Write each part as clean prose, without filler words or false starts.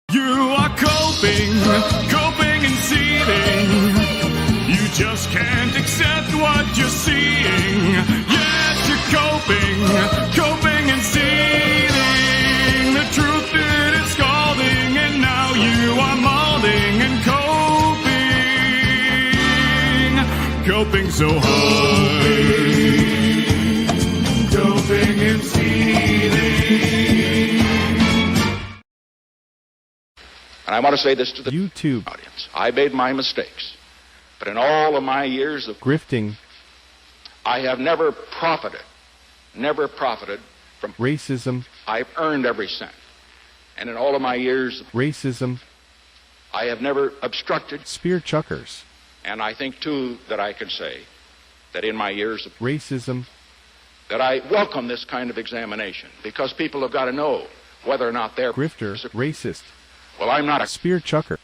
You are coping and seething. You just can't accept what you're seeing. Yes, you're coping and seething. The truth it is scalding, and now you are molding and coping so hard. Coping and seething. And I want to say this to the YouTube audience. I made my mistakes, but in all of my years of grifting, I have never profited from racism. I've earned every cent. And in all of my years of racism, I have never obstructed spear chuckers. And I think, too, that I can say that in my years of racism, that I welcome this kind of examination, because people have got to know whether or not they're grifter, racist. Well, I'm not a spear chucker.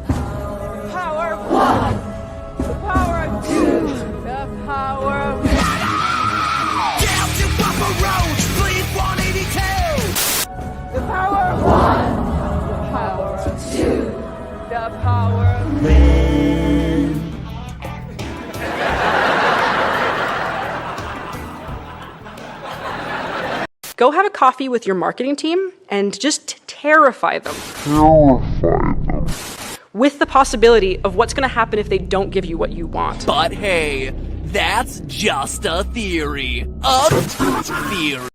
Power of one, the power of two, the power of down to Papa Roach, please 182. The power of one, the power of two, the power of Go have a coffee with your marketing team and just terrify them. With the possibility of what's going to happen if they don't give you what you want. But hey, that's just a theory. A theory.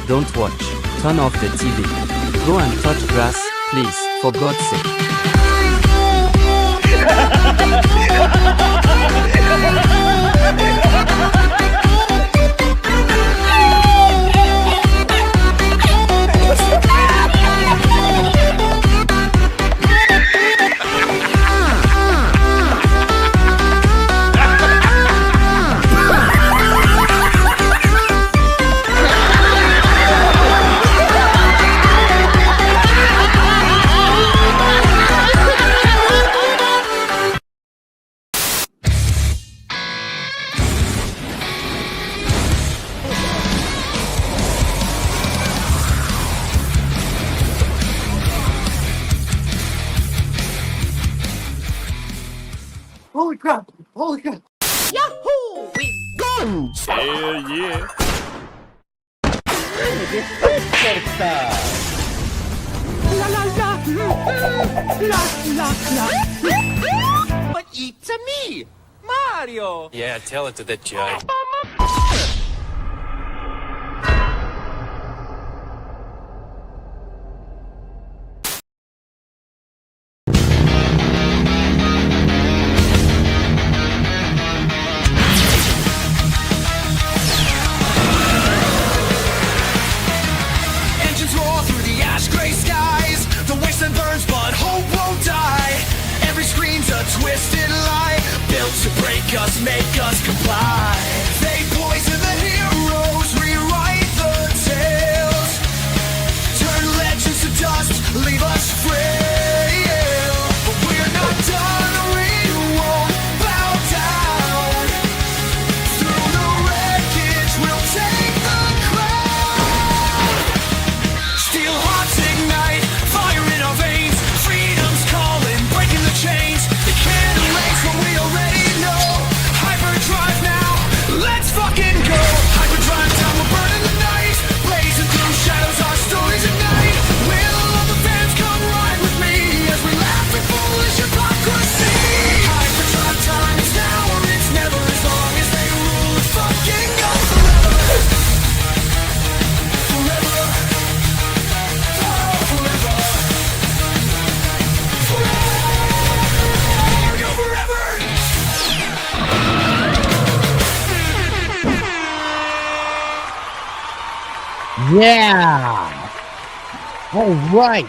Don't watch. Turn off the TV. Go and touch grass, please, for God's sake. Holy crap! Holy crap! Yahoo! We've gone! Hell yeah! La la la! But it's a me, Mario. Yeah, tell it to the judge. Twisted lie, built to break us, make us comply. They poison the heroes, rewrite the tales, turn legends to dust, leave us frail. But we're not done, we won't bow down. Through the wreckage, we'll take the crown. Steel hearts ignite, fire in our veins, freedom's calling, breaking the chains. What we already know. HyperDrive now, let's fucking go. HyperDrive time, we're burning the night, blazing through shadows, our stories ignite. Will all the fans come ride with me as we laugh at foolish hypocrisy? HyperDrive time is now or it's never, as long as they rule it fucking go forever. Forever. Oh, forever. Forever. Go forever. Yeah! Alright!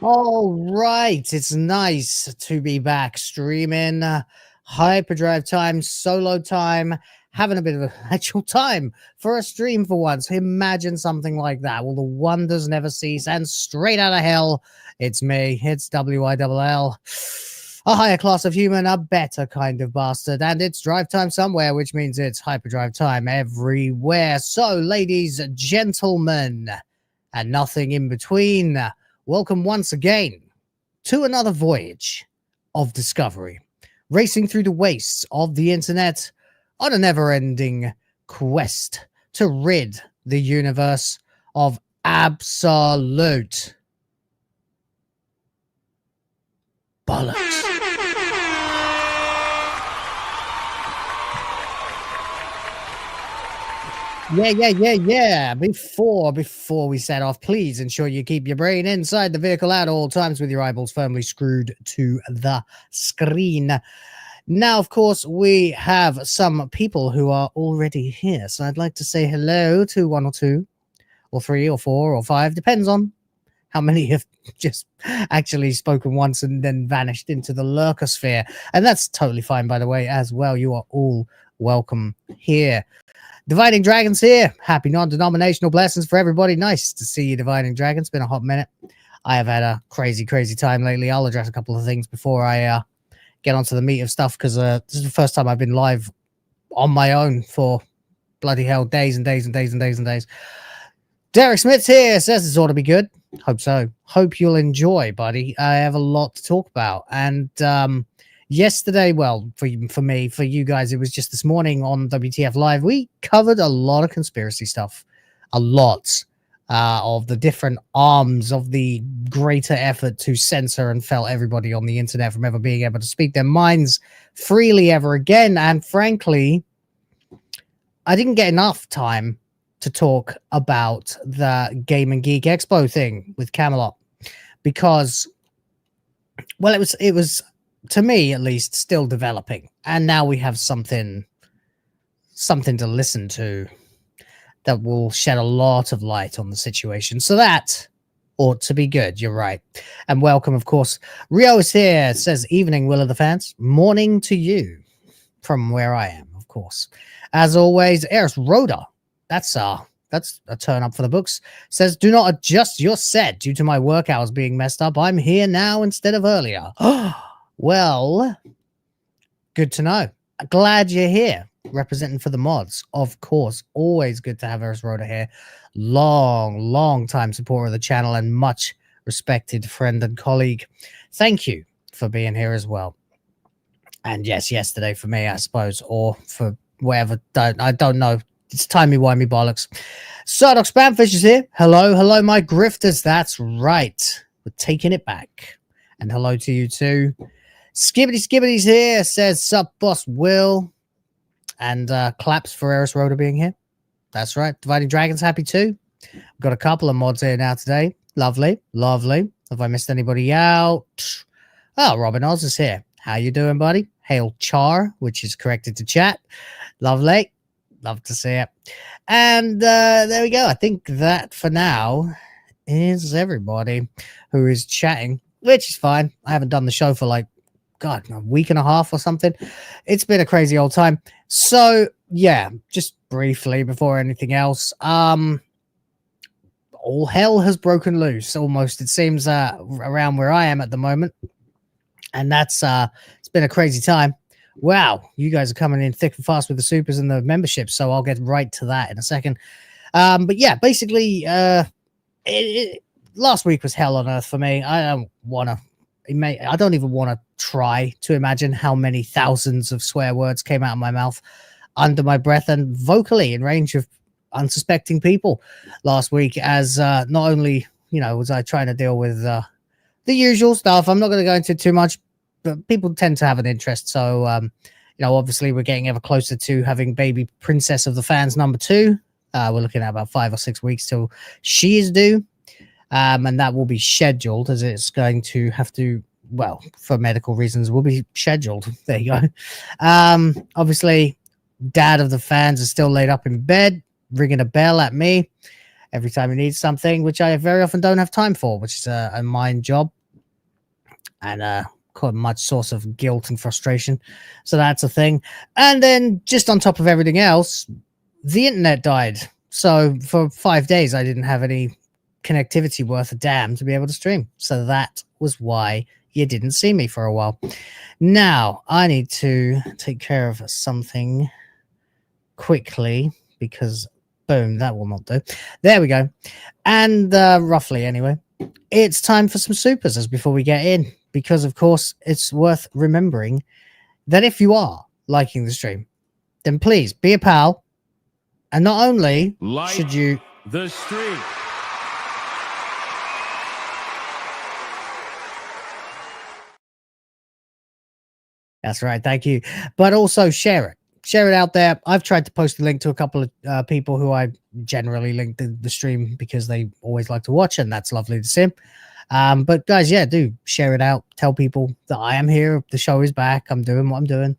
Alright! It's nice to be back streaming. HyperDrive time, solo time. having a bit of an actual time for a stream for once. Imagine something like that. Well, the wonders never cease, and straight out of hell, it's me. It's WILL. A higher class of human, a better kind of bastard, and it's drive time somewhere, which means it's hyperdrive time everywhere. So, ladies, gentlemen, and nothing in between, welcome once again to another voyage of discovery, racing through the wastes of the internet on a never-ending quest to rid the universe of absolute bollocks. Yeah. Before we set off, please ensure you keep your brain inside the vehicle at all times with your eyeballs firmly screwed to the screen. Now, of course, we have some people who are already here. So I'd like to say hello to 1 or 2 or 3 or 4 or 5. Depends on how many have just actually spoken once and then vanished into the lurker sphere. And that's totally fine, by the way, as well. You are all welcome here. Dividing Dragons here. Happy non-denominational blessings for everybody. Nice to see you, Dividing Dragons. It's been a hot minute. I have had a crazy time lately. I'll address a couple of things before I get onto the meat of stuff, because this is the first time I've been live on my own for bloody hell days and days. Derek Smith's here, says this ought to be good. Hope so. Hope you'll enjoy, buddy. I have a lot to talk about. And yesterday, well, for me, for you guys, it was just this morning on WTF Live. We covered a lot of conspiracy stuff. A lot of the different arms of the greater effort to censor and fell everybody on the internet from ever being able to speak their minds freely ever again. And frankly, I didn't get enough time to talk about the Game and Geek Expo thing with Camelot, because, well, it was to me at least still developing, and now we have something to listen to that will shed a lot of light on the situation. So that ought to be good. You're right. And welcome, of course. Rio is here. Says, evening, Will of the fans. Morning to you from where I am, of course. As always, Eris Rhoda. That's a turn up for the books. Says, do not adjust your set due to my work hours being messed up. I'm here now instead of earlier. Well, good to know. Glad you're here. Representing for the mods, of course. Always good to have Eris Rhoda here. Long time supporter of the channel and much respected friend and colleague. Thank you for being here as well. And yes, yesterday for me, I suppose, or for whatever. I don't know. It's timey-wimey bollocks. Sardoc Spamfish is here. Hello, my grifters. That's right. We're taking it back. And hello to you too. Skibbity's here. Says, sup, boss Will. And claps for Eris Rhoda being here. That's right. Dividing Dragons happy too. We've got a couple of mods here now today. Lovely. Have I missed anybody out? Oh, Robin Oz is here. How you doing, buddy? Hail Char, which is corrected to chat. Lovely. Love to see it. And there we go. I think that for now is everybody who is chatting, which is fine. I haven't done the show for like, God, a week and a half or something. It's been a crazy old time. So, yeah, just briefly before anything else, all hell has broken loose almost, it seems, around where I am at the moment. And that's, it's been a crazy time. Wow, you guys are coming in thick and fast with the supers and the memberships, so I'll get right to that in a second. But yeah, basically, last week was hell on earth for me. I don't even want to try to imagine how many thousands of swear words came out of my mouth under my breath and vocally in range of unsuspecting people last week, as not only, was I trying to deal with the usual stuff. I'm not going to go into too much, but people tend to have an interest. So, obviously we're getting ever closer to having baby princess of the fans number 2. We're looking at about 5 or 6 weeks till she is due. And that will be scheduled, as it's going to have to, well, for medical reasons, will be scheduled. There you go. Obviously, dad of the fans is still laid up in bed, ringing a bell at me every time he needs something, which I very often don't have time for, which is a mind job. And, of quite much source of guilt and frustration. So that's a thing. And then just on top of everything else, the internet died. So for 5 days, I didn't have any connectivity worth a damn to be able to stream. So that was why you didn't see me for a while. Now I need to take care of something quickly because boom, that will not do. There we go. And roughly anyway, it's time for some supers as before we get in, because of course it's worth remembering that if you are liking the stream, then please be a pal. And not only should you the stream. That's right. Thank you. But also share it. Share it out there. I've tried to post a link to a couple of people who I generally link the stream because they always like to watch, and that's lovely to see. But guys, yeah, do share it out. Tell people that I am here. The show is back. I'm doing what I'm doing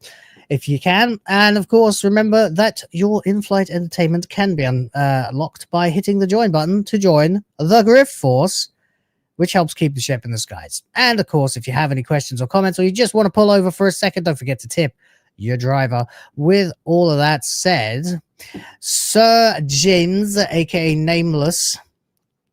if you can. And of course, remember that your in-flight entertainment can be unlocked by hitting the join button to join the GRIFT Force, which helps keep the ship in the skies. And of course, if you have any questions or comments, or you just want to pull over for a second, don't forget to tip your driver. With all of that said, Sir James, aka Nameless,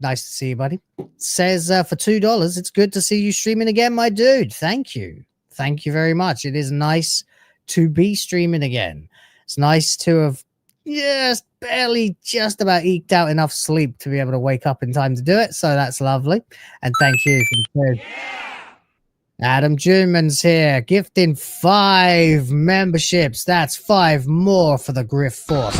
nice to see you, buddy, says for $2, it's good to see you streaming again, my dude. Thank you. Thank you very much. It is nice to be streaming again. It's nice to have just about eked out enough sleep to be able to wake up in time to do it. So that's lovely. And thank you for the Adam Juman's here, gifting 5 memberships. That's 5 more for the GRIFT Force.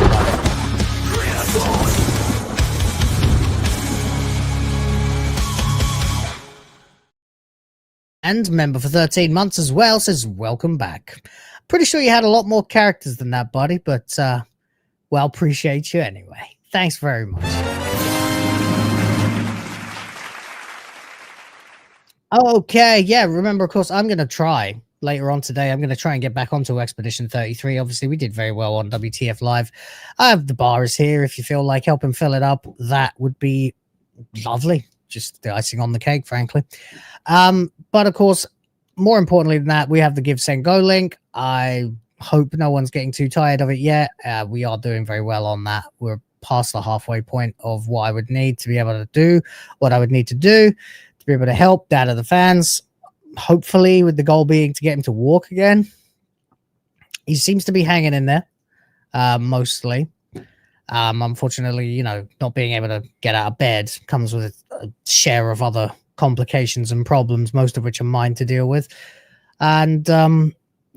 And member for 13 months as well says, welcome back. Pretty sure you had a lot more characters than that, buddy, but well, appreciate you anyway. Thanks very much. Okay, yeah, remember, of course, I'm going to try later on today. I'm going to try and get back onto Expedition 33. Obviously, we did very well on WTF Live. I have the bars here. If you feel like helping fill it up, that would be lovely. Just the icing on the cake, frankly. But of course, more importantly than that, we have the Give, Send, Go link. I hope no one's getting too tired of it yet. We are doing very well on that. We're past the halfway point of what I would need to be able to do what I would need to do to be able to help Dad of the fans. Hopefully, with the goal being to get him to walk again. He seems to be hanging in there, mostly. Unfortunately, you know, not being able to get out of bed comes with a share of other complications and problems, most of which are mine to deal with. And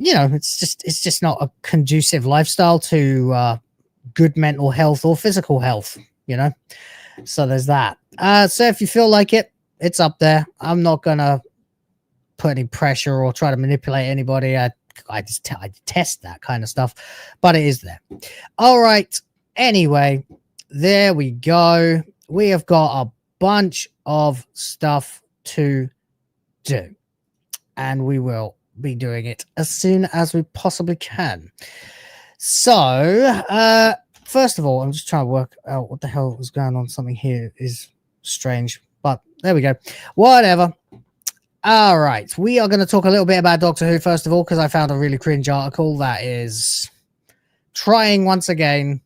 you know, it's just not a conducive lifestyle to good mental health or physical health, you know. So there's that. So if you feel like it, it's up there. I'm not gonna put any pressure or try to manipulate anybody. I detest that kind of stuff, but it is there. All right. Anyway, there we go. We have got a bunch of stuff to do, and we will be doing it as soon as we possibly can. So, first of all, I'm just trying to work out what the hell is going on. Something here is strange, but there we go. Whatever. All right. We are going to talk a little bit about Doctor Who, first of all, because I found a really cringe article that is trying once again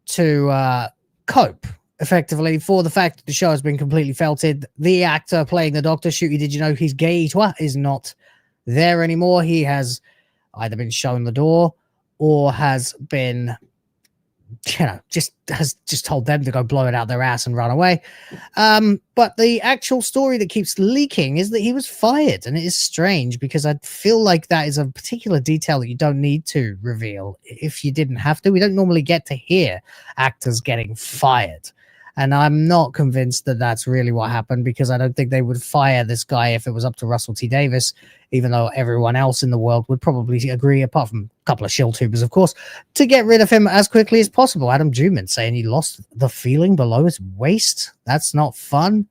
to cope effectively for the fact that the show has been completely felted. The actor playing the Doctor, Shooty, did you know he's gay? Is not there anymore. He has either been shown the door or has been, you know, has told them to go blow it out their ass and run away. But the actual story that keeps leaking is that he was fired, and it is strange because I feel like that is a particular detail that you don't need to reveal if you didn't have to. We don't normally get to hear actors getting fired. And I'm not convinced that that's really what happened, because I don't think they would fire this guy if it was up to Russell T Davies, even though everyone else in the world would probably agree, apart from a couple of shill tubers, of course, to get rid of him as quickly as possible. Adam Juman saying he lost the feeling below his waist. That's not fun.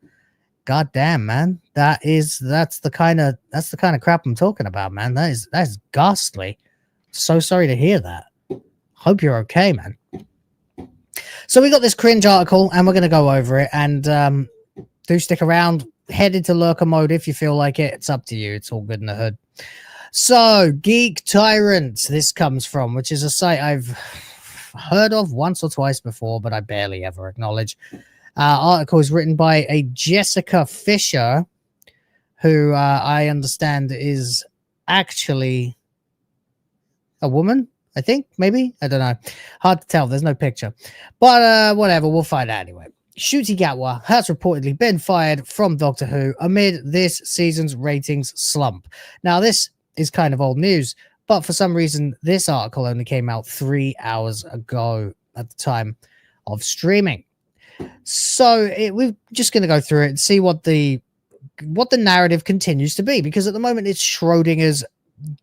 God damn, man. That's the kind of crap I'm talking about, man. That is ghastly. So sorry to hear that. Hope you're okay, man. So we got this cringe article, and we're going to go over it, and do stick around. head into lurker mode if you feel like it. It's up to you. It's all good in the hood. So, Geek Tyrant, this comes from, which is a site I've heard of once or twice before, but I barely ever acknowledge. Article is written by a Jessica Fisher, who I understand is actually a woman, I think, maybe. I don't know. Hard to tell. There's no picture. But whatever, we'll find out anyway. Ncuti Gatwa has reportedly been fired from Doctor Who amid this season's ratings slump. Now, this is kind of old news, but for some reason, this article only came out 3 hours ago at the time of streaming. So we're just going to go through it and see what the narrative continues to be, because at the moment it's Schrodinger's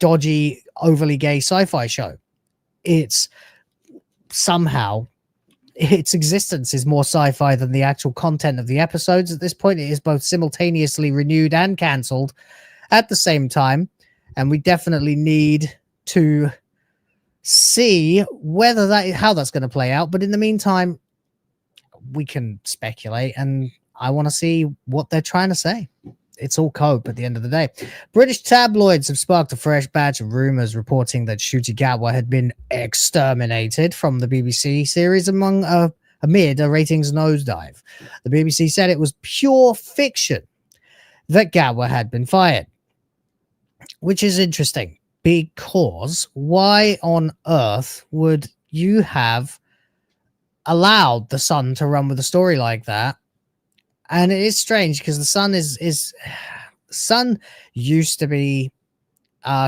dodgy, overly gay sci-fi show. It's somehow its existence is more sci-fi than the actual content of the episodes. At this point, it is both simultaneously renewed and cancelled at the same time. And we definitely need to see how that's going to play out. But in the meantime, we can speculate, and I want to see what they're trying to say. It's all cope at the end of the day. British tabloids have sparked a fresh batch of rumors reporting that Ncuti Gatwa had been exterminated from the BBC series amid a ratings nosedive. The BBC said it was pure fiction that Gatwa had been fired, which is interesting, because why on earth would you have allowed the Sun to run with a story like that? And it is strange because the Sun used to be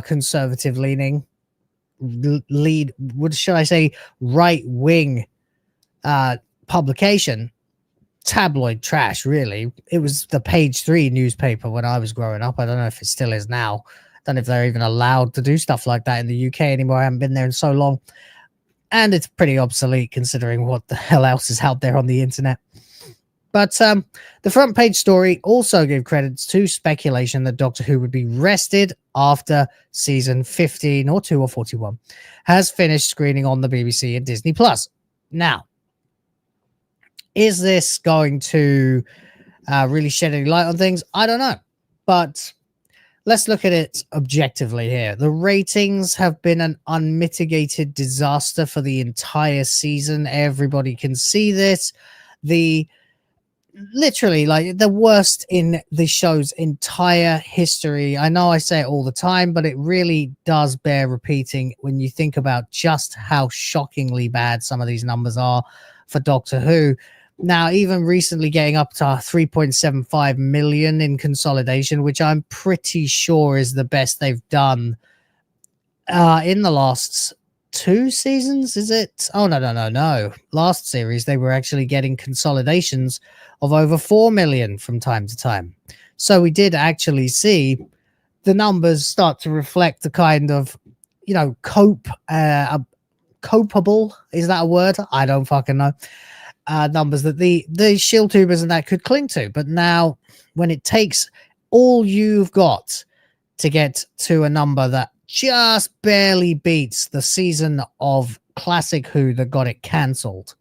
conservative leaning, right wing publication, tabloid trash. Really, it was the Page 3 newspaper when I was growing up. I don't know if it still is now. I don't know if they're even allowed to do stuff like that in the UK anymore. I haven't been there in so long, and it's pretty obsolete considering what the hell else is out there on the internet. But the front page story also gave credits to speculation that Doctor Who would be rested after season 15 or 2 or 41 has finished screening on the BBC and Disney Plus. Now, is this going to really shed any light on things? I don't know. But let's look at it objectively here. The ratings have been an unmitigated disaster for the entire season. Everybody can see this. Literally, like, the worst in the show's entire history. I know I say it all the time, but it really does bear repeating when you think about just how shockingly bad some of these numbers are for Doctor Who. Now, even recently getting up to 3.75 million in consolidation, which I'm pretty sure is the best they've done in the last 2 seasons, is it? Oh, no. Last series, they were actually getting consolidations of over 4 million from time to time. So we did actually see the numbers start to reflect the kind of, copeable, is that a word? I don't fucking know. Numbers that the shield tubers and that could cling to. But now, when it takes all you've got to get to a number that just barely beats the season of Classic Who that got it cancelled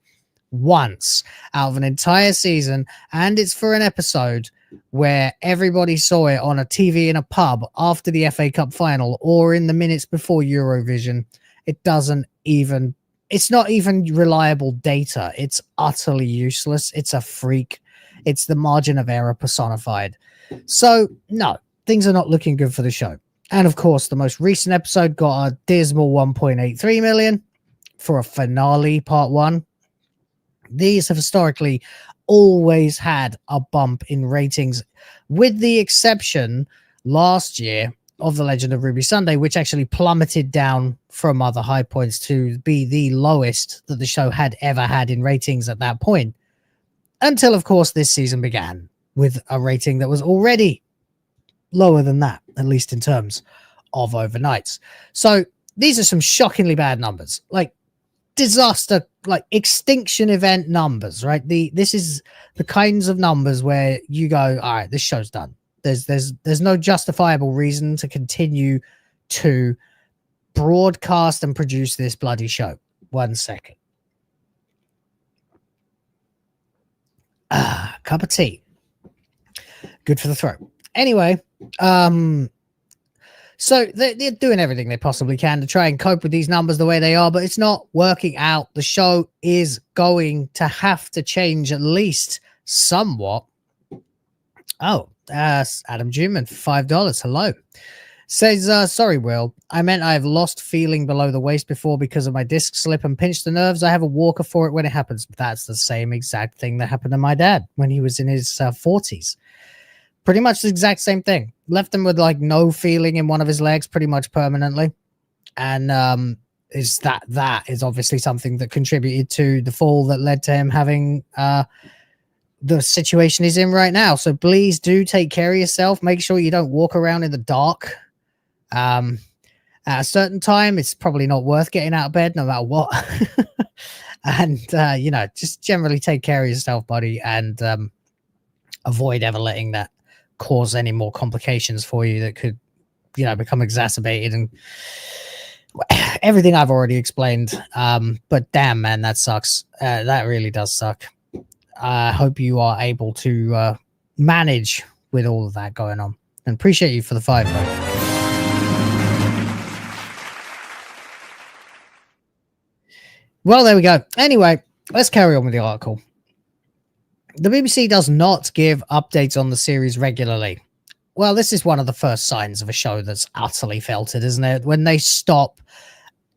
once out of an entire season, and it's for an episode where everybody saw it on a TV in a pub after the FA Cup final or in the minutes before Eurovision, it's not even reliable data. It's utterly useless. It's a freak. It's the margin of error personified. So, no, things are not looking good for the show. And of course, the most recent episode got a dismal 1.83 million for a finale, part 1. These have historically always had a bump in ratings, with the exception last year of The Legend of Ruby Sunday, which actually plummeted down from other high points to be the lowest that the show had ever had in ratings at that point. Until, of course, this season began with a rating that was already lower than that, at least in terms of overnights. So these are some shockingly bad numbers, like disaster, like extinction event numbers, right? This is the kinds of numbers where you go, all right, this show's done. There's no justifiable reason to continue to broadcast and produce this bloody show. 1 second. Cup of tea. Good for the throat. Anyway, so they're doing everything they possibly can to try and cope with these numbers the way they are, but it's not working out. The show is going to have to change at least somewhat. Oh, Adam Juman for $5. Hello. Says, sorry, Will. I meant I've lost feeling below the waist before because of my disc slip and pinched the nerves. I have a walker for it when it happens. That's the same exact thing that happened to my dad when he was in his 40s. Pretty much the exact same thing. Left him with like no feeling in one of his legs pretty much permanently. And that is obviously something that contributed to the fall that led to him having the situation he's in right now. So please do take care of yourself. Make sure you don't walk around in the dark. At a certain time, it's probably not worth getting out of bed no matter what. And, just generally take care of yourself, buddy, and avoid ever letting that cause any more complications for you that could, become exacerbated and everything I've already explained. But damn, man, that sucks. That really does suck. I hope you are able to manage with all of that going on. And appreciate you for the 5, bro. Well, there we go. Anyway, let's carry on with the article. The BBC does not give updates on the series regularly. Well, this is one of the first signs of a show that's utterly felted, isn't it? When they stop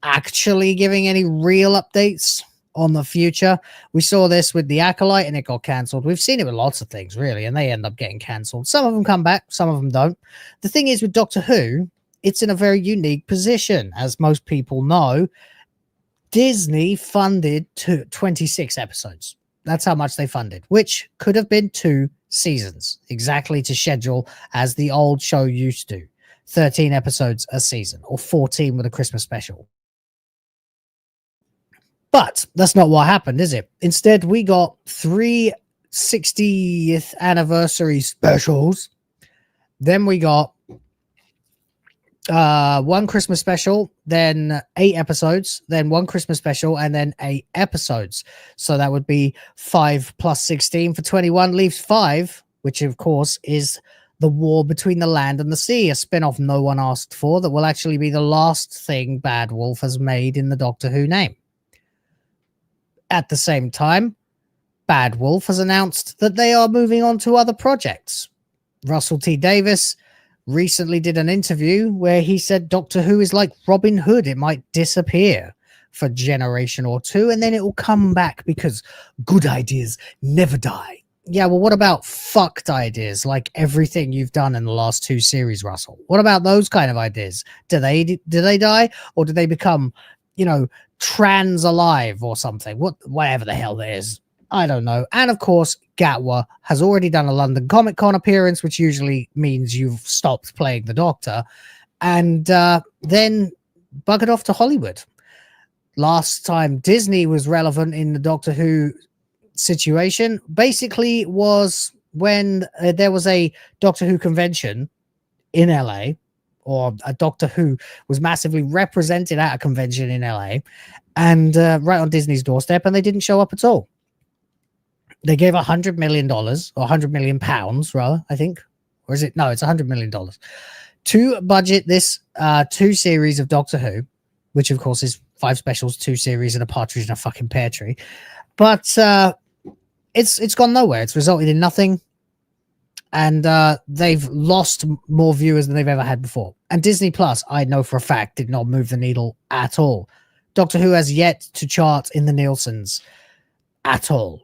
actually giving any real updates on the future. We saw this with The Acolyte and it got cancelled. We've seen it with lots of things, really, and they end up getting cancelled. Some of them come back, some of them don't. The thing is with Doctor Who, it's in a very unique position. As most people know, Disney funded 26 episodes. That's how much they funded, which could have been 2 seasons, exactly to schedule as the old show used to. 13 episodes a season, or 14 with a Christmas special. But that's not what happened, is it? Instead, we got 3 60th anniversary specials. Then we got 1 Christmas special, then 8 episodes, then 1 Christmas special, and then 8 episodes. So that would be 5 plus 16 for 21, leaves 5, which of course is The War Between the Land and the Sea, a spin-off no one asked for that will actually be the last thing Bad Wolf has made in the Doctor Who name. At the same time, Bad Wolf has announced that they are moving on to other projects. Russell T. Davies recently did an interview where he said Doctor Who is like Robin Hood. It might disappear for a generation or 2, and then it will come back because good ideas never die. Yeah, well, what about fucked ideas like everything you've done in the last 2 series, Russell? What about those kind of ideas? Do they die, or do they become, trans alive or something? Whatever the hell that is. I don't know. And of course, Gatwa has already done a London Comic Con appearance, which usually means you've stopped playing the Doctor, and then buggered off to Hollywood. Last time Disney was relevant in the Doctor Who situation basically was when there was a Doctor Who convention in LA, or a Doctor Who was massively represented at a convention in LA, and right on Disney's doorstep, and they didn't show up at all. They gave $100 million, or £100 million, rather, I think. Or is it? No, it's $100 million to budget this 2 series of Doctor Who, which of course is 5 specials, 2 series, and a partridge in a fucking pear tree. But it's gone nowhere. It's resulted in nothing. And they've lost more viewers than they've ever had before. And Disney Plus, I know for a fact, did not move the needle at all. Doctor Who has yet to chart in the Nielsen's at all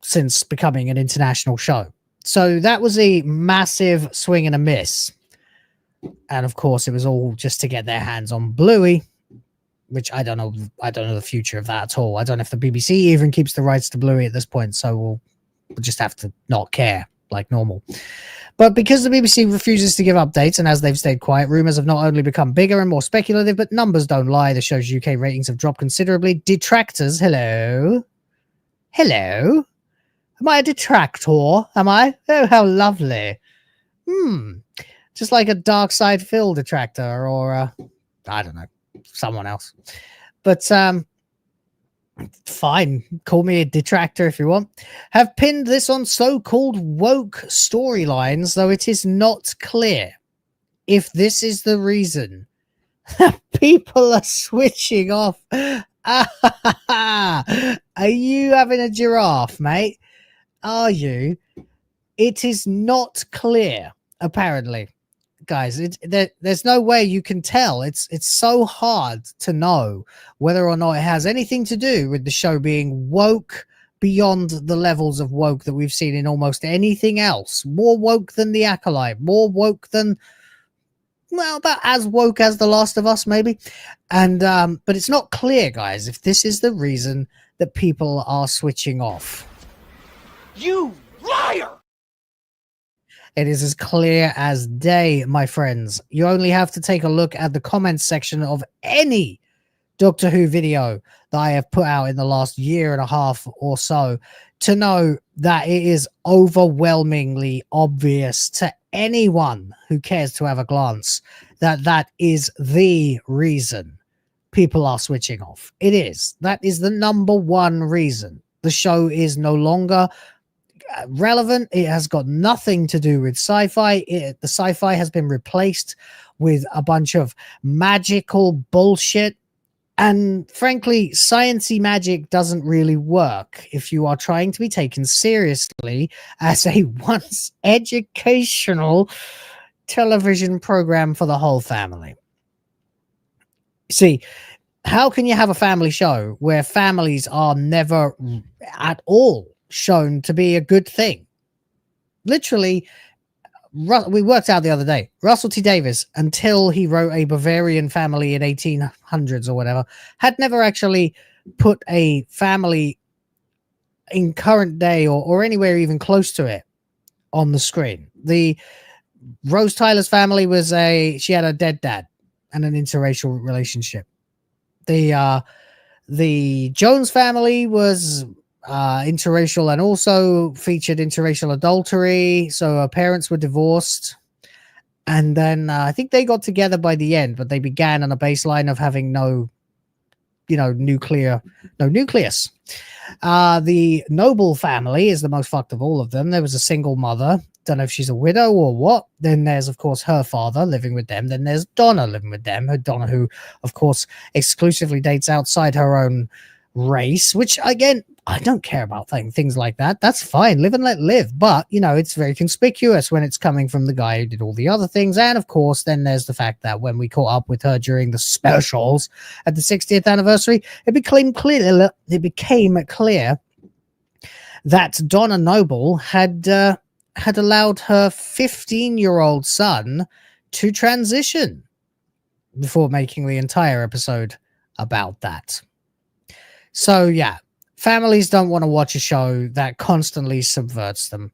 since becoming an international show. So that was a massive swing and a miss. And of course, it was all just to get their hands on Bluey, which I don't know the future of that at all. I don't know if the BBC even keeps the rights to Bluey at this point, so we'll just have to not care like normal. But because the BBC refuses to give updates, and as they've stayed quiet, rumors have not only become bigger and more speculative, but numbers don't lie. The show's UK ratings have dropped considerably. Detractors, hello? Am I a detractor? Am I? Oh, how lovely. Just like a Dark Side Phil detractor, or I don't know, someone else. But Fine, call me a detractor if you want, have pinned this on so-called woke storylines, though it is not clear if this is the reason people are switching off. Are you having a giraffe, mate? Are you? It is not clear, apparently. Guys, there's no way you can tell. It's so hard to know whether or not it has anything to do with the show being woke beyond the levels of woke that we've seen in almost anything else. More woke than The Acolyte, more woke than, well, about as woke as The Last of Us, maybe. And but it's not clear, guys, if this is the reason that people are switching off. You liar! It is as clear as day, my friends. You only have to take a look at the comments section of any Doctor Who video that I have put out in the last year and a half or so to know that it is overwhelmingly obvious to anyone who cares to have a glance that that is the reason people are switching off. It is. That is the number one reason. The show is no longer relevant. It has got nothing to do with sci-fi. The sci-fi has been replaced with a bunch of magical bullshit, and frankly, sciencey magic doesn't really work if you are trying to be taken seriously as a once educational television program for the whole family. See, how can you have a family show where families are never at all shown to be a good thing? Literally, we worked out the other day, Russell T Davies, until he wrote A Bavarian Family in 1800s or whatever, had never actually put a family in current day or anywhere even close to it on the screen. The Rose Tyler's family was she had a dead dad and an interracial relationship. The Jones family was interracial and also featured interracial adultery, so her parents were divorced, and then I think they got together by the end, but they began on a baseline of having no nucleus. The Noble family is the most fucked of all of them. There was a single mother, don't know if she's a widow or what. Then there's, of course, her father living with them. Then there's Donna living with them, Donna, who of course exclusively dates outside her own race, which again, I don't care about things like that. That's fine, live and let live, but it's very conspicuous when it's coming from the guy who did all the other things. And of course, then there's the fact that when we caught up with her during the specials at the 60th anniversary, it became clear that Donna Noble had allowed her 15-year-old son to transition before making the entire episode about that. So yeah, families don't want to watch a show that constantly subverts them.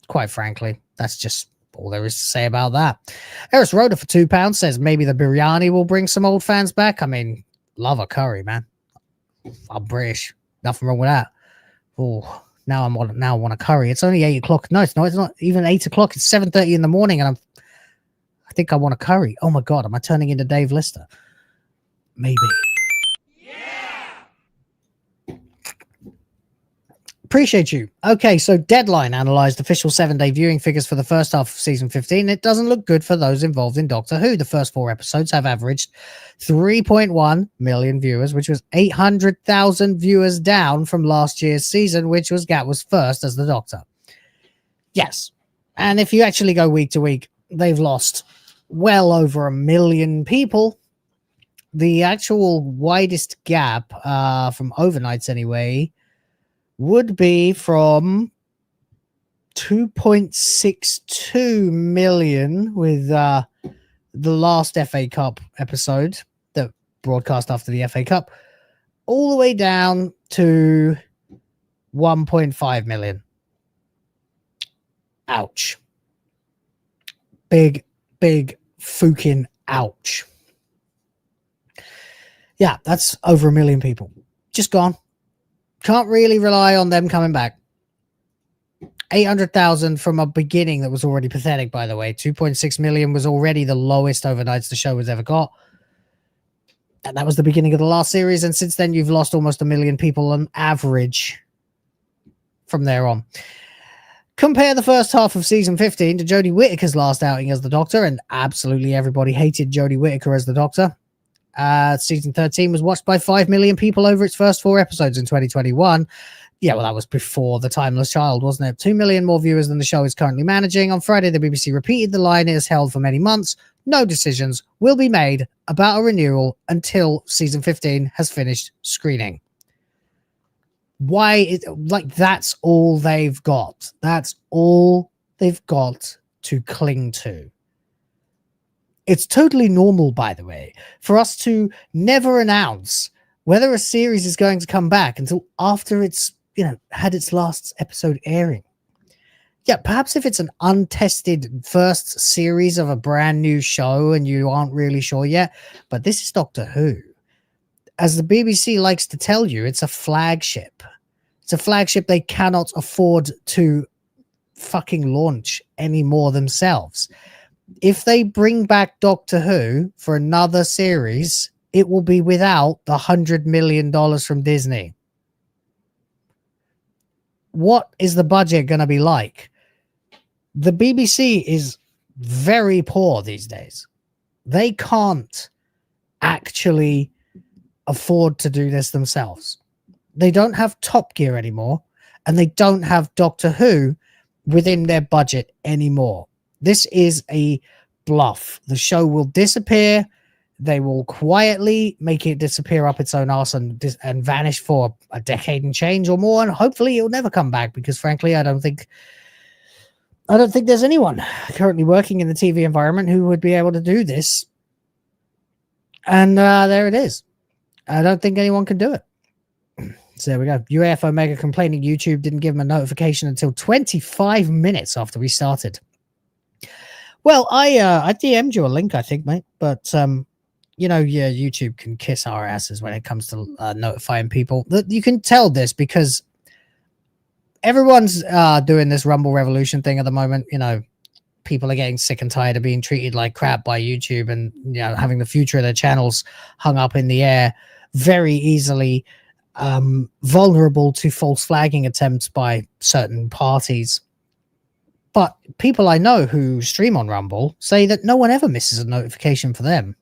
Quite frankly, that's just all there is to say about that. Eris Rhoda for £2 says maybe the biryani will bring some old fans back. I mean, love a curry, man. I'm British. Nothing wrong with that. Oh, now I want a curry. It's only 8 o'clock. No, it's not even 8 o'clock. It's 7:30 in the morning, and I think I want a curry. Oh my God, am I turning into Dave Lister? Maybe. Appreciate you. Okay, so Deadline analyzed official 7-day viewing figures for the first half of season 15. It doesn't look good for those involved in Doctor Who. The first 4 episodes have averaged 3.1 million viewers, which was 800,000 viewers down from last year's season, which was Gat was first as the Doctor. Yes, and if you actually go week to week, they've lost well over 1 million people. The actual widest gap from overnights anyway would be from 2.62 million with the last FA Cup episode that broadcast after the FA Cup, all the way down to 1.5 million. Ouch. Big fucking ouch. Yeah, that's over 1 million people. Just gone. Can't really rely on them coming back. 800,000 from a beginning that was already pathetic, by the way. 2.6 million was already the lowest overnights the show has ever got. And that was the beginning of the last series. And since then, you've lost almost 1 million people on average from there on. Compare the first half of season 15 to Jodie Whittaker's last outing as the Doctor, and absolutely everybody hated Jodie Whittaker as the Doctor. Season 13 was watched by 5 million people over its first 4 episodes in 2021. Yeah, well, that was before The Timeless Child, wasn't it? 2 million more viewers than the show is currently managing. On Friday, the BBC repeated the line it has held for many months. No decisions will be made about a renewal until season 15 has finished screening. Why? That's all they've got. That's all they've got to cling to. It's totally normal, by the way, for us to never announce whether a series is going to come back until after it's, had its last episode airing. Yeah, perhaps if it's an untested first series of a brand new show and you aren't really sure yet, but this is Doctor Who. As the BBC likes to tell you, it's a flagship. It's a flagship they cannot afford to fucking launch anymore themselves. If they bring back Doctor Who for another series, it will be without the $100 million from Disney. What is the budget going to be like? The BBC is very poor these days. They can't actually afford to do this themselves. They don't have Top Gear anymore, and they don't have Doctor Who within their budget anymore. This is a bluff. The show will disappear. They will quietly make it disappear up its own arse and vanish for a decade and change or more, and hopefully it'll never come back, because frankly, I don't think there's anyone currently working in the TV environment who would be able to do this. And there it is. I don't think anyone can do it. So there we go. uafomega complaining YouTube didn't give him a notification until 25 minutes after we started. Well, I DM'd you a link, I think, mate. But, YouTube can kiss our asses when it comes to notifying people. You can tell this because everyone's doing this Rumble Revolution thing at the moment. People are getting sick and tired of being treated like crap by YouTube and, having the future of their channels hung up in the air, very easily vulnerable to false flagging attempts by certain parties. But people I know who stream on Rumble say that no one ever misses a notification for them.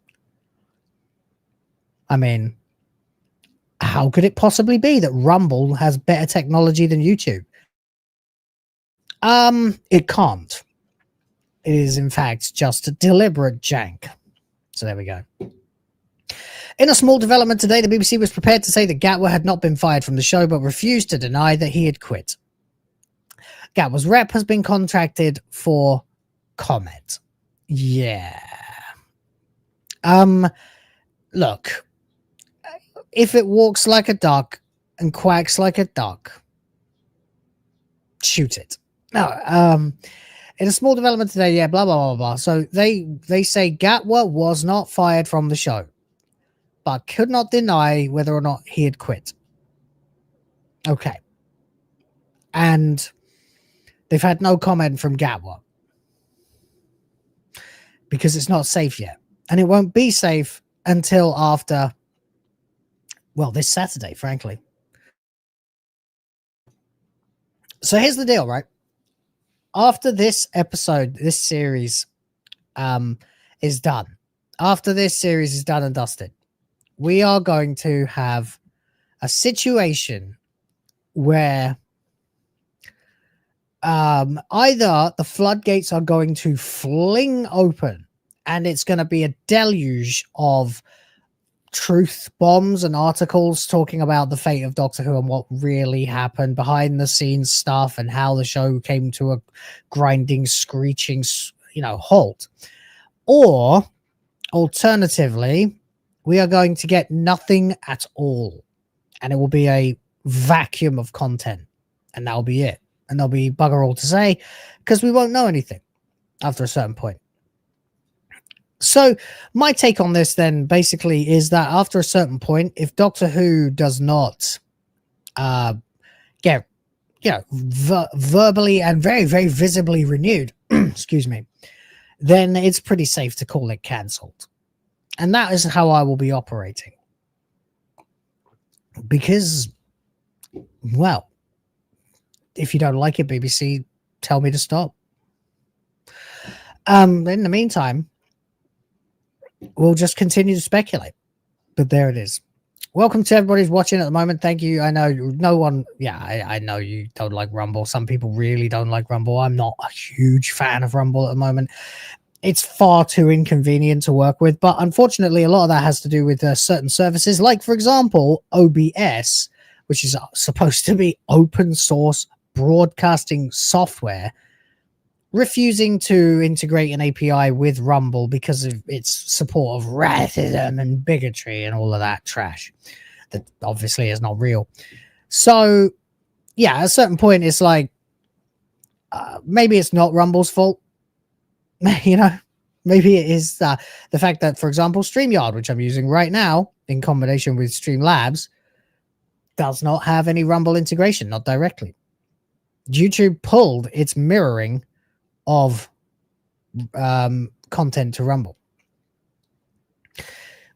I mean, how could it possibly be that Rumble has better technology than YouTube? It can't. It is, in fact, just a deliberate jank. So there we go. In a small development today, the BBC was prepared to say that Gatwa had not been fired from the show, but refused to deny that he had quit. Gatwa's rep has been contracted for comment. Yeah. Look, if it walks like a duck and quacks like a duck, shoot it. No, in a small development today, yeah, blah, blah, blah, blah. So they say Gatwa was not fired from the show, but could not deny whether or not he had quit. Okay. And they've had no comment from Gatwa because it's not safe yet. And it won't be safe until after, well, this Saturday, frankly. So here's the deal, right? After this episode, this series is done. After this series is done and dusted, we are going to have a situation where either the floodgates are going to fling open and it's going to be a deluge of truth bombs and articles talking about the fate of Doctor Who and what really happened, behind the scenes stuff, and how the show came to a grinding, screeching, halt. Or alternatively, we are going to get nothing at all, and it will be a vacuum of content, and that'll be it. And there'll be bugger all to say because we won't know anything after a certain point. So my take on this then basically is that after a certain point, if Doctor Who does not get, verbally and very, very visibly renewed, excuse me, then it's pretty safe to call it cancelled. And that is how I will be operating. Because, well, if you don't like it, BBC, tell me to stop. In the meantime, we'll just continue to speculate. But there it is. Welcome to everybody who's watching at the moment. Thank you. I know no one, I know you don't like Rumble. Some people really don't like Rumble. I'm not a huge fan of Rumble at the moment. It's far too inconvenient to work with. But unfortunately, a lot of that has to do with certain services. Like, for example, OBS, which is supposed to be open source broadcasting software, refusing to integrate an API with Rumble because of its support of racism and bigotry and all of that trash that obviously is not real. So, yeah, at a certain point, it's like, maybe it's not Rumble's fault. You know, maybe it is the fact that, for example, StreamYard, which I'm using right now in combination with Streamlabs, does not have any Rumble integration, not directly. YouTube pulled its mirroring of content to Rumble,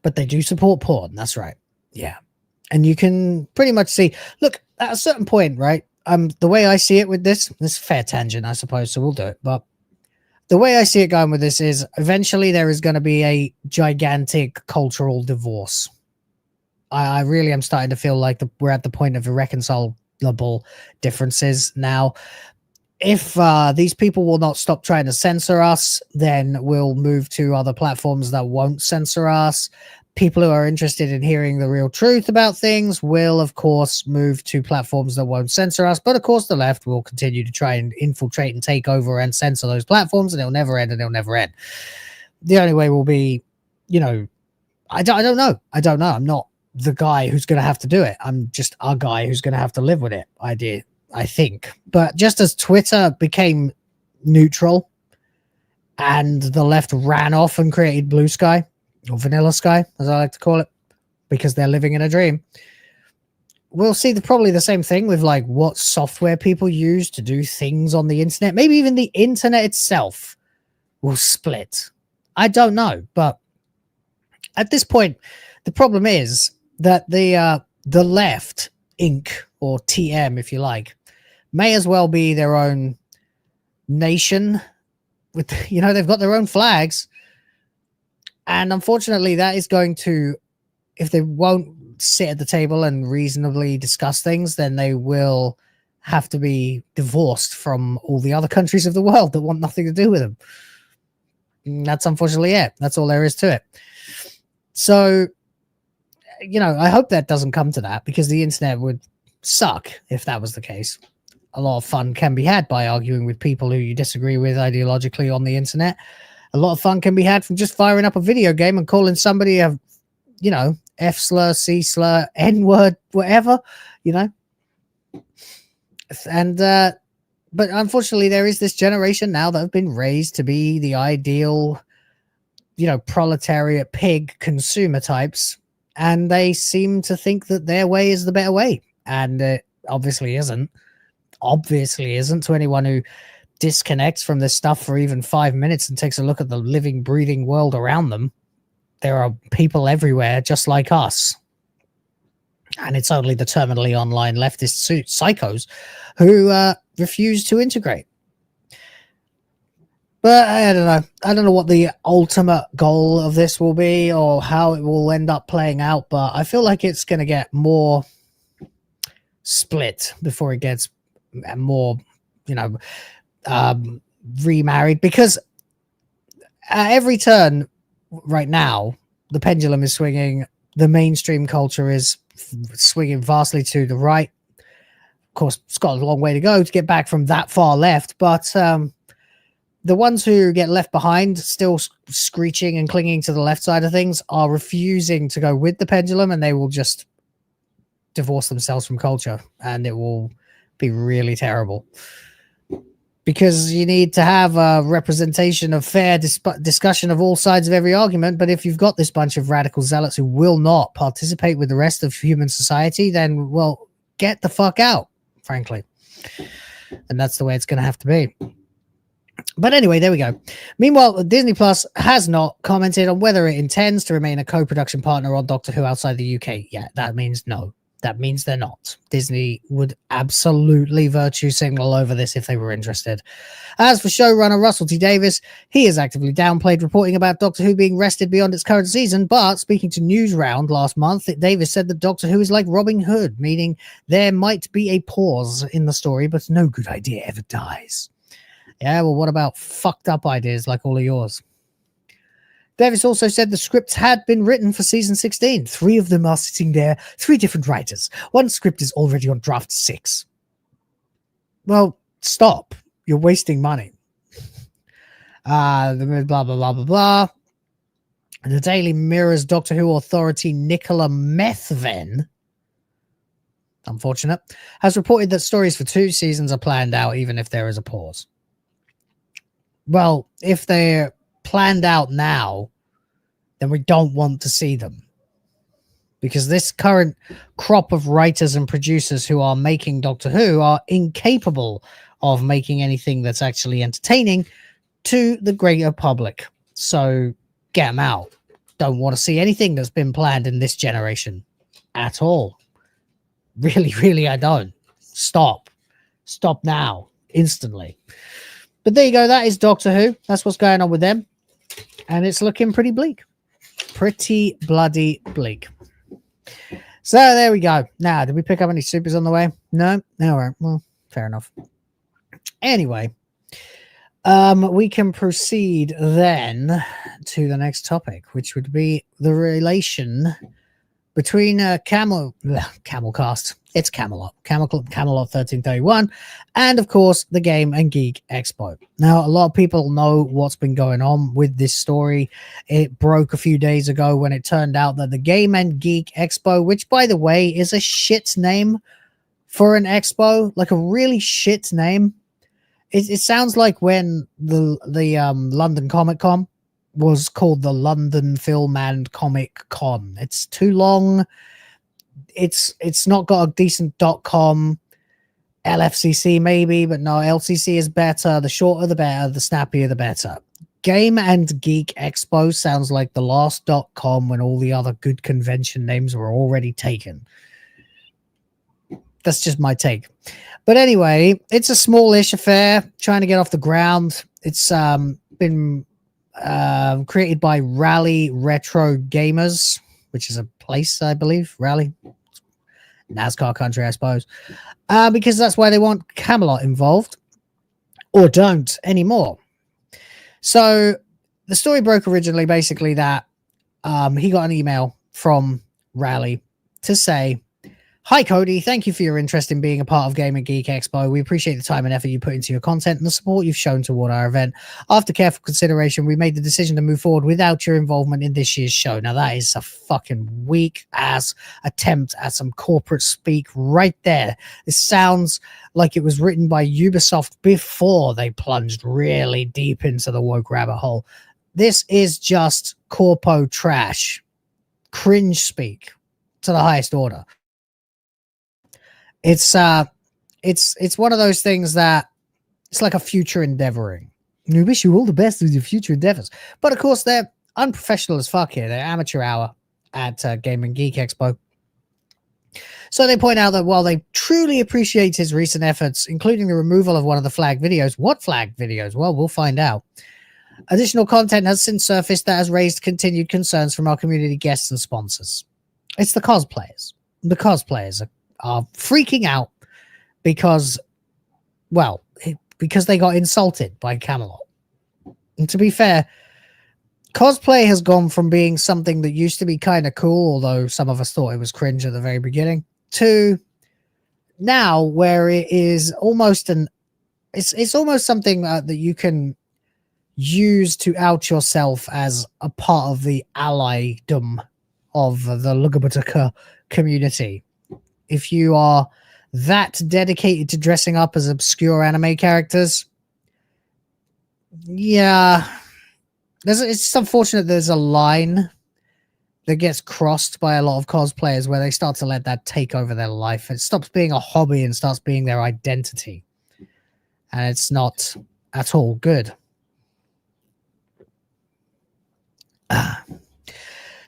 but they do support porn. That's right. Yeah. And you can pretty much see, look, at a certain point, right? The way I see it with this is a fair tangent, I suppose, so we'll do it. But the way I see it going with this is eventually there is going to be a gigantic cultural divorce. I really am starting to feel like we're at the point of irreconcilable differences now. If these people will not stop trying to censor us, then we'll move to other platforms that won't censor us. People who are interested in hearing the real truth about things will, of course, move to platforms that won't censor us. But, of course, the left will continue to try and infiltrate and take over and censor those platforms, and it'll never end, and it'll never end. The only way will be, you know, I don't know. I don't know. I'm not the guy who's going to have to do it. I'm just a guy who's going to have to live with it, I think. But just as Twitter became neutral and the left ran off and created Blue Sky, or Vanilla Sky, as I like to call it, because they're living in a dream, we'll see probably the same thing with like what software people use to do things on the internet. Maybe even the internet itself will split. I don't know. But at this point, the problem is that the left, Inc., or TM, if you like, may as well be their own nation. With, you know, they've got their own flags. And unfortunately, that is going to, if they won't sit at the table and reasonably discuss things, then they will have to be divorced from all the other countries of the world that want nothing to do with them. And that's unfortunately it. That's all there is to it. So, you know, I hope that doesn't come to that, because the internet would suck if that was the case. A lot of fun can be had by arguing with people who you disagree with ideologically on the internet. A lot of fun can be had from just firing up a video game and calling somebody a, you know, F slur, C slur, N word, whatever, you know. And but unfortunately, there is this generation now that have been raised to be the ideal, you know, proletariat pig consumer types, and they seem to think that their way is the better way, and it obviously isn't. Obviously isn't to anyone who disconnects from this stuff for even 5 minutes and takes a look at the living, breathing world around them. There are people everywhere just like us. And it's only the terminally online leftist psychos who refuse to integrate. But I don't know. I don't know what the ultimate goal of this will be or how it will end up playing out. But I feel like it's going to get more split before it gets more, you know, remarried, because at every turn right now the pendulum is swinging. The mainstream culture is swinging vastly to the right. Of course, it's got a long way to go to get back from that far left, but the ones who get left behind, still screeching and clinging to the left side of things, are refusing to go with the pendulum, and they will just divorce themselves from culture, and it will be really terrible. Because you need to have a representation of fair discussion of all sides of every argument. But if you've got this bunch of radical zealots who will not participate with the rest of human society, then, well, get the fuck out, frankly. And that's the way it's going to have to be. But anyway, there we go. Meanwhile, Disney Plus has not commented on whether it intends to remain a co-production partner on Doctor Who outside the UK. Yeah, that means no. That means they're not. Disney would absolutely virtue signal over this if they were interested. As for showrunner Russell T Davies, he has actively downplayed reporting about Doctor Who being rested beyond its current season, but speaking to Newsround last month, Davies said that Doctor Who is like Robin Hood, meaning there might be a pause in the story, but no good idea ever dies. Yeah, well, what about fucked up ideas like all of yours? Davis also said the scripts had been written for season 16. 3 of them are sitting there, 3 different writers. One script is already on draft 6. Well, stop. You're wasting money. Blah, blah, blah, blah, blah. And the Daily Mirror's Doctor Who authority, Nicola Methven, unfortunate, has reported that stories for 2 seasons are planned out even if there is a pause. Well, if they're planned out now, then we don't want to see them. Because this current crop of writers and producers who are making Doctor Who are incapable of making anything that's actually entertaining to the greater public. So get them out. Don't want to see anything that's been planned in this generation at all. Really, really, I don't. Stop. Stop now. Instantly. But there you go. That is Doctor Who. That's what's going on with them. And it's looking pretty bleak. Pretty bloody bleak. So there we go. Now, did we pick up any supers on the way? No? All right. Well, fair enough. Anyway, we can proceed then to the next topic, which would be the relation between Camelcast. It's Camelot. Camelot1331. And, of course, the Game and Geek Expo. Now, a lot of people know what's been going on with this story. It broke a few days ago when it turned out that the Game and Geek Expo, which, by the way, is a shit name for an expo, like a really shit name. It sounds like when the London Comic Con was called the London Film and Comic Con. It's too long. It's not got a decent .com. LFCC maybe, but no, LCC is better. The shorter the better, the snappier the better. Game and Geek Expo sounds like the last .com when all the other good convention names were already taken. That's just my take. But anyway, it's a smallish affair trying to get off the ground. It's been created by Rally Retro Gamers, which is a place, I believe. Rally. NASCAR country, I suppose. Because that's why they want Camelot involved. Or don't anymore. So the story broke originally basically that he got an email from Rally to say, "Hi, Cody. Thank you for your interest in being a part of Game and Geek Expo. We appreciate the time and effort you put into your content and the support you've shown toward our event. After careful consideration, we made the decision to move forward without your involvement in this year's show." Now, that is a fucking weak-ass attempt at some corporate speak right there. It sounds like it was written by Ubisoft before they plunged really deep into the woke rabbit hole. This is just corpo trash. Cringe speak to the highest order. It's one of those things that it's like a future endeavoring. We wish you all the best with your future endeavors. But of course, they're unprofessional as fuck here. They're amateur hour at Game and Geek Expo. So they point out that while they truly appreciate his recent efforts, including the removal of one of the flag videos, what flag videos? Well, we'll find out. Additional content has since surfaced that has raised continued concerns from our community guests and sponsors. It's the cosplayers. The cosplayers are freaking out because they got insulted by Camelot. And to be fair, cosplay has gone from being something that used to be kind of cool, although some of us thought it was cringe at the very beginning, to now where it is almost it's almost something that you can use to out yourself as a part of the allydom of the LGBT community. If you are that dedicated to dressing up as obscure anime characters, yeah, it's just unfortunate there's a line that gets crossed by a lot of cosplayers where they start to let that take over their life. It stops being a hobby and starts being their identity. And it's not at all good.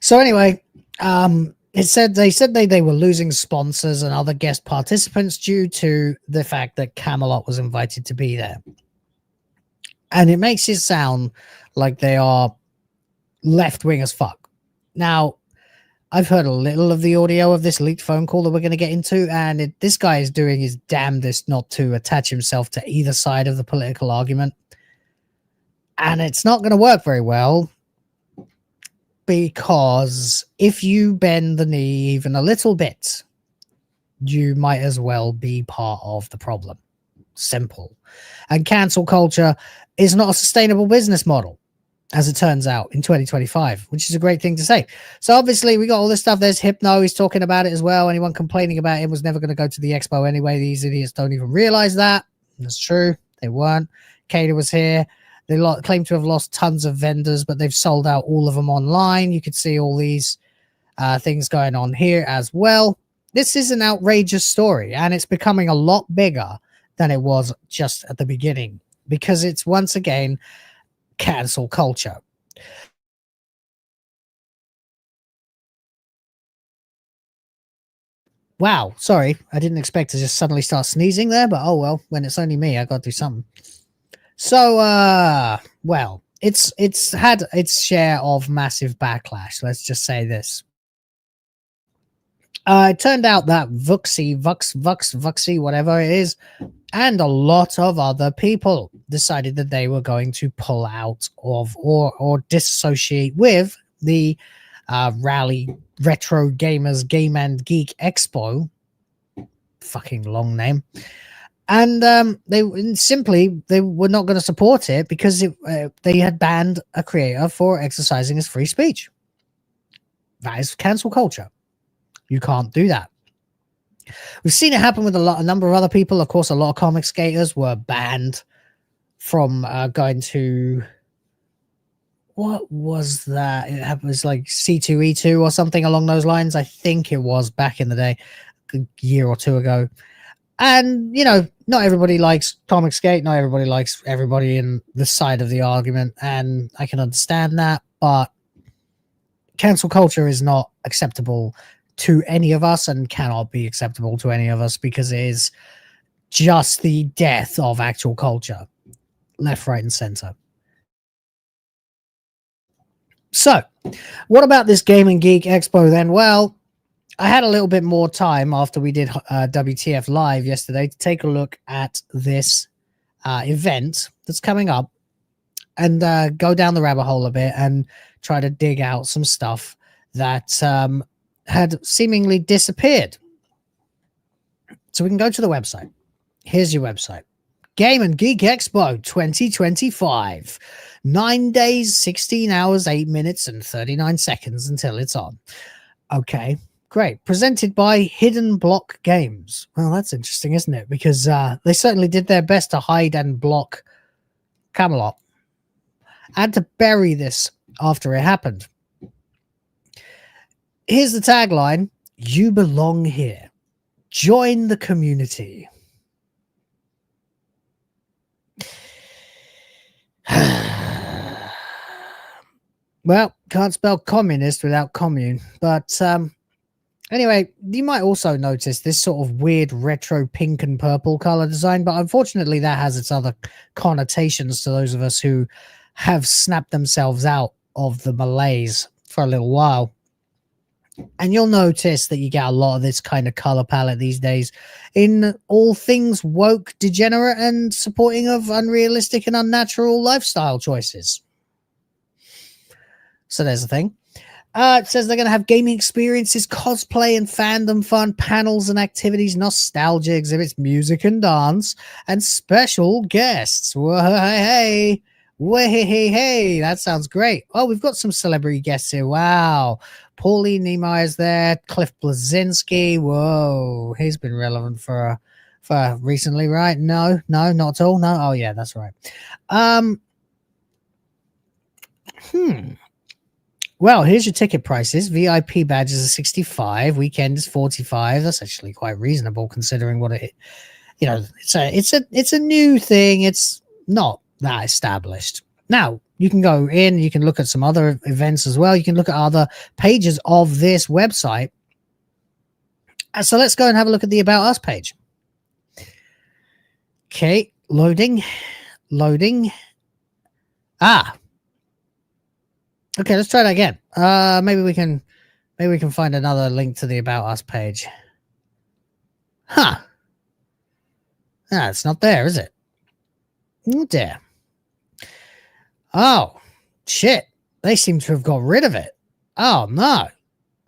So anyway, they said they were losing sponsors and other guest participants due to the fact that Camelot was invited to be there. And it makes it sound like they are left-wing as fuck. Now, I've heard a little of the audio of this leaked phone call that we're going to get into, and this guy is doing his damnedest not to attach himself to either side of the political argument. And it's not going to work very well, because if you bend the knee even a little bit, you might as well be part of the problem. Simple. And cancel culture is not a sustainable business model, as it turns out, in 2025, which is a great thing to say. So obviously we got all this stuff. There's Hypno, he's talking about it as well. Anyone complaining about it was never going to go to the expo anyway. These idiots don't even realize that. That's true. They weren't. Kada was here. They claim to have lost tons of vendors, but they've sold out all of them online. You could see all these things going on here as well. This is an outrageous story, and it's becoming a lot bigger than it was just at the beginning, because it's once again cancel culture. Wow, sorry, I didn't expect to just suddenly start sneezing there, but oh well, when it's only me, I got to do something. So, well, it's had its share of massive backlash. Let's just say this. It turned out that Vuxy, whatever it is, and a lot of other people decided that they were going to pull out of or disassociate with the Rally Retro Gamers Game and Geek Expo. Fucking long name. And they were not going to support it because they had banned a creator for exercising his free speech. That is cancel culture. You can't do that. We've seen it happen with a number of other people. Of course, a lot of comic skaters were banned from going to, what was that? It was like C2E2 or something along those lines. I think it was back in the day, a year or two ago. And, you know, not everybody likes comic skate. Not everybody likes everybody in the side of the argument. And I can understand that. But cancel culture is not acceptable to any of us and cannot be acceptable to any of us, because it is just the death of actual culture, left, right, and center. So, what about this Game and Geek Expo then? Well, I had a little bit more time after we did WTF Live yesterday to take a look at this event that's coming up and go down the rabbit hole a bit and try to dig out some stuff that had seemingly disappeared. So we can go to the website. Here's your website. Game and Geek Expo 2025. 9 days, 16 hours, 8 minutes, and 39 seconds until it's on. Okay, great. Presented by Hidden Block Games. Well, that's interesting, isn't it? Because they certainly did their best to hide and block Camelot. And to bury this after it happened. Here's the tagline: you belong here. Join the community. Well, can't spell communist without commune. But anyway, you might also notice this sort of weird retro pink and purple color design, but unfortunately that has its other connotations to those of us who have snapped themselves out of the malaise for a little while. And you'll notice that you get a lot of this kind of color palette these days in all things woke, degenerate, and supporting of unrealistic and unnatural lifestyle choices. So there's the thing. It says they're going to have gaming experiences, cosplay and fandom fun, panels and activities, nostalgia exhibits, music and dance, and special guests. Hey, that sounds great. Oh, we've got some celebrity guests here. Wow. Pauline Niemeyer's there. Cliff Blazinski. Whoa, he's been relevant for recently, right? No, not at all. No. Oh yeah, that's right. Well, here's your ticket prices. VIP badges are 65. Weekend is 45. That's actually quite reasonable considering what it, you know, it's a new thing. It's not that established. Now, you can go in, you can look at some other events as well. You can look at other pages of this website. So let's go and have a look at the About Us page. Okay, loading. Ah. Okay, let's try that again. Maybe we can find another link to the About Us page. Huh. Ah, it's not there, is it? Oh dear. Oh, shit. They seem to have got rid of it. Oh, no.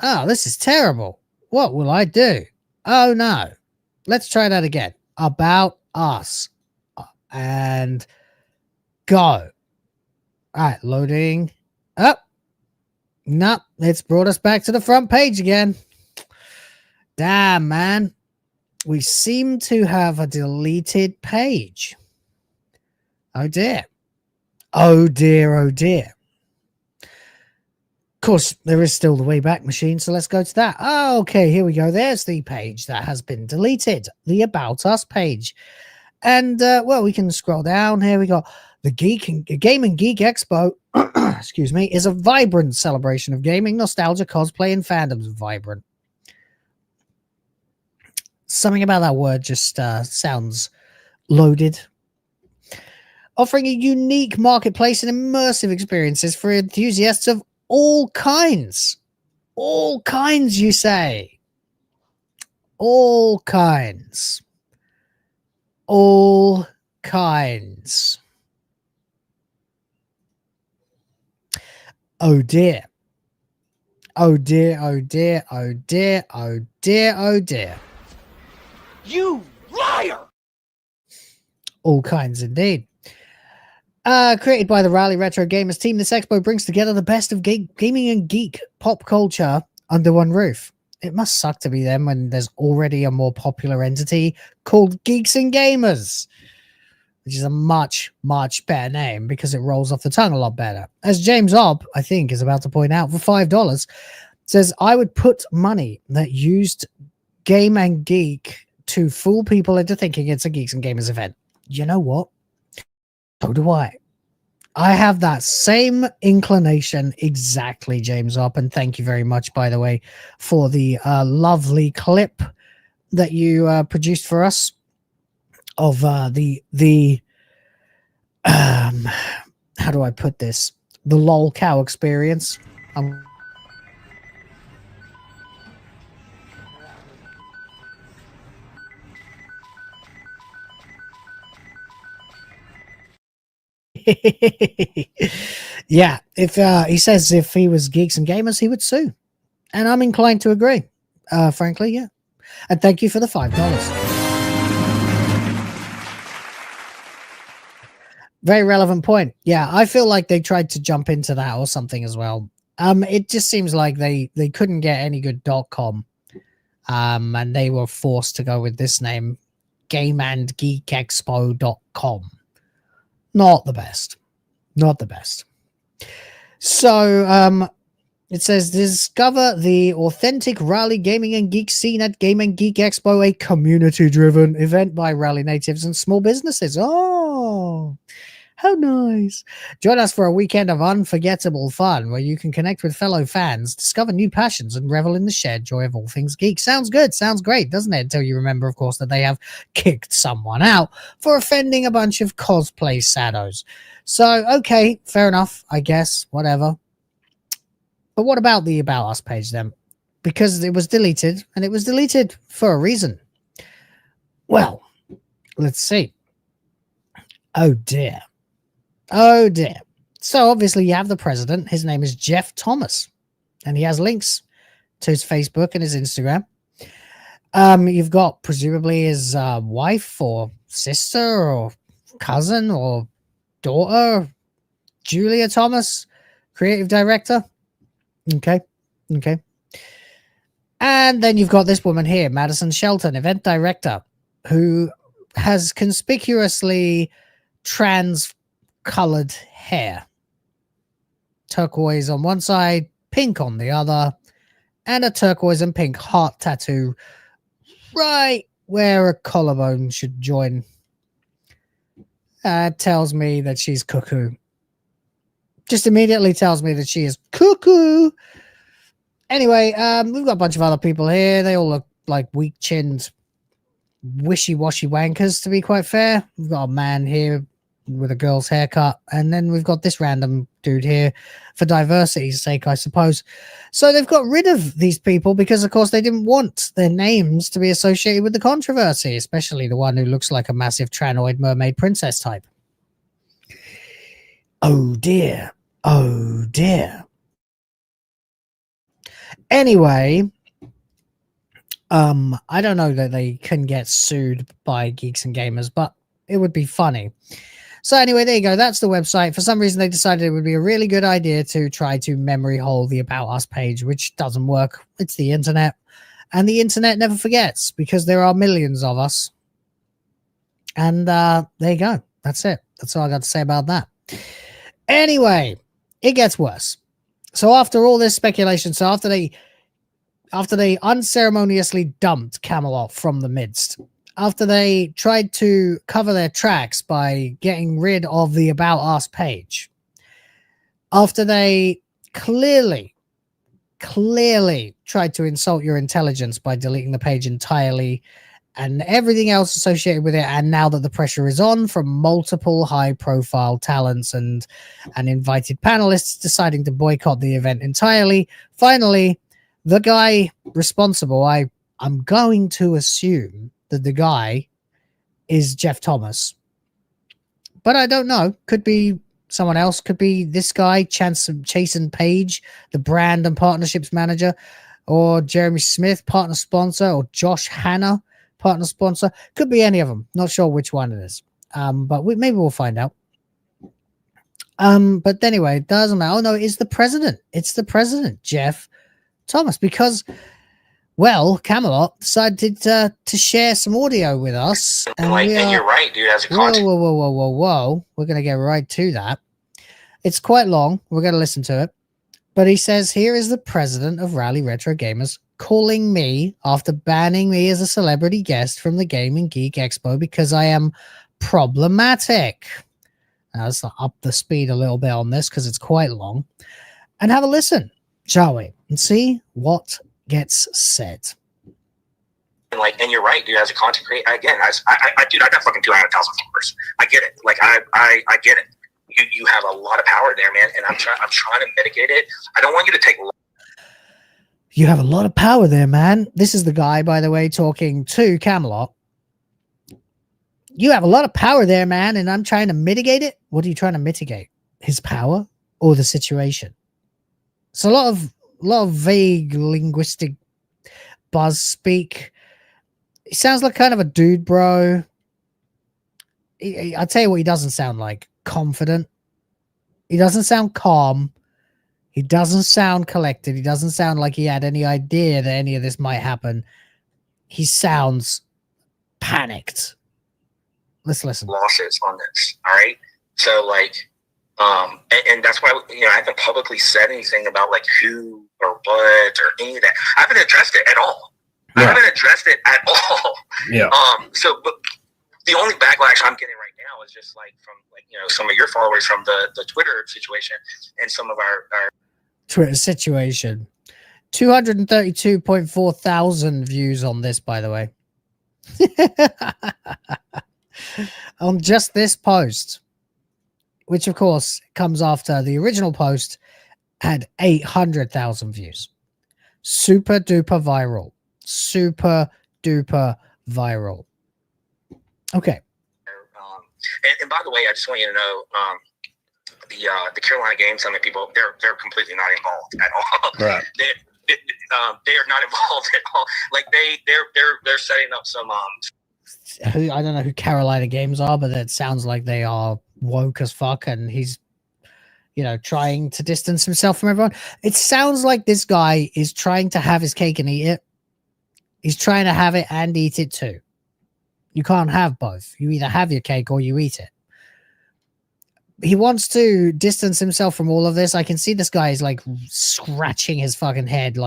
Oh, this is terrible. What will I do? Oh, no. Let's try that again. About Us. And go. All right, loading up. Nope, it's brought us back to the front page again. Damn, man. We seem to have a deleted page. Oh, dear. Oh dear, oh dear. Of course, there is still the Wayback Machine, so let's go to that. Oh, okay, here we go. There's the page that has been deleted, the About Us page. And, well, we can scroll down. Here we go. The Game and Geek Expo, excuse me, is a vibrant celebration of gaming, nostalgia, cosplay, and fandoms. Vibrant. Something about that word just sounds loaded. Offering a unique marketplace and immersive experiences for enthusiasts of all kinds. All kinds, you say? All kinds. All kinds. Oh dear. Oh dear, oh dear, oh dear, oh dear, oh dear. You liar! All kinds indeed. Created by the Rally Retro Gamers team, this expo brings together the best of gaming and geek pop culture under one roof. It must suck to be them when there's already a more popular entity called Geeks and Gamers, which is a much, much better name because it rolls off the tongue a lot better. As James Obb, I think, is about to point out, for $5, says, I would put money that used Game and Geek to fool people into thinking it's a Geeks and Gamers event. You know what? So do I. I have that same inclination exactly, James Opp, and thank you very much, by the way, for the lovely clip that you produced for us of the how do I put this? The lol cow experience. Yeah, if he says if he was Geeks and Gamers, he would sue, and I'm inclined to agree. Frankly, yeah. And thank you for the $5. Very relevant point. Yeah, I feel like they tried to jump into that or something as well. It just seems like they couldn't get any good .com, and they were forced to go with this name, GameandGeekExpo.com. Not the best. Not the best. So, it says, discover the authentic Rally gaming and geek scene at Game and Geek Expo, a community-driven event by Rally natives and small businesses. Oh, how nice. Join us for a weekend of unforgettable fun where you can connect with fellow fans, discover new passions, and revel in the shared joy of all things geek. Sounds good. Sounds great, doesn't it? Until you remember, of course, that they have kicked someone out for offending a bunch of cosplay saddos. So, okay, fair enough, I guess, whatever. But what about the About Us page then? Because it was deleted, and it was deleted for a reason. Well, let's see. Oh, dear. Oh, dear. So, obviously, you have the president. His name is Jeff Thomas, and he has links to his Facebook and his Instagram. You've got, presumably, his wife or sister or cousin or daughter, Julia Thomas, creative director. Okay. And then you've got this woman here, Madison Shelton, event director, who has conspicuously trans-colored hair. Turquoise on one side, pink on the other, and a turquoise and pink heart tattoo right where a collarbone should join. tells me that she's cuckoo. Just immediately tells me that she is cuckoo. Anyway, we've got a bunch of other people here. They all look like weak-chinned, wishy-washy wankers, to be quite fair. We've got a man here with a girl's haircut, and then we've got this random dude here for diversity's sake, I suppose. So they've got rid of these people because, of course, they didn't want their names to be associated with the controversy, especially the one who looks like a massive tranoid mermaid princess type. Oh, dear. Oh, dear. Anyway, I don't know that they can get sued by Geeks and Gamers, but it would be funny. So anyway, there you go. That's the website. For some reason, they decided it would be a really good idea to try to memory hole the About Us page, which doesn't work. It's the internet. And the internet never forgets because there are millions of us. And there you go. That's it. That's all I got to say about that. Anyway, it gets worse. So after all this speculation, so after they unceremoniously dumped Camelot from the midst, after they tried to cover their tracks by getting rid of the About Us page, after they clearly tried to insult your intelligence by deleting the page entirely and everything else associated with it, and now that the pressure is on from multiple high-profile talents and invited panelists deciding to boycott the event entirely, finally, the guy responsible, I'm going to assume that the guy is Jeff Thomas, but I don't know. Could be someone else. Could be this guy, Chasen Page, the brand and partnerships manager, or Jeremy Smith, partner sponsor, or Josh Hanna, partner sponsor. Could be any of them. Not sure which one it is. But maybe we'll find out. But anyway, it doesn't matter. Oh no, it's the president. It's the president, Jeff Thomas, because, well, Camelot decided to share some audio with us. And you're right, dude. As a content. Whoa. We're going to get right to that. It's quite long. We're going to listen to it. But he says, here is the president of Rally Retro Gamers calling me after banning me as a celebrity guest from the Gaming Geek Expo because I am problematic. Now, let's up the speed a little bit on this because it's quite long. And have a listen, shall we? And see what gets said. And you're right, dude. As a content creator, again, dude, I got fucking 200,000 followers. I get it. I get it. You have a lot of power there, man, and I'm trying to mitigate it. I don't want you to take. You have a lot of power there, man. This is the guy, by the way, talking to Camelot. You have a lot of power there, man, and I'm trying to mitigate it. What are you trying to mitigate? His power or the situation? It's a lot of vague linguistic buzz speak. He sounds like kind of a dude, bro. I'll tell you what he doesn't sound like. Confident. He doesn't sound calm. He doesn't sound collected. He doesn't sound like he had any idea that any of this might happen. He sounds panicked. Let's listen. Losses on this, all right? So, and that's why, I haven't publicly said anything about, who or what or any of that. I haven't addressed it at all. Yeah. I haven't addressed it at all. Yeah. But the only backlash I'm getting right now is just, from some of your followers from the Twitter situation and some of our Twitter situation. 232.4 thousand views on this, by the way. On just this post, which of course comes after the original post had 800,000 views. Super duper viral. Super duper viral. Okay. And by the way, I just want you to know, the Carolina Game Summit people, they're completely not involved at all. Right. They are not involved at all. They're setting up some I don't know who Carolina Games are, but that sounds like they are woke as fuck, and he's trying to distance himself from everyone. It sounds like this guy is trying to have his cake and eat it. He's trying to have it and eat it too. You can't have both. You either have your cake or you eat it. He wants to distance himself from all of this. I can see this guy is scratching his fucking head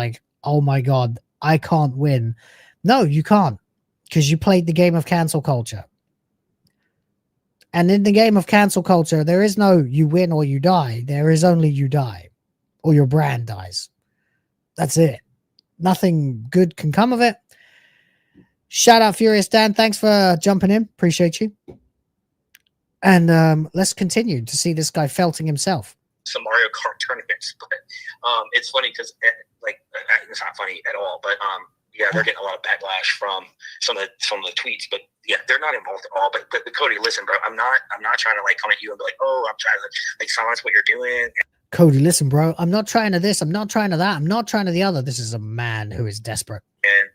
oh my God, I can't win. No, you can't, because you played the game of cancel culture. And in the game of cancel culture, there is no you win or you die. There is only you die or your brand dies. That's it. Nothing good can come of it. Shout out Furious Dan. Thanks for jumping in. Appreciate you. And let's continue to see this guy felting himself. Some Mario Kart tournaments, but it's funny because like it's not funny at all, but yeah, they're getting a lot of backlash from some of the tweets, but yeah, they're not involved at all. But Cody, listen, bro, I'm not trying to like come at you and be like, oh, I'm trying to like silence what you're doing. Cody, listen, bro, I'm not trying to this, I'm not trying to that, I'm not trying to the other. This is a man who is desperate. And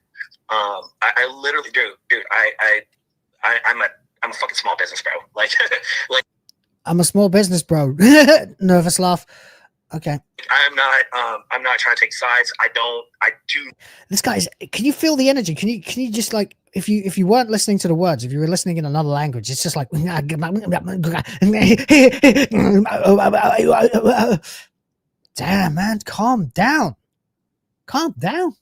I literally do, dude. I'm a fucking small business, bro. Like like I'm a small business, bro. Nervous laugh. Okay. I'm not trying to take sides. I do. This guy's. Can you feel the energy? Can you just like if you weren't listening to the words, if you were listening in another language, it's just like. Damn, man, calm down. Calm down.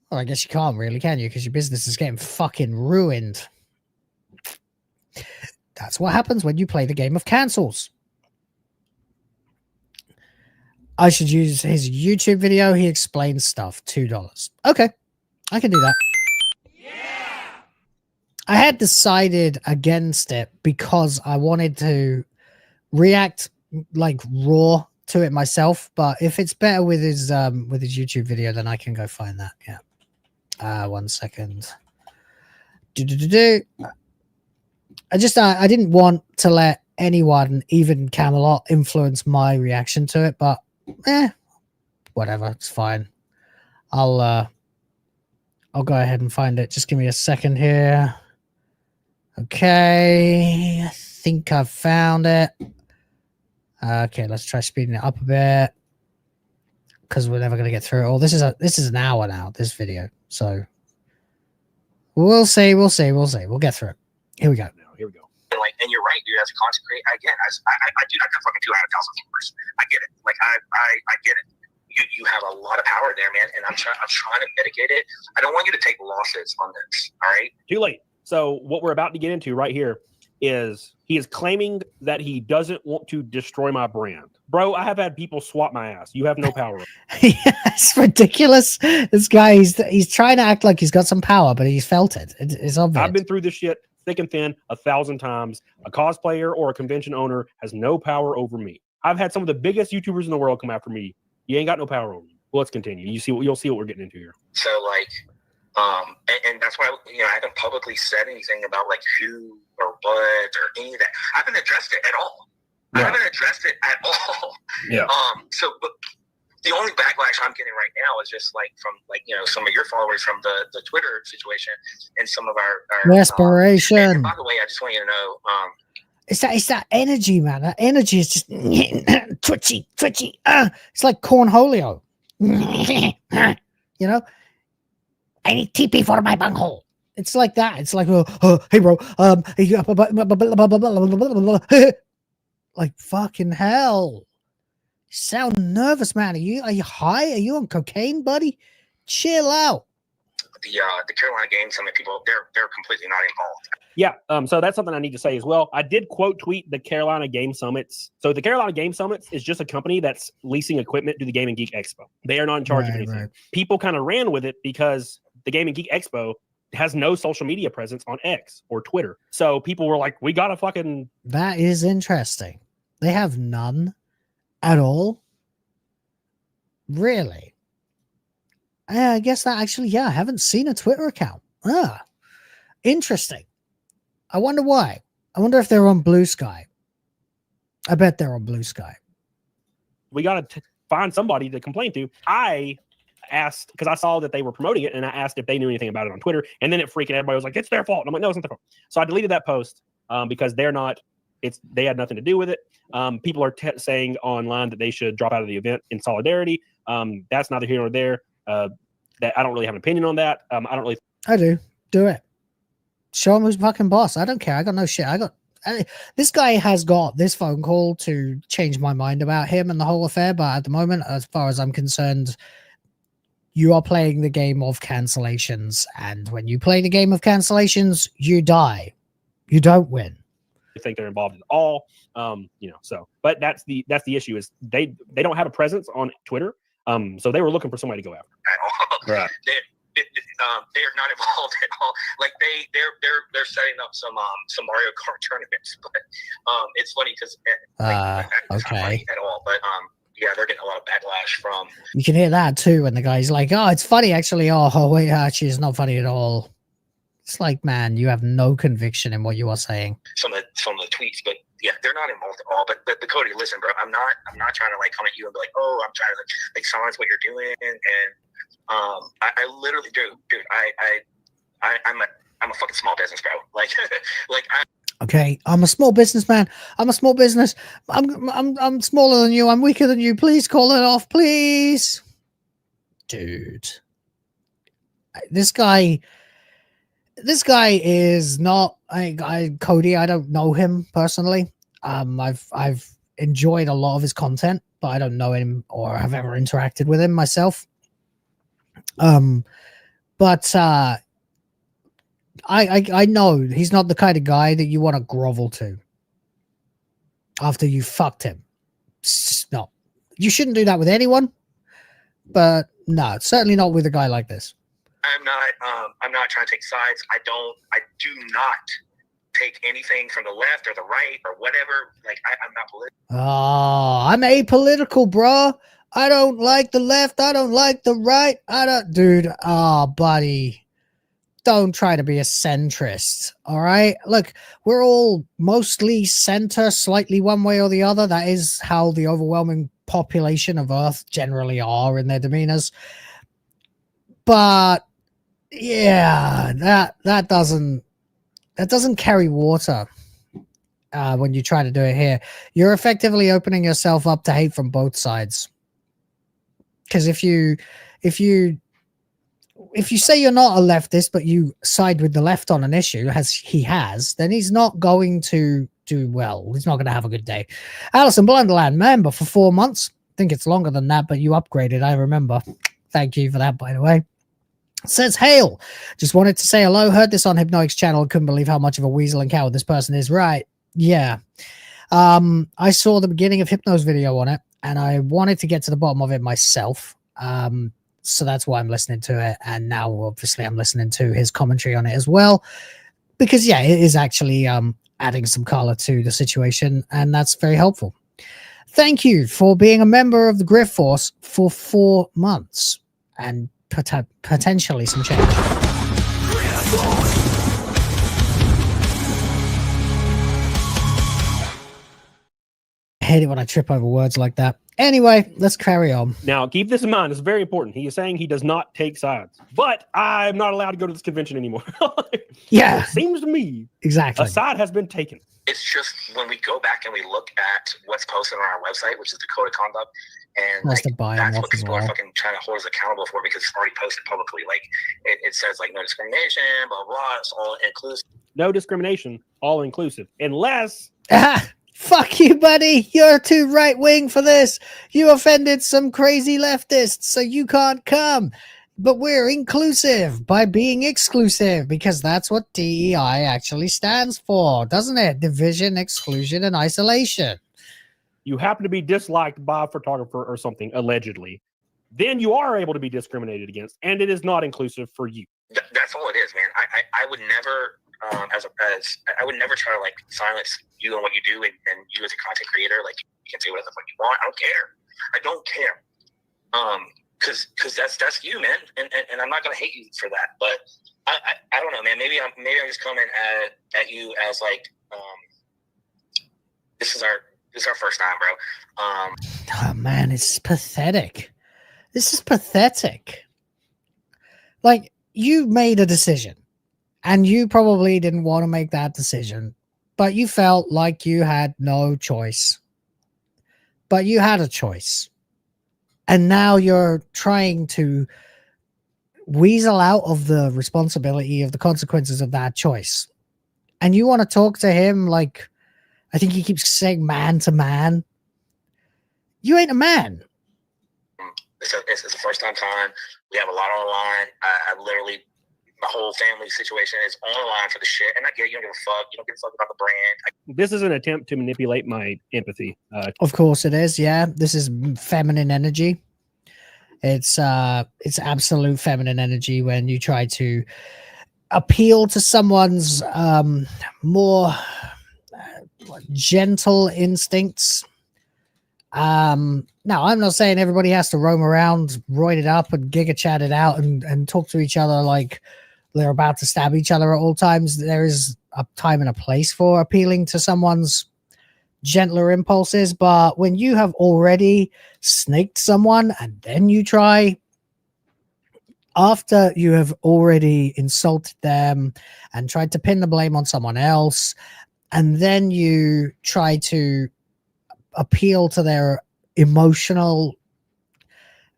Well, I guess you can't really, can you? Because your business is getting fucking ruined. That's what happens when you play the game of cancels. I should use his YouTube video. He explains stuff. $2. Okay. I can do that. Yeah! I had decided against it because I wanted to react like raw to it myself. But if it's better with his YouTube video, then I can go find that. Yeah. 1 second. I didn't want to let anyone, even Camelot, influence my reaction to it, but whatever, it's fine. I'll go ahead and find it. Just give me a second here. Okay, I think I've found it. Okay, let's try speeding it up a bit because we're never gonna get through it all. This is an hour now, this video, so we'll see. We'll get through it. Here we go. And you're right, dude. As a content creator, again, I do not got fucking 200,000 viewers. I get it. Like I get it. You have a lot of power there, man. And I'm trying to mitigate it. I don't want you to take losses on this. All right. Too late. So what we're about to get into right here is he is claiming that he doesn't want to destroy my brand. Bro, I have had people swap my ass. You have no power. Yeah, it's ridiculous. This guy, he's trying to act like he's got some power, but he's felt it. It's obvious. I've been through this shit thick and thin 1,000 times. A cosplayer or a convention owner has no power over me. I've had some of the biggest YouTubers in the world come after me. You ain't got no power over me. Well, let's continue. You'll see what we're getting into here. So like, and that's why I haven't publicly said anything about like who or what or any of that. I haven't addressed it at all. Yeah. I haven't addressed it at all. Yeah. So, but the only backlash I'm getting right now is just like from like some of your followers from the Twitter situation and some of our desperation. And by the way, I just want you to know, it's that energy, man. That energy is just twitchy. It's like cornholio. I need TP for my bunghole. It's like that. It's like, hey, bro. Like fucking hell. You sound nervous, man. Are you high? Are you on cocaine, buddy? Chill out. The Carolina Game Summit people, they're completely not involved. Yeah, so that's something I need to say as well. I did quote tweet the Carolina Game Summits. So the Carolina Game Summits is just a company that's leasing equipment to the Game and Geek Expo. They are not in charge of anything. Right. People kind of ran with it because the Game and Geek Expo has no social media presence on X or Twitter. So people were like, we gotta fucking... That is interesting. They have none at all? Really? I guess that actually, I haven't seen a Twitter account. Interesting. I wonder why. I wonder if they're on Blue Sky. I bet they're on Blue Sky. We got to find somebody to complain to. I asked, because I saw that they were promoting it, and I asked if they knew anything about it on Twitter, and then it freaked everybody was like, it's their fault. And I'm like, no, it's not their fault. So I deleted that post because they had nothing to do with it. People are saying online that they should drop out of the event in solidarity. That's neither here nor there. That I don't really have an opinion on that. I do. Do it. Show him who's fucking boss. I don't care. I got no shit. This guy has got this phone call to change my mind about him and the whole affair. But at the moment, as far as I'm concerned, you are playing the game of cancellations. And when you play the game of cancellations, you die. You don't win. think they're involved at all. So but that's the issue is they don't have a presence on Twitter. So they were looking for somebody to go after. Right. They're not involved at all. Like they're setting up some Mario Kart tournaments, but it's funny because it's not funny at all. But yeah, they're getting a lot of backlash from. You can hear that too when the guy's like, "Oh, it's funny actually." Oh wait, actually, it's not funny at all. It's like, man, you have no conviction in what you are saying. Some of the tweets, but yeah, they're not involved at all. But Cody, listen, bro, I'm not trying to like come at you and be like, oh, I'm trying to like silence what you're doing, and I literally do, dude. I'm a fucking small business, bro. Like Okay, I'm a small businessman. I'm a small business. I'm smaller than you. I'm weaker than you. Please call it off, please, dude. This guy is not. Cody. I don't know him personally. I've enjoyed a lot of his content, but I don't know him or have ever interacted with him myself. But I know he's not the kind of guy that you want to grovel to after you fucked him. No, you shouldn't do that with anyone. But no, certainly not with a guy like this. I'm not trying to take sides. I do not take anything from the left or the right or whatever. Like I'm not political. Oh, I'm apolitical, bro. I don't like the left. I don't like the right. Dude. Oh, buddy. Don't try to be a centrist. All right. Look, we're all mostly center, slightly one way or the other. That is how the overwhelming population of Earth generally are in their demeanors. But yeah, that doesn't carry water when you try to do it here. You're effectively opening yourself up to hate from both sides. Because if you say you're not a leftist, but you side with the left on an issue, as he has, then he's not going to do well. He's not going to have a good day. Alison Blunderland, member for 4 months. I think it's longer than that, but you upgraded, I remember. Thank you for that, by the way. Says, hail. Just wanted to say hello. Heard this on Hypnotic's channel. Couldn't believe how much of a weasel and coward this person is. Right. Yeah. I saw the beginning of Hypno's video on it, and I wanted to get to the bottom of it myself. So that's why I'm listening to it. And now, obviously, I'm listening to his commentary on it as well. Because, yeah, it is actually adding some color to the situation, and that's very helpful. Thank you for being a member of the Grift Force for 4 months and potentially some change. I hate it when I trip over words like that. Anyway, let's carry on. Now, keep this in mind. It's very important. He is saying he does not take sides, but I'm not allowed to go to this convention anymore. Yeah. It seems to me exactly a side has been taken. It's just when we go back and we look at what's posted on our website, which is the Code of Conduct, and like, that's what people are fucking trying to hold us accountable for because it's already posted publicly. Like it says like no discrimination, blah blah. It's all inclusive. No discrimination, all inclusive, unless. Fuck you, buddy. You're too right wing for this. You offended some crazy leftists, so you can't come. But we're inclusive by being exclusive because that's what DEI actually stands for, doesn't it? Division, exclusion, and isolation. You happen to be disliked by a photographer or something, allegedly. Then you are able to be discriminated against, and it is not inclusive for you. That's all it is, man. I would never. I would never try to like silence you and what you do, and you as a content creator, like you can say whatever the fuck you want. I don't care. Because that's you, man, and I'm not gonna hate you for that. But I don't know, man. Maybe I'm just coming at you as like this is our first time, bro. Oh man, it's pathetic. This is pathetic. Like you made a decision. And you probably didn't want to make that decision, but you felt like you had no choice. But you had a choice. And now you're trying to weasel out of the responsibility of the consequences of that choice. And you want to talk to him like, I think he keeps saying man to man. You ain't a man. It's the first time. We have a lot on the line. I literally my whole family situation is on the line for the shit, and I get it, you don't give a fuck. You don't give a fuck about the brand. This is an attempt to manipulate my empathy. Of course it is. Yeah, this is feminine energy. It's absolute feminine energy when you try to appeal to someone's more gentle instincts. Now, I'm not saying everybody has to roam around, roided up, and GIGACHUD it out and talk to each other like they're about to stab each other at all times. There is a time and a place for appealing to someone's gentler impulses, but when you have already snaked someone and then you try, after you have already insulted them and tried to pin the blame on someone else, and then you try to appeal to their emotional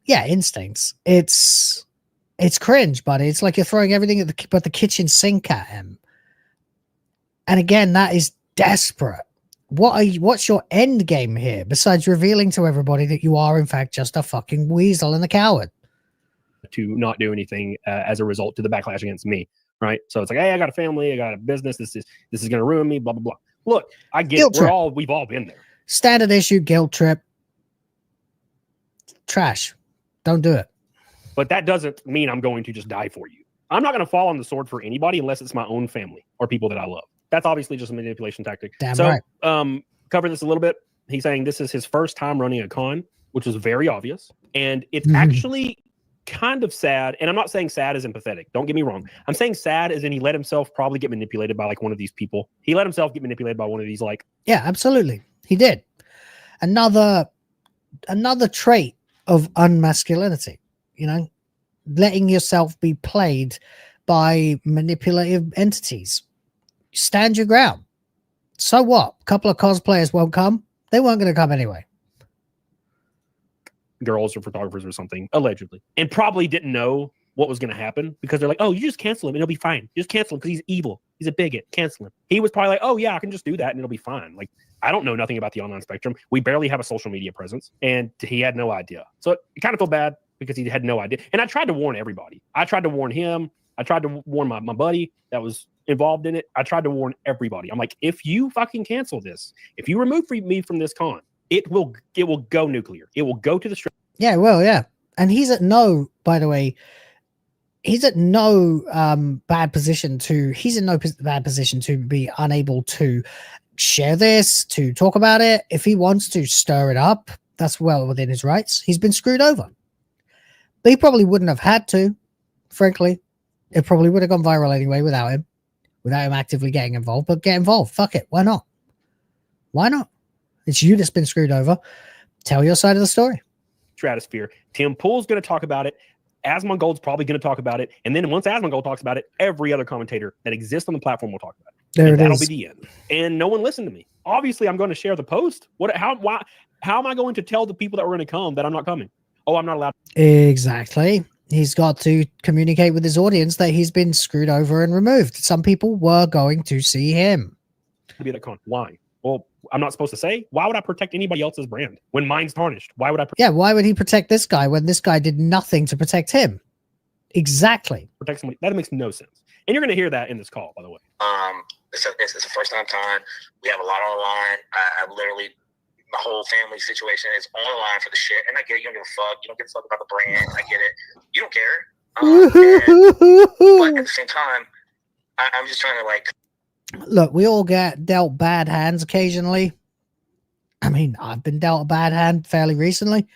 instincts, it's cringe, buddy. It's like you're throwing everything at the kitchen sink at him. And again, that is desperate. What's your end game here besides revealing to everybody that you are in fact just a fucking weasel and a coward? To not do anything as a result to the backlash against me, right? So it's like, hey, I got a family, I got a business, this is going to ruin me, blah blah blah. Look, I get it. We've all been there. Standard issue guilt trip. Trash. Don't do it. But that doesn't mean I'm going to just die for you. I'm not going to fall on the sword for anybody unless it's my own family or people that I love. That's obviously just a manipulation tactic. Damn right. Cover this a little bit. He's saying this is his first time running a con, which was very obvious. And it's actually kind of sad. And I'm not saying sad as empathetic. Don't get me wrong. I'm saying sad as in he let himself probably get manipulated by like one of these people. He let himself get manipulated by one of these like... Yeah, absolutely. He did. Another trait of unmasculinity, you know, letting yourself be played by manipulative entities. Stand your ground. So what? A couple of cosplayers won't come. They weren't going to come anyway. Girls or photographers or something, allegedly. And probably didn't know what was going to happen because they're like, oh, you just cancel him and it'll be fine. You just cancel him because he's evil. He's a bigot. Cancel him. He was probably like, oh, yeah, I can just do that and it'll be fine. Like, I don't know nothing about the online spectrum. We barely have a social media presence. And he had no idea. So it kind of felt bad because he had no idea. And I tried to warn everybody. I tried to warn him. I tried to warn my buddy that was involved in it. I tried to warn everybody. I'm like, if you fucking cancel this, if you remove me from this con, it will go nuclear. It will go to the street. Yeah, well, yeah. And he's at no, by the way, he's in no bad position to be unable to share this, to talk about it. If he wants to stir it up, that's well within his rights. He's been screwed over. But he probably wouldn't have had to, frankly. It probably would have gone viral anyway without him actively getting involved. But get involved. Fuck it. Why not? Why not? It's you that's been screwed over. Tell your side of the story. Stratosphere. Tim Pool's going to talk about it. Asmongold's probably going to talk about it. And then once Asmongold talks about it, every other commentator that exists on the platform will talk about it. That'll be the end. And no one listened to me. Obviously, I'm going to share the post. How am I going to tell the people that were going to come that I'm not coming? Oh, I'm not allowed. Exactly. He's got to communicate with his audience that he's been screwed over and removed. Some people were going to see him. To be at that con. Why? Well, I'm not supposed to say. Why would I protect anybody else's brand when mine's tarnished? Why would I? Why would he protect this guy when this guy did nothing to protect him? Exactly. Protect somebody. That makes no sense. And you're going to hear that in this call, by the way. It's a first time. We have a lot on the line. I literally, my whole family situation is on the line for the shit. And I get it. You don't give a fuck. You don't give a fuck about the brand. I get it. You don't care. But at the same time, I'm just trying to like. Look, we all get dealt bad hands occasionally. I mean, I've been dealt a bad hand fairly recently.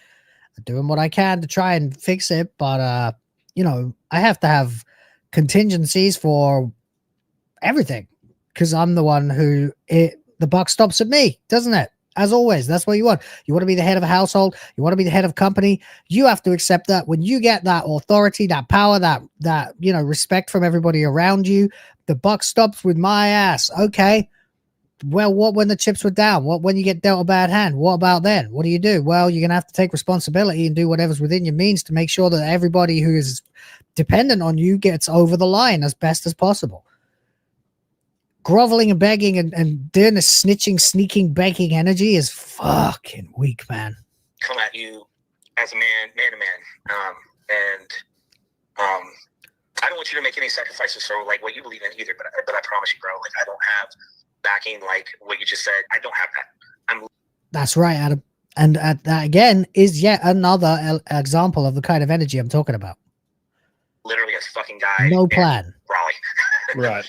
I'm doing what I can to try and fix it. But, you know, I have to have contingencies for everything because I'm the one who the buck stops at me, doesn't it? As always, that's what you want. You want to be the head of a household. You want to be the head of a company. You have to accept that when you get that authority, that power, that you know, respect from everybody around you, the buck stops with my ass. Okay. Well, what when the chips were down? What when you get dealt a bad hand? What about then? What do you do? Well, you're going to have to take responsibility and do whatever's within your means to make sure that everybody who is dependent on you gets over the line as best as possible. Groveling and begging and doing the snitching, sneaking, begging energy is fucking weak, man. Come at you as a man to man. I don't want you to make any sacrifices for like what you believe in either. But I promise you, bro, like I don't have backing like what you just said. I don't have that. That's right, Adam. And that again is yet another example of the kind of energy I'm talking about. Literally a fucking guy. No plan. Raleigh. Right.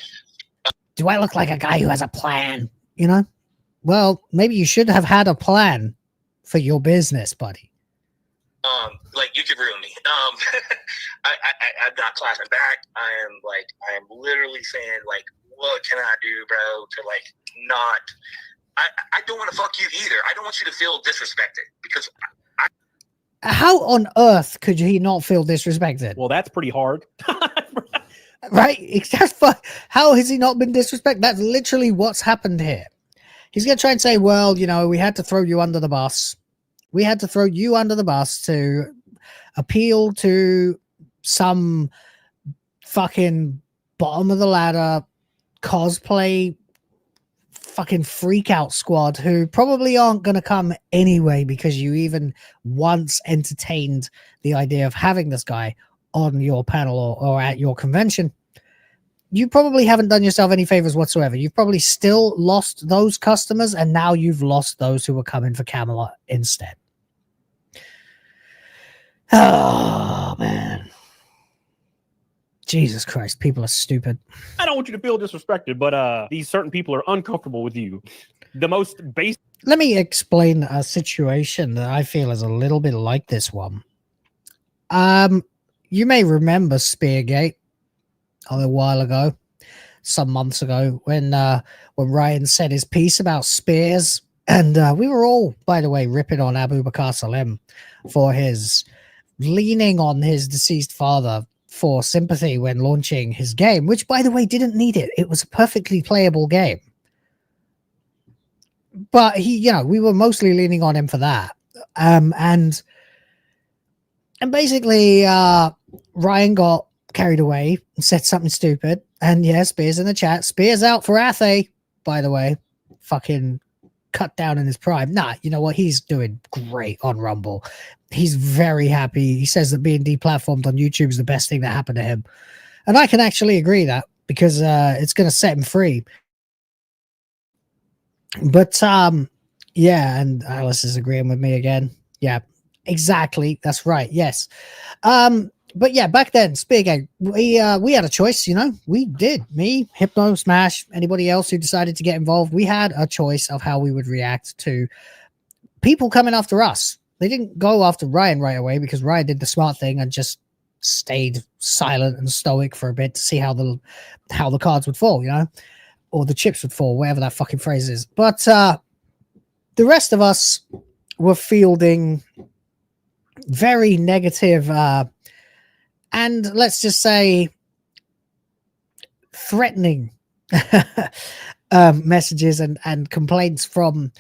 Do I look like a guy who has a plan? You know? Well, maybe you should have had a plan for your business, buddy. Like you could ruin me. I'm not clapping back. I am literally saying like, what can I do, bro, to like not. I don't want to fuck you either. I don't want you to feel disrespected because. How on earth could he not feel disrespected? Well, that's pretty hard. Right? It's just how has he not been disrespected? That's literally what's happened here. He's going to try and say, well, you know, we had to throw you under the bus. We had to throw you under the bus to appeal to some fucking bottom of the ladder cosplay fucking freak out squad who probably aren't going to come anyway because you even once entertained the idea of having this guy on your panel or at your convention. You probably haven't done yourself any favors whatsoever. You've probably still lost those customers, and now you've lost those who were coming for Camelot instead. Oh, man. Jesus Christ, people are stupid. I don't want you to feel disrespected, but these certain people are uncomfortable with you. The most basic. Let me explain a situation that I feel is a little bit like this one. You may remember Speargate a little while ago, some months ago, when Ryan said his piece about spears, and we were all, by the way, ripping on Abu Bakr Salim for his leaning on his deceased father for sympathy when launching his game, which, by the way, didn't need it. It was a perfectly playable game. But we were mostly leaning on him for that. And basically, Ryan got carried away and said something stupid. And yeah, Spears in the chat. Spears out for Athe, by the way. Fucking cut down in his prime. Nah, you know what? He's doing great on Rumble. He's very happy. He says that being deplatformed on YouTube is the best thing that happened to him. And I can actually agree that because it's going to set him free. But yeah, and Alice is agreeing with me again. Yeah, exactly. That's right. Yes. But yeah, back then, Speargate, we had a choice, we did. Me, Hypno, Smash, anybody else who decided to get involved, we had a choice of how we would react to people coming after us. They didn't go after Ryan right away because Ryan did the smart thing and just stayed silent and stoic for a bit to see how the cards would fall, or the chips would fall, whatever that fucking phrase is. But the rest of us were fielding very negative and let's just say threatening messages and complaints from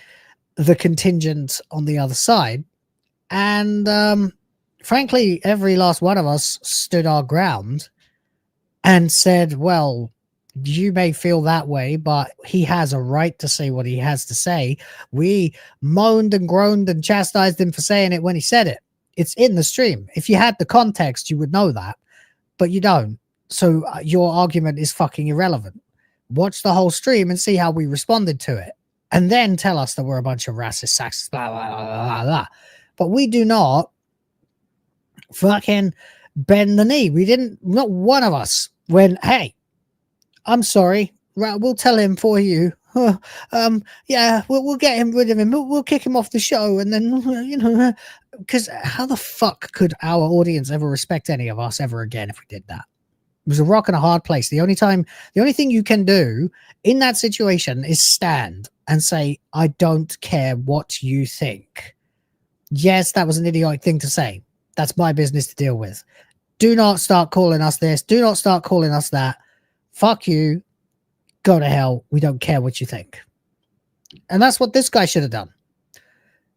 the contingent on the other side. And frankly, every last one of us stood our ground and said, well, you may feel that way, but he has a right to say what he has to say. We moaned and groaned and chastised him for saying it when he said it. It's in the stream. If you had the context, you would know that, but you don't. So your argument is fucking irrelevant. Watch the whole stream and see how we responded to it. And then tell us that we're a bunch of racist, sexist, blah, blah, blah, blah, blah. But we do not fucking bend the knee. We didn't, not one of us went, hey, I'm sorry. Right, we'll tell him for you. Yeah, we'll get him rid of him. We'll kick him off the show. And then, because how the fuck could our audience ever respect any of us ever again if we did that? It was a rock and a hard place. The only thing you can do in that situation is stand and say, I don't care what you think. Yes, that was an idiotic thing to say. That's my business to deal with. Do not start calling us this. Do not start calling us that. Fuck you. Go to hell. We don't care what you think. And that's what this guy should have done.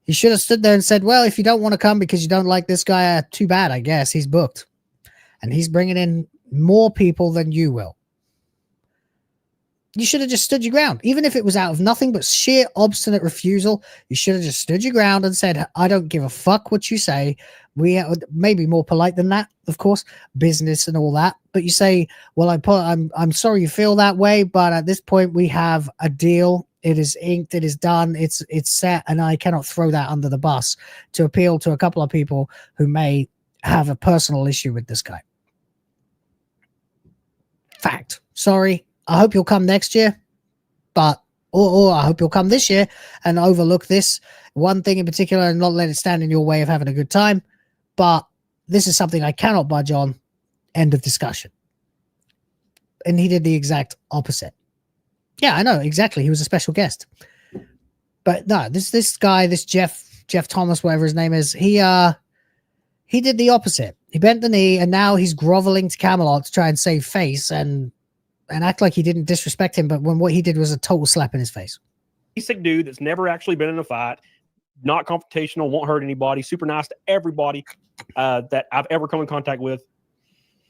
He should have stood there and said, well, if you don't want to come because you don't like this guy, too bad, I guess. He's booked. And he's bringing in more people than you will. You should have just stood your ground. Even if it was out of nothing but sheer obstinate refusal, you should have just stood your ground and said, I don't give a fuck what you say. We maybe more polite than that, of course, business and all that. But you say, well, I'm sorry you feel that way, but at this point we have a deal. It is inked. It is done. It's set, and I cannot throw that under the bus to appeal to a couple of people who may have a personal issue with this guy. Fact. Sorry. I hope you'll come next year, but or I hope you'll come this year and overlook this one thing in particular and not let it stand in your way of having a good time. But this is something I cannot budge on. End of discussion. And he did the exact opposite. Yeah, I know exactly. He was a special guest. But no, this guy, this Jeff Thomas, whatever his name is, he did the opposite. He bent the knee, and now he's groveling to Camelot to try and save face and act like he didn't disrespect him, but when what he did was a total slap in his face. Basic dude that's never actually been in a fight, not confrontational, won't hurt anybody, super nice to everybody that I've ever come in contact with.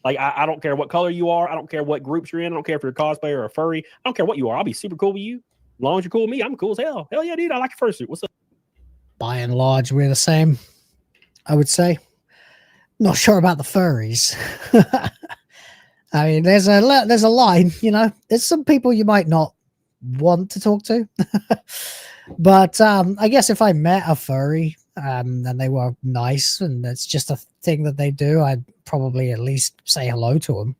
Like, I don't care what color you are. I don't care what groups you're in. I don't care if you're a cosplayer or a furry. I don't care what you are. I'll be super cool with you. As long as you're cool with me, I'm cool as hell. Hell yeah, dude. I like your fursuit. What's up? By and large, we're the same, I would say. Not sure about the furries. I mean, there's a line, you know. There's some people you might not want to talk to, but I guess if I met a furry and they were nice and it's just a thing that they do, I'd probably at least say hello to them.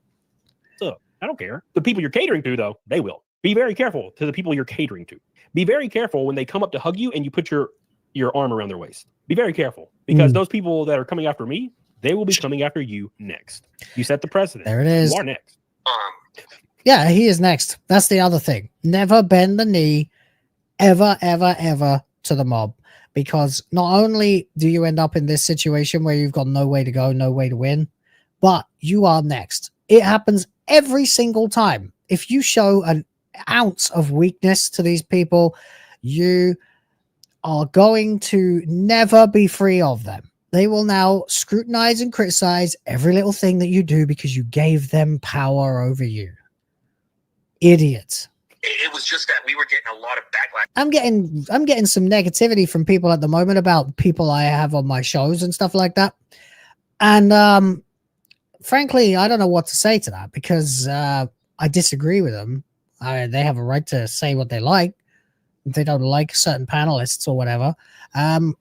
So I don't care. The people you're catering to, though, they will. Be very careful to the people you're catering to. Be very careful when they come up to hug you and you put your arm around their waist. Be very careful, because those people that are coming after me, they will be coming after you next. You set the precedent. There it is. You are next. Yeah, he is next. That's the other thing. Never bend the knee ever, ever, ever to the mob, because not only do you end up in this situation where you've got no way to go, no way to win, but you are next. It happens every single time. If you show an ounce of weakness to these people, you are going to never be free of them. They will now scrutinize and criticize every little thing that you do because you gave them power over you. Idiots. It was just that we were getting a lot of backlash. I'm getting some negativity from people at the moment about people I have on my shows and stuff like that. And frankly, I don't know what to say to that, because I disagree with them. They have a right to say what they like. If they don't like certain panelists or whatever, I'm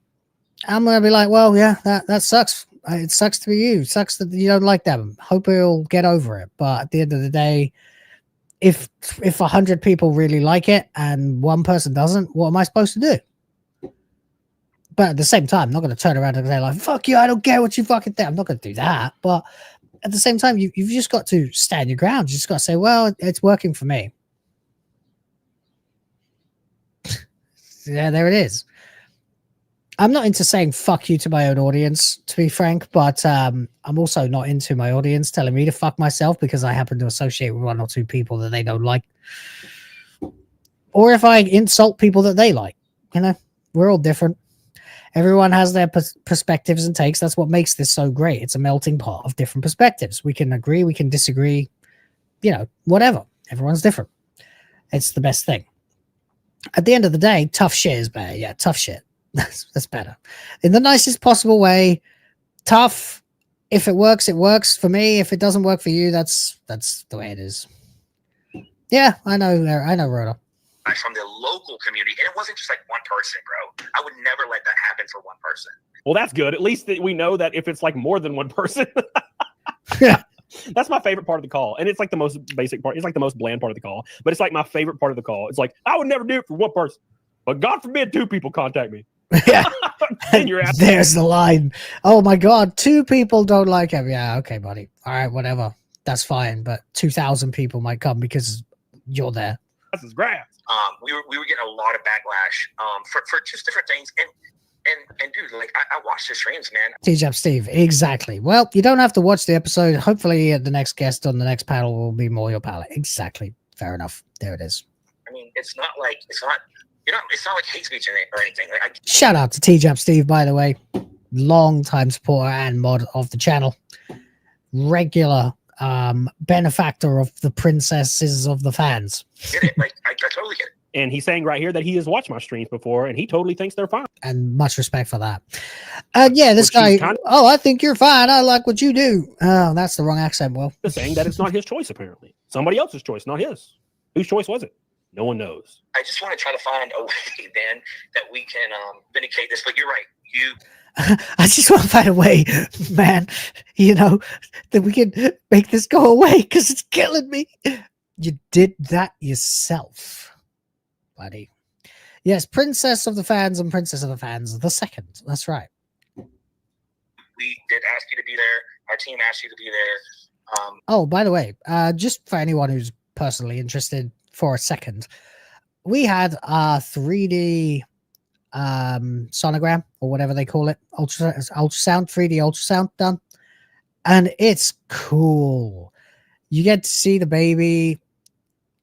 going to be like, well, yeah, that sucks. It sucks to be you. It sucks that you don't like them. Hope you'll get over it. But at the end of the day, if 100 people really like it and one person doesn't, what am I supposed to do? But at the same time, I'm not going to turn around and say like, fuck you, I don't care what you fucking think. I'm not going to do that. But at the same time, you've just got to stand your ground. You just got to say, well, it's working for me. Yeah, there it is. I'm not into saying fuck you to my own audience, to be frank, but I'm also not into my audience telling me to fuck myself because I happen to associate with one or two people that they don't like. Or if I insult people that they like. You know, we're all different. Everyone has their perspectives and takes. That's what makes this so great. It's a melting pot of different perspectives. We can agree, we can disagree, you know, whatever. Everyone's different. It's the best thing. At the end of the day, tough shit is better. Yeah, tough shit. That's better. In the nicest possible way. Tough. If it works, it works for me. If it doesn't work for you, that's the way it is. Yeah, I know, Rhoda. From the local community, and it wasn't just like one person, bro. I would never let that happen for one person. Well, that's good. At least that we know that if it's like more than one person. Yeah. That's my favorite part of the call. And it's like the most basic part. It's like the most bland part of the call. But it's like my favorite part of the call. It's like, I would never do it for one person. But God forbid 2 people contact me. Yeah. You're There's the line. Oh my God, 2 people don't like him. Yeah, okay, buddy. All right, whatever. That's fine. But 2,000 people might come because you're there. That's his grass. We were getting a lot of backlash for just different things. And dude, like I watched the streams, man. TJAP Steve, exactly. Well, you don't have to watch the episode. Hopefully the next guest on the next panel will be more your palate. Exactly. Fair enough. There it is. I mean, it's not like hate speech or anything. Like, shout out to TJAP Steve, by the way. Long time supporter and mod of the channel. Regular benefactor of the princesses of the fans. Get it? Like, I totally get it. And he's saying right here that he has watched my streams before, and he totally thinks they're fine. And much respect for that. Yeah, this Which guy. he's kind of- Oh, I think you're fine. I like what you do. Oh, that's the wrong accent. Well, saying that it's not his choice, apparently. Somebody else's choice, not his. Whose choice was it? No one knows. I just want to try to find a way, then, that we can vindicate this. But you're right. I just want to find a way, man, you know, that we can make this go away because it's killing me. You did that yourself, buddy. Yes, Princess of the Fans and Princess of the Fans, the second. That's right. We did ask you to be there. Our team asked you to be there. Oh, by the way, just for anyone who's personally interested for a second, we had a 3D sonogram or whatever they call it, ultrasound, 3D ultrasound done, and it's cool. You get to see the baby,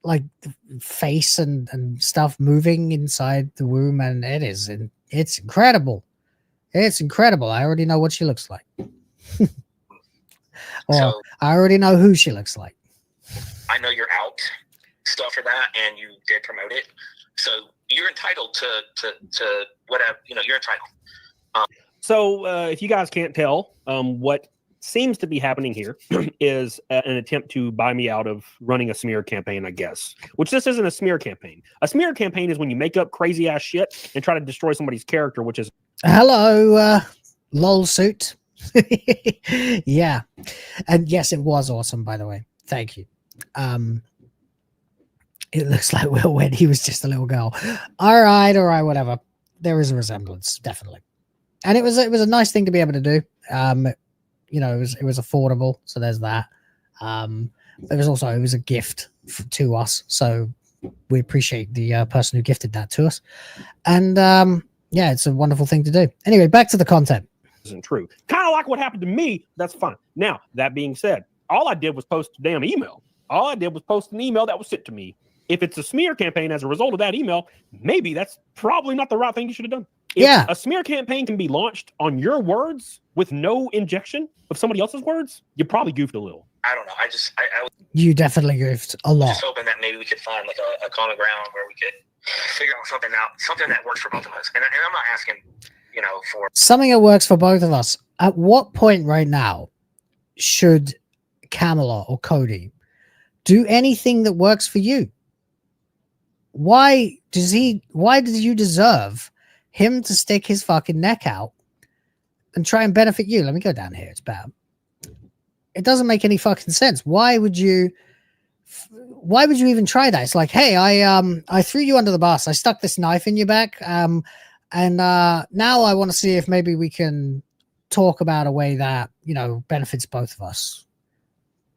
like the face and stuff moving inside the womb, and it's incredible. It's incredible. I already know what she looks like. Or I already know who she looks like. I know you're out stuff for that, and you did promote it, so you're entitled to whatever, you know, you're entitled. So if you guys can't tell, what seems to be happening here is an attempt to buy me out of running a smear campaign, I guess, which this isn't a smear campaign. A smear campaign is when you make up crazy ass shit and try to destroy somebody's character, which is hello, lol suit. Yeah, and yes, it was awesome, by the way. Thank you. It looks like Will when he was just a little girl. All right, whatever. There is a resemblance, definitely, and it was a nice thing to be able to do. You know, it was affordable, so there's that. It was a gift to us, so we appreciate the person who gifted that to us, and yeah, it's a wonderful thing to do. Anyway, back to the content. isn't true. Kind of like what happened to me. That's fine. Now, that being said, all I did was post a damn email. All I did was post an email that was sent to me. If it's a smear campaign as a result of that email, maybe that's probably not the right thing you should have done. If a smear campaign can be launched on your words with no injection of somebody else's words, you probably goofed a little. I don't know. I You definitely goofed a lot. just hoping that maybe we could find like a common ground where we could figure out something that works for both of us. And I'm not asking, for Something that works for both of us. At what point right now should Camelot or Cody do anything that works for you? Why does you deserve him to stick his fucking neck out and try and benefit you? Let me go down here. It's bad. It doesn't make any fucking sense. Why would you even try that? It's like, hey, I threw you under the bus. I stuck this knife in your back. And now I want to see if maybe we can talk about a way that, benefits both of us.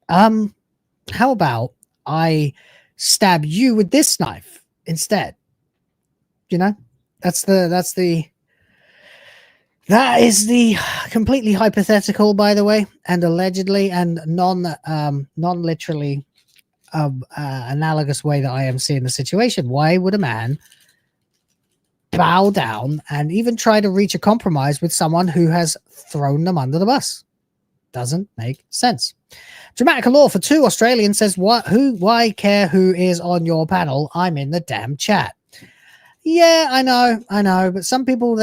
How about I stab you with this knife instead? That is the completely hypothetical, by the way, and allegedly and non-literally analogous way that I am seeing the situation. Why would a man bow down and even try to reach a compromise with someone who has thrown them under the bus? Doesn't make sense. DramaticaLaur for 2 Australian says, why care who is on your panel? I'm in the damn chat. Yeah, I know, but some people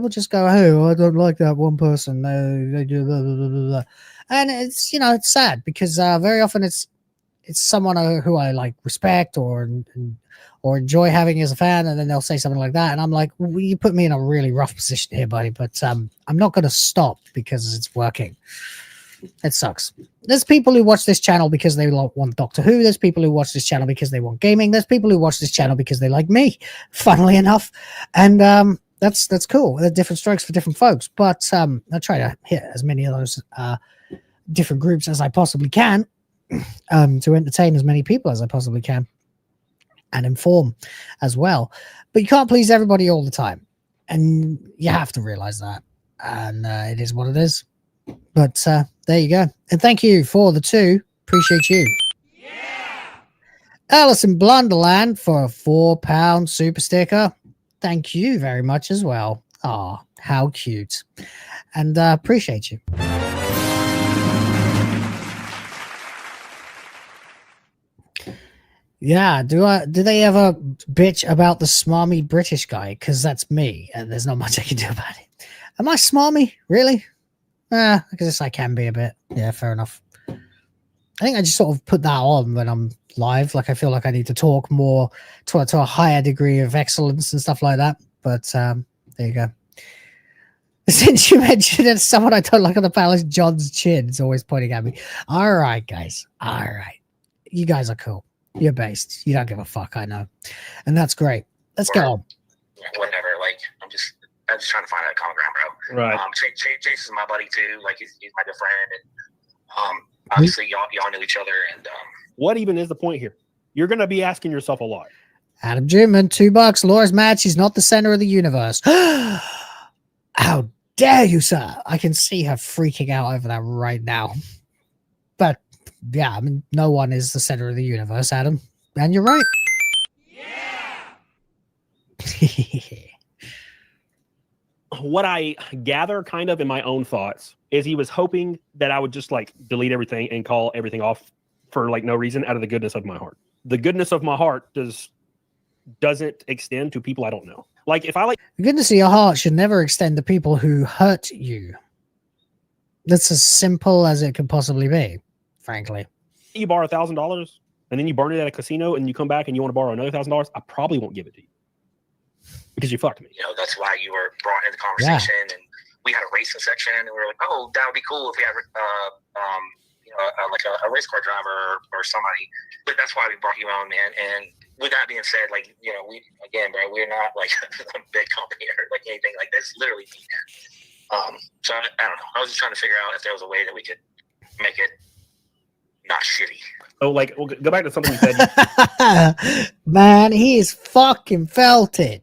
just go, oh, I don't like that one person. They do blah, blah, blah, blah. And it's, it's sad because very often it's someone who I like respect or enjoy having as a fan, and then they'll say something like that, and I'm like, well, you put me in a really rough position here, buddy, but I'm not going to stop because it's working. It sucks. There's people who watch this channel because they want Doctor Who. There's people who watch this channel because they want gaming. There's people who watch this channel because they like me, funnily enough, and that's cool. There are different strokes for different folks, but I try to hit as many of those different groups as I possibly can to entertain as many people as I possibly can and inform as well. But you can't please everybody all the time, and you have to realize that, and it is what it is. But there you go, and thank you for the 2. Appreciate you. Alison Blunderland for a £4 super sticker. Thank you very much as well. Ah, how cute. And appreciate you. Yeah, do they ever bitch about the smarmy British guy? Because that's me, and there's not much I can do about it. Am I smarmy? Really? I guess I can be a bit. Yeah, fair enough. I think I just sort of put that on when I'm live. Like, I feel like I need to talk more to a higher degree of excellence and stuff like that. But there you go. Since you mentioned it, someone I don't like on the panel is John's chin. It's always pointing at me. All right, guys. All right. You guys are cool. You're based. You don't give a fuck, I know. And that's great. Let's go on. Whatever. Like, I'm just trying to find a common ground, bro. Right. Chase is my buddy too. Like, he's my good friend, and obviously y'all knew each other. And what even is the point here? You're gonna be asking yourself a lot. Adam Juman, $2. Laura's match. He's not the center of the universe. How dare you, sir? I can see her freaking out over that right now. But yeah, I mean, no one is the center of the universe, Adam. And you're right. Yeah. What I gather kind of in my own thoughts is he was hoping that I would just like delete everything and call everything off for like no reason out of the goodness of my heart. The goodness of my heart doesn't extend to people I don't know. Like, if I like the goodness of your heart should never extend to people who hurt you. That's as simple as it could possibly be, frankly. You borrow $1,000 and then you burn it at a casino and you come back and you want to borrow another $1,000, I probably won't give it to you because you fucked me. You know, that's why you were brought into the conversation. Yeah. And we had a racing section, and we were like, oh, that would be cool if we had like a race car driver or somebody. But that's why we brought you on, man. And with that being said, like, you know, we're not like a big company or like anything like this. Literally, so I don't know. I was just trying to figure out if there was a way that we could make it not shitty. Oh, like, we'll go back to something you said. Man, he is fucking felt it.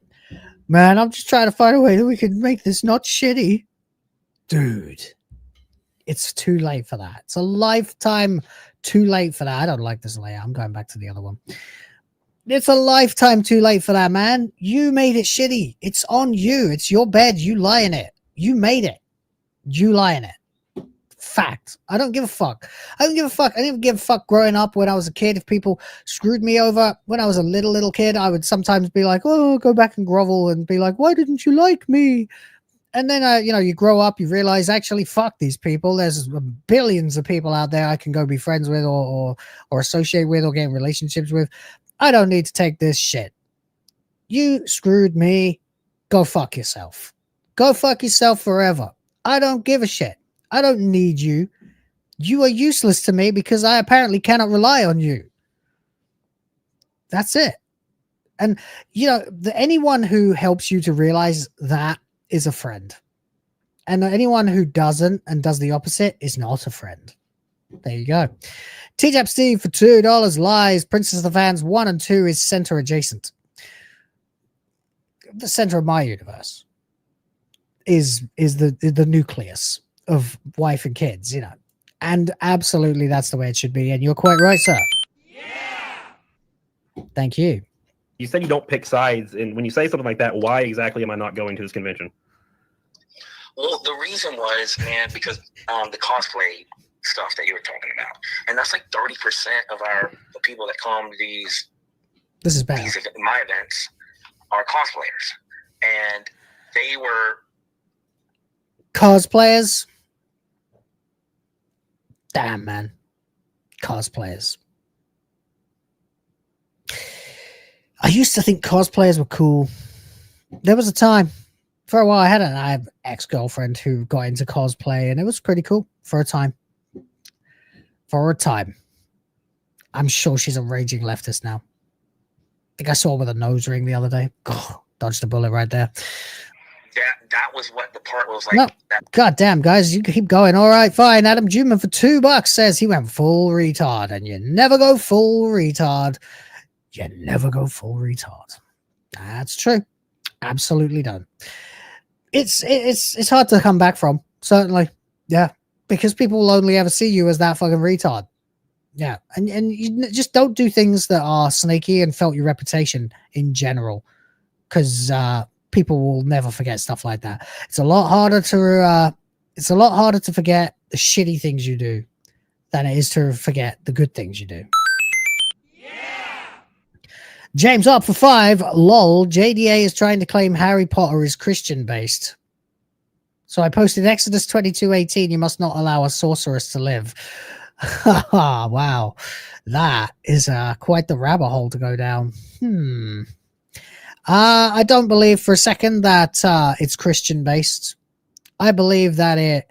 Man, I'm just trying to find a way that we can make this not shitty. Dude, it's too late for that. It's a lifetime too late for that. I don't like this layout. I'm going back to the other one. It's a lifetime too late for that, man. You made it shitty. It's on you. It's your bed. You lie in it. You made it. You lie in it. Fact. I don't give a fuck. I don't give a fuck. I didn't give a fuck growing up when I was a kid. If people screwed me over when I was a little kid, I would sometimes be like, oh, go back and grovel and be like, why didn't you like me? And then, you know, you grow up, you realize, actually, fuck these people. There's billions of people out there I can go be friends with or associate with or get in relationships with. I don't need to take this shit. You screwed me. Go fuck yourself. Go fuck yourself forever. I don't give a shit. I don't need you. You are useless to me because I apparently cannot rely on you. That's it. And, you know, anyone who helps you to realize that is a friend. And anyone who doesn't and does the opposite is not a friend. There you go. TJAP Steve for $2 lies. Princess of the Fans 1 and 2 is center adjacent. The center of my universe is the nucleus of wife and kids, you know. And absolutely that's the way it should be. And you're quite right, sir. Yeah. Thank you. You said you don't pick sides, and when you say something like that, why exactly am I not going to this convention? Well, the reason was, man, because the cosplay stuff that you were talking about, and that's like 30% of the people that come to these. This is bad. My events are cosplayers, and they were cosplayers. Damn, man, cosplayers. I used to think cosplayers were cool. There was a time, for a while, I had an ex-girlfriend who got into cosplay, and it was pretty cool for a time. For a time. I'm sure she's a raging leftist now. I think I saw her with a nose ring the other day. God, dodged a bullet right there. That was what the part was like. No, God damn, guys, you keep going. All right, fine. Adam Juman for $2 says he went full retard, and you never go full retard. You never go full retard. That's true. Absolutely don't. It's hard to come back from, certainly. Yeah. Because people will only ever see you as that fucking retard. Yeah. And you just don't do things that are snaky and felt your reputation in general. Because people will never forget stuff like that. It's a lot harder to forget the shitty things you do than it is to forget the good things you do. James up for 5. Lol. JDA is trying to claim Harry Potter is Christian based. So I posted Exodus 22:18. You must not allow a sorceress to live. Wow, that is quite the rabbit hole to go down. I don't believe for a second that it's Christian based. I believe that it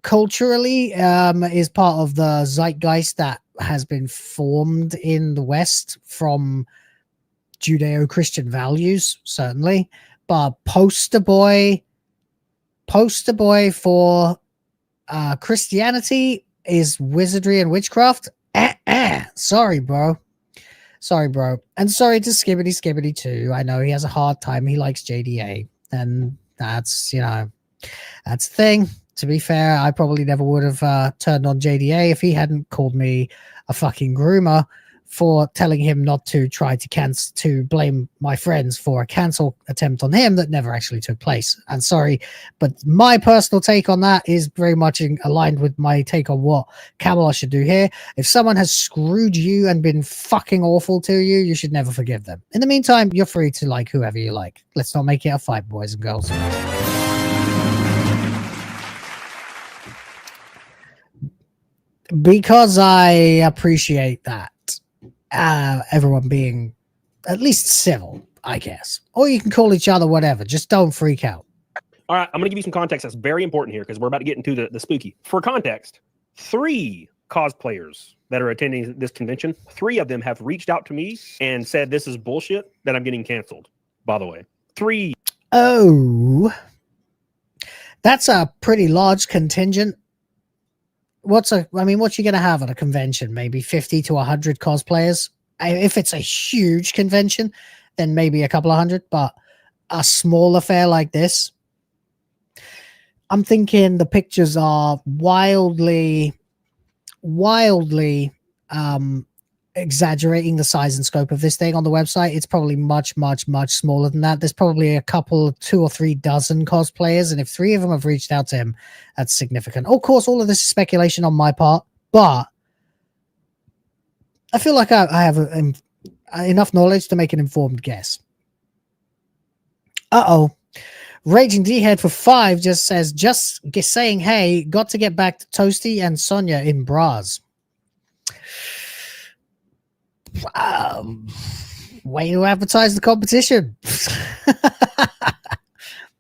culturally is part of the zeitgeist that has been formed in the West from Judeo-Christian values, certainly. But poster boy for Christianity is wizardry and witchcraft. Sorry, bro. And sorry to Skibbity too. I know he has a hard time. He likes JDA, and that's, you know, that's the thing. To be fair, I probably never would have turned on JDA if he hadn't called me a fucking groomer for telling him not to try to blame my friends for a cancel attempt on him that never actually took place. And sorry, but my personal take on that is very much aligned with my take on what Camelot should do here. If someone has screwed you and been fucking awful to you, you should never forgive them. In the meantime, you're free to like whoever you like. Let's not make it a fight, boys and girls. Because I appreciate that. Everyone being at least civil, I guess. Or you can call each other whatever. Just don't freak out. All right, I'm going to give you some context that's very important here because we're about to get into the spooky. For context, 3 cosplayers that are attending this convention, 3 of them have reached out to me and said this is bullshit, that I'm getting canceled, by the way. 3. Oh. That's a pretty large contingent. What's you going to have at a convention? Maybe 50 to 100 cosplayers. If it's a huge convention, then maybe a couple of hundred, but a small affair like this, I'm thinking the pictures are wildly exaggerating the size and scope of this thing on the website. It's probably much smaller than that. There's probably a couple, 2 or 3 dozen cosplayers, and if 3 of them have reached out to him, that's significant. Of course, all of this is speculation on my part, but I feel like I have enough knowledge to make an informed guess. Raging D-Head for 5 just says, saying, hey, got to get back to Toasty and Sonia in bras. Way to advertise the competition.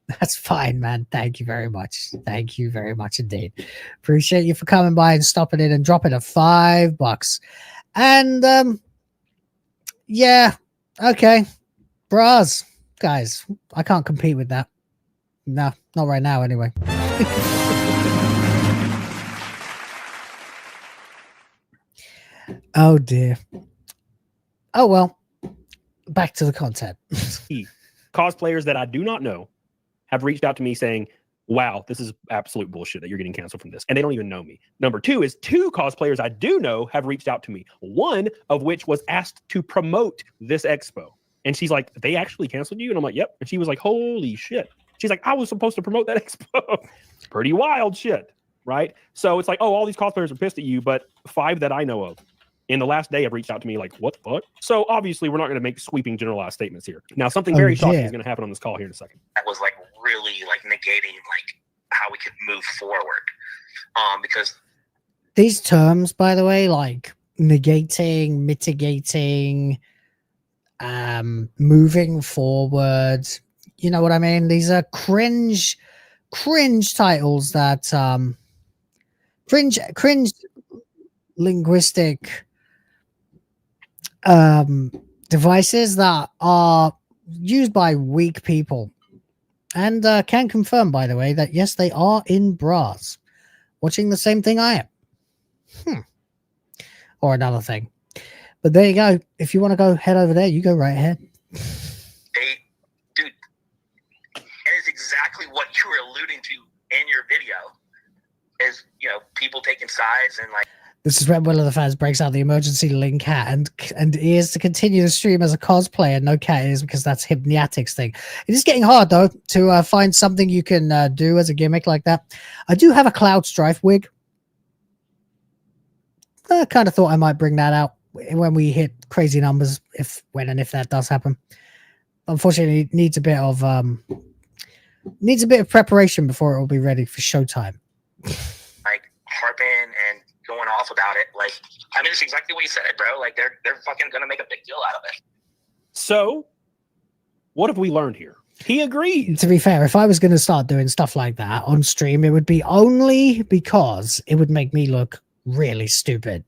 That's fine, man. Thank you very much. Thank you very much indeed. Appreciate you for coming by and stopping in and dropping a $5. And yeah, okay. Bras, guys, I can't compete with that. No, not right now anyway. Oh dear. Oh well, back to the content. Cosplayers that I do not know have reached out to me saying, wow, this is absolute bullshit that you're getting canceled from this. And they don't even know me. Number 2 is 2 cosplayers I do know have reached out to me. One of which was asked to promote this expo. And she's like, they actually canceled you? And I'm like, yep. And she was like, holy shit. She's like, I was supposed to promote that expo. Pretty wild shit, right? So it's like, oh, all these cosplayers are pissed at you, but 5 that I know of in the last day have reached out to me like, what the fuck? So obviously we're not going to make sweeping generalized statements here. Now, something very shocking is going to happen on this call here in a second. That was like really like negating like how we could move forward. Because these terms, by the way, like negating, mitigating, moving forward, you know what I mean? These are cringe titles that cringe linguistic devices that are used by weak people, and can confirm, by the way, that yes, they are in bras watching the same thing I am, or another thing. But there you go. If you want to go head over there, you go right ahead. Dude, and it's exactly what you were alluding to in your video, is, you know, people taking sides and like. This is when one of the fans breaks out the emergency link hat and ears to continue the stream as a cosplayer. No cat ears, because that's Hypnotic's thing. It is getting hard, though, to find something you can do as a gimmick like that. I do have a Cloud Strife wig. I kind of thought I might bring that out. when we hit crazy numbers, if that does happen. Unfortunately, it needs a bit of preparation before it will be ready for showtime. Like harping and going off about it, like I mean, it's exactly what you said, bro. Like they're fucking gonna make a big deal out of it. So, what have we learned here? He agreed. To be fair, if I was going to start doing stuff like that on stream, it would be only because it would make me look really stupid.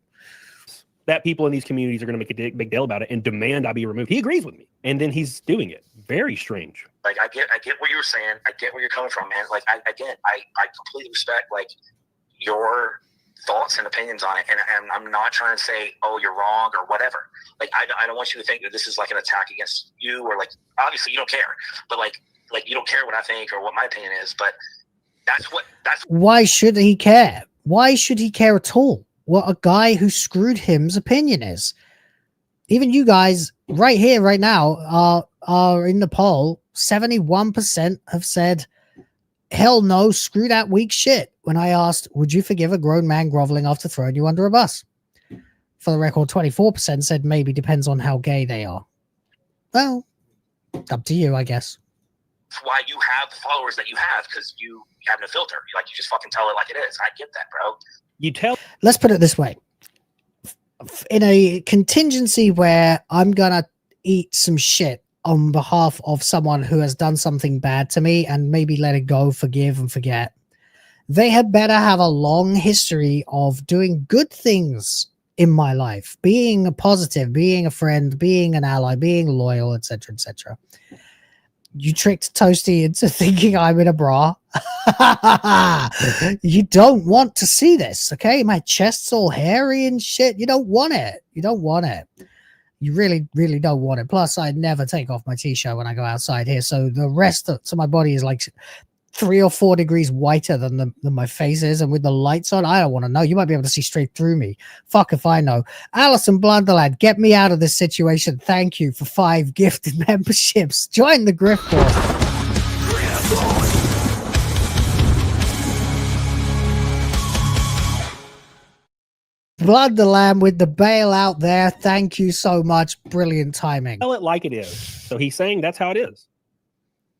That people in these communities are going to make a big deal about it and demand I be removed. He agrees with me, and then he's doing it. Very strange. Like I get what you were saying. I get where you're coming from, man. Like I completely respect like your thoughts and opinions on it, and I'm not trying to say, oh, you're wrong or whatever. Like I don't want you to think that this is like an attack against you, or like obviously you don't care, but like you don't care what I think or what my opinion is. But that's why should he care? Why should he care at all? What a guy who screwed him's opinion is. Even you guys right here, right now, are in the poll. 71% have said, hell no, screw that weak shit. When I asked, would you forgive a grown man groveling after throwing you under a bus? For the record, 24% said maybe, depends on how gay they are. Well, up to you, I guess. That's why you have the followers that you have, because you have no filter. Like you just fucking tell it like it is. I get that, bro. You tell. Let's put it this way. In a contingency where I'm gonna eat some shit on behalf of someone who has done something bad to me and maybe let it go, forgive and forget, they had better have a long history of doing good things in my life, being a positive, being a friend, being an ally, being loyal, etc., etc. You tricked Toasty into thinking I'm in a bra. You don't want to see this, okay? My chest's all hairy and shit. You don't want it. You don't want it. You really, really don't want it. Plus, I never take off my t-shirt when I go outside here, so the rest of my body is like 3 or 4 degrees whiter than my face is, and with the lights on, I don't want to know. You might be able to see straight through me. Fuck if I know. Alison Blunderland, get me out of this situation. Thank you for 5 gifted memberships. Join the GRIFT force. Blunderland with the bailout there. Thank you so much. Brilliant timing. Tell it like it is. So he's saying that's how it is.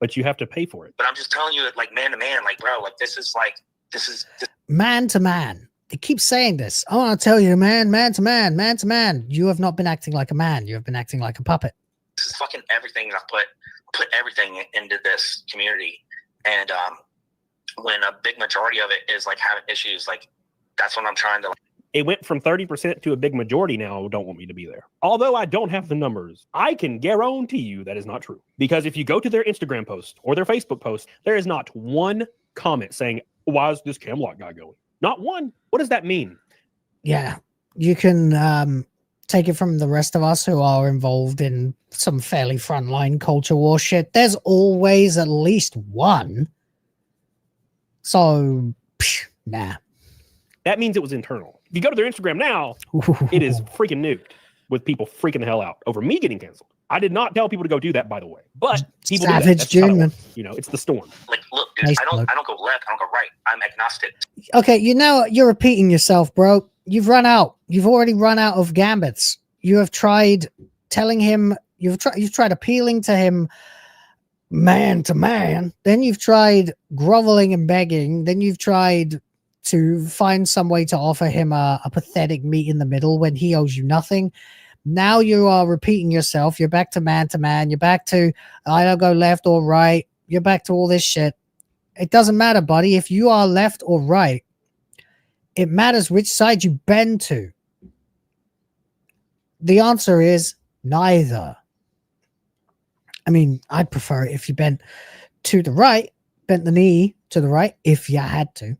But you have to pay for it. But I'm just telling you that, like, man to man, like, bro, like, this is man to man. They keep saying this. I want to tell you, man to man, man to man. You have not been acting like a man. You have been acting like a puppet. This is fucking everything. I put everything into this community, and when a big majority of it is like having issues, like that's what I'm trying to. It went from 30% to a big majority now who don't want me to be there. Although I don't have the numbers, I can guarantee you that is not true. Because if you go to their Instagram post or their Facebook post, there is not one comment saying, why is this Camelot guy going? Not one. What does that mean? Yeah, you can take it from the rest of us who are involved in some fairly frontline culture war shit. There's always at least one. So, nah. That means it was internal. If you go to their Instagram now, it is freaking nuked with people freaking the hell out over me getting canceled. I did not tell people to go do that, by the way. But people Savage June, man. You know, it's the storm. Like, look, dude, I don't go left, I don't go right. I'm agnostic. Okay, you're repeating yourself, bro. You've run out. You've already run out of gambits. You have tried telling him. You've tried appealing to him, man to man. Then you've tried groveling and begging. Then you've tried to find some way to offer him a pathetic meet in the middle when he owes you nothing. Now you are repeating yourself. You're back to man. You're back to, I don't go left or right. You're back to all this shit. It doesn't matter, buddy. If you are left or right, it matters which side you bend to. The answer is neither. I mean, I'd prefer it if you bent to the right, bent the knee to the right if you had to.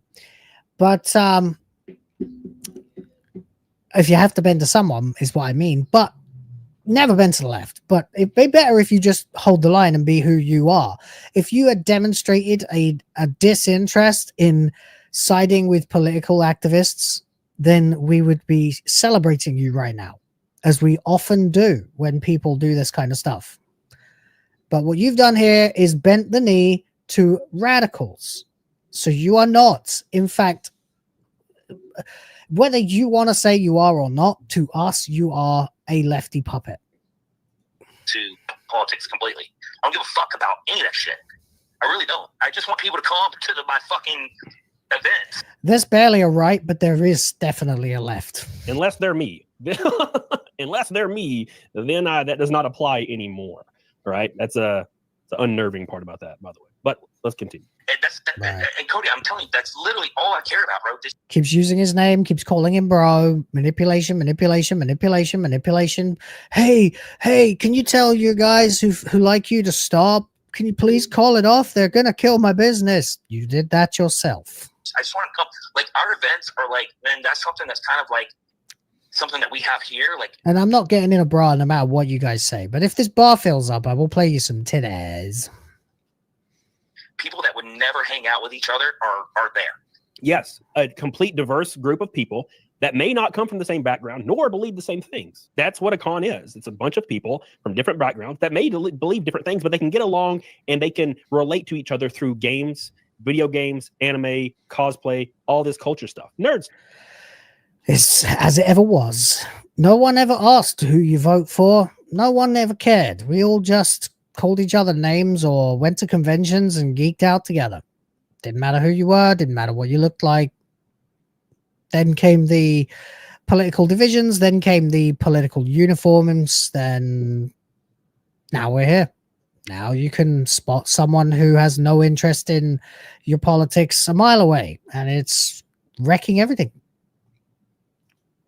But if you have to bend to someone is what I mean. But never bend to the left. But it'd be better if you just hold the line and be who you are. If you had demonstrated a disinterest in siding with political activists, then we would be celebrating you right now, as we often do when people do this kind of stuff. But what you've done here is bent the knee to radicals. So you are not, in fact, Whether you want to say you are or not, to us, you are a lefty puppet. To politics completely. I don't give a fuck about any of that shit. I really don't. I just want people to come to my fucking events. There's barely a right, but there is definitely a left. Unless they're me. Unless they're me, then that does not apply anymore. Right? That's the unnerving part about that, by the way. But let's continue. And and Cody, I'm telling you, that's literally all I care about, bro. Keeps using his name, keeps calling him bro. Manipulation. Hey, can you tell your guys who like you to stop? Can you please call it off? They're gonna kill my business. You did that yourself. I just want to come. Like, our events are like, man, that's something that's kind of like something that we have here. Like, and I'm not getting in a bra no matter what you guys say, but if this bar fills up, I will play you some titties. People that would never hang out with each other are there. Yes, a complete diverse group of people that may not come from the same background nor believe the same things. That's what a con is. It's a bunch of people from different backgrounds that may believe different things, but they can get along and they can relate to each other through games, video games, anime, cosplay, all this culture stuff. Nerds. It's as it ever was. No one ever asked who you vote for. No one ever cared. We all just called each other names or went to conventions and geeked out together. Didn't matter who you were, didn't matter what you looked like. Then came the political divisions, then came the political uniforms, then now we're here. Now you can spot someone who has no interest in your politics a mile away, and it's wrecking everything.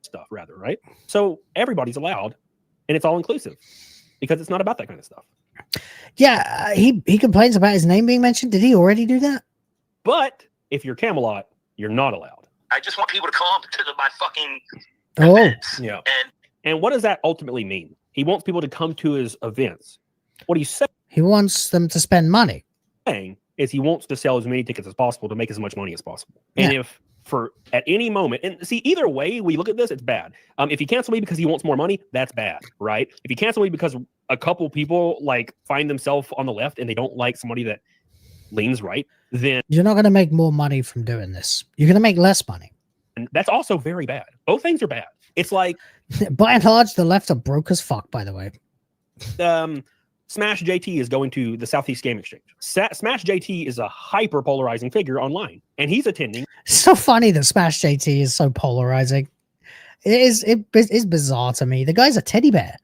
Stuff, rather, right? So everybody's allowed, and it's all inclusive because it's not about that kind of stuff. Yeah, he complains about his name being mentioned. Did he already do that? But if you're Camelot, you're not allowed. I just want people to come to my fucking events. Yeah. And what does that ultimately mean? He wants people to come to his events. What he's saying, he wants them to spend money. Is he wants to sell as many tickets as possible to make as much money as possible. And if for at any moment, and see, either way we look at this, it's bad. If he cancels me because he wants more money, that's bad, right? If he cancels me because a couple people like find themselves on the left and they don't like somebody that leans right, then you're not going to make more money from doing this. You're going to make less money. And that's also very bad. Both things are bad. It's like, by and large, the left are broke as fuck, by the way. Smash JT is going to the Southeast Game Exchange. Smash JT is a hyper polarizing figure online, and he's attending. It's so funny that Smash JT is so polarizing. It is bizarre to me. The guy's a teddy bear.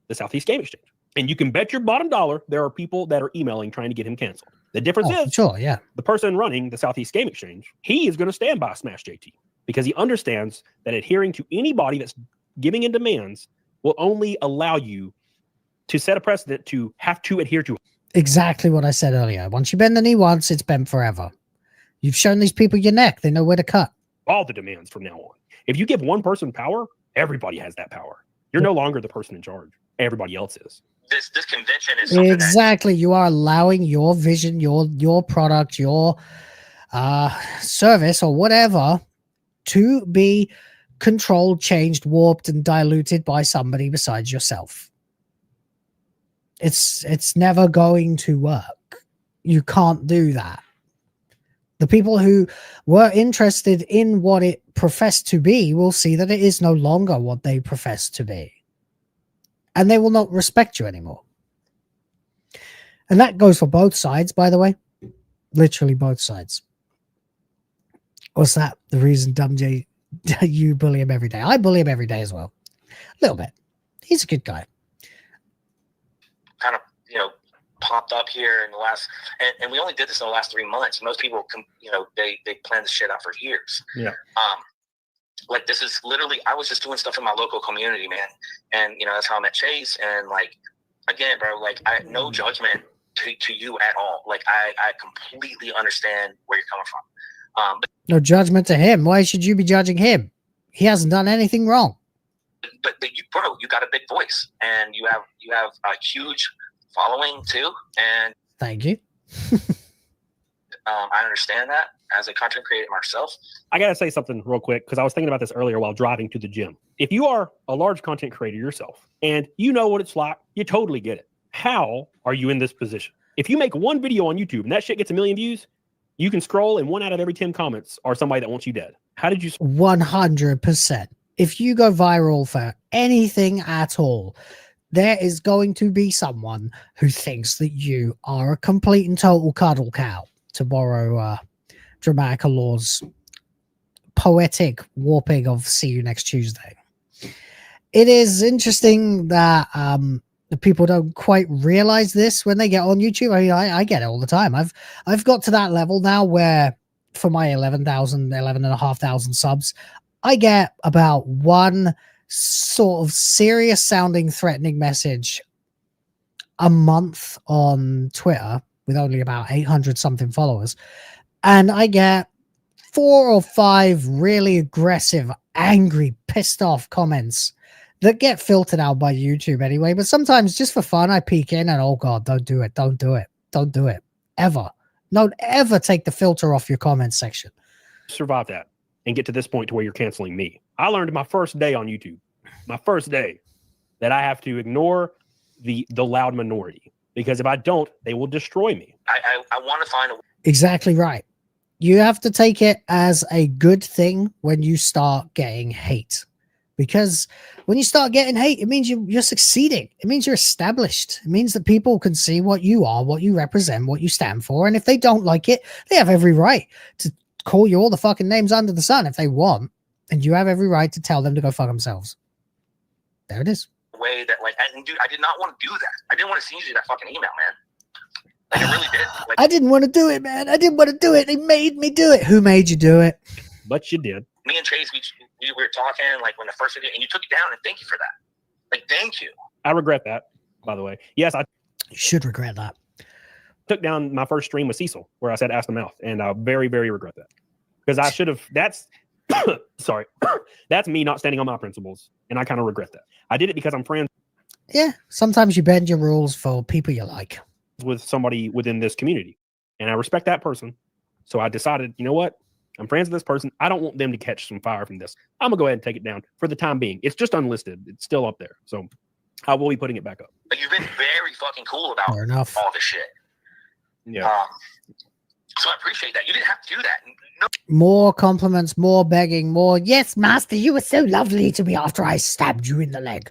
The Southeast Game Exchange. And you can bet your bottom dollar there are people that are emailing trying to get him canceled. The difference is, sure, yeah, the person running the Southeast Game Exchange, he is going to stand by Smash JT because he understands that adhering to anybody that's giving in demands will only allow you to set a precedent to have to adhere to. Exactly what I said earlier. Once you bend the knee once, it's bent forever. You've shown these people your neck. They know where to cut. All the demands from now on. If you give one person power, everybody has that power. You're no longer the person in charge. Everybody else is. This convention is something exactly. You are allowing your vision, your product, your service or whatever to be controlled, changed, warped, and diluted by somebody besides yourself. It's never going to work. You can't do that. The people who were interested in what it professed to be will see that it is no longer what they profess to be. And they will not respect you anymore. And that goes for both sides, by the way. Literally both sides. What's that? The reason Dumb J, you bully him every day. I bully him every day as well. A little bit. He's a good guy. Kind of, popped up here in the last, and we only did this in the last 3 months. Most people, they planned this shit out for years. Yeah. Like, this is literally, I was just doing stuff in my local community, man. And, that's how I met Chase. And, like, again, bro, like, I no judgment to you at all. Like, I completely understand where you're coming from. But no judgment to him. Why should you be judging him? He hasn't done anything wrong. But you, bro, you got a big voice, and you have a huge following too. And thank you. I understand that as a content creator myself. I gotta say something real quick because I was thinking about this earlier while driving to the gym. If you are a large content creator yourself and you know what it's like, you totally get it. How are you in this position? If you make one video on YouTube and that shit gets 1 million views, you can scroll and 1 out of every 10 comments are somebody that wants you dead. How did you? 100%. If you go viral for anything at all, there is going to be someone who thinks that you are a complete and total cuddle cow, to borrow DramaticaLaur's poetic warping of "See You Next Tuesday." It is interesting that the people don't quite realize this when they get on YouTube. I mean, I get it all the time. I've got to that level now where for my 11,500 subs, I get about one sort of serious sounding threatening message a month on Twitter with only about 800 something followers. And I get 4 or 5 really aggressive, angry, pissed off comments that get filtered out by YouTube anyway. But sometimes just for fun, I peek in and, oh God, don't do it. Don't do it. Don't do it. Ever. Don't ever take the filter off your comment section. Survive that and get to this point to where you're canceling me. I learned my first day on YouTube, my first day, that I have to ignore the loud minority, because if I don't, they will destroy me. I want to find a... Exactly right. You have to take it as a good thing when you start getting hate, because when you start getting hate, it means you're succeeding. It means you're established. It means that people can see what you are, what you represent, what you stand for. And if they don't like it, they have every right to call you all the fucking names under the sun if they want. And you have every right to tell them to go fuck themselves. There it is. Way that, like, and dude, I did not want to do that. I didn't want to send you that fucking email, man. Like, I really did. Like, I didn't want to do it, man. I didn't want to do it. They made me do it. Who made you do it? But you did. Me and Chase, we were talking, like, when the first video, and you took it down, and thank you for that. Like, thank you. I regret that, by the way. Yes, I should regret that. Took down my first stream with Cecil, where I said ask the mouth, and I very, very regret that. Because I should have, that's, sorry, that's me not standing on my principles, and I kind of regret that. I did it because I'm friends. Yeah, sometimes you bend your rules for people you like. With somebody within this community, and I respect that person. So I decided, you know what? I'm friends with this person. I don't want them to catch some fire from this. I'm gonna go ahead and take it down for the time being. It's just unlisted. It's still up there. So I will be putting it back up. But you've been very fucking cool about all this shit. Yeah. So I appreciate that. You didn't have to do that. No. More compliments, more begging, more, yes, master, you were so lovely to me after I stabbed you in the leg.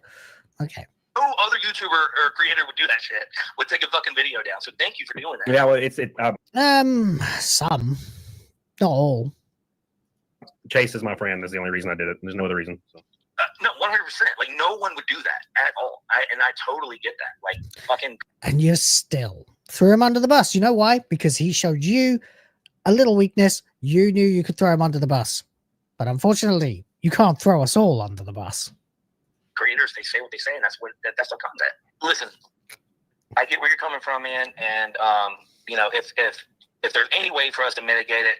Okay. No other YouTuber or creator would do that shit. Would take a fucking video down. So thank you for doing that. Yeah, well, some, not all. Chase is my friend. That's the only reason I did it. There's no other reason. So. No, 100%. Like, no one would do that at all. And I totally get that. Like, fucking. And you still threw him under the bus. You know why? Because he showed you a little weakness. You knew you could throw him under the bus. But unfortunately, you can't throw us all under the bus. Creators, they say what they say, and that's the content. Listen, I get where you're coming from, man, and you know, if there's any way for us to mitigate it,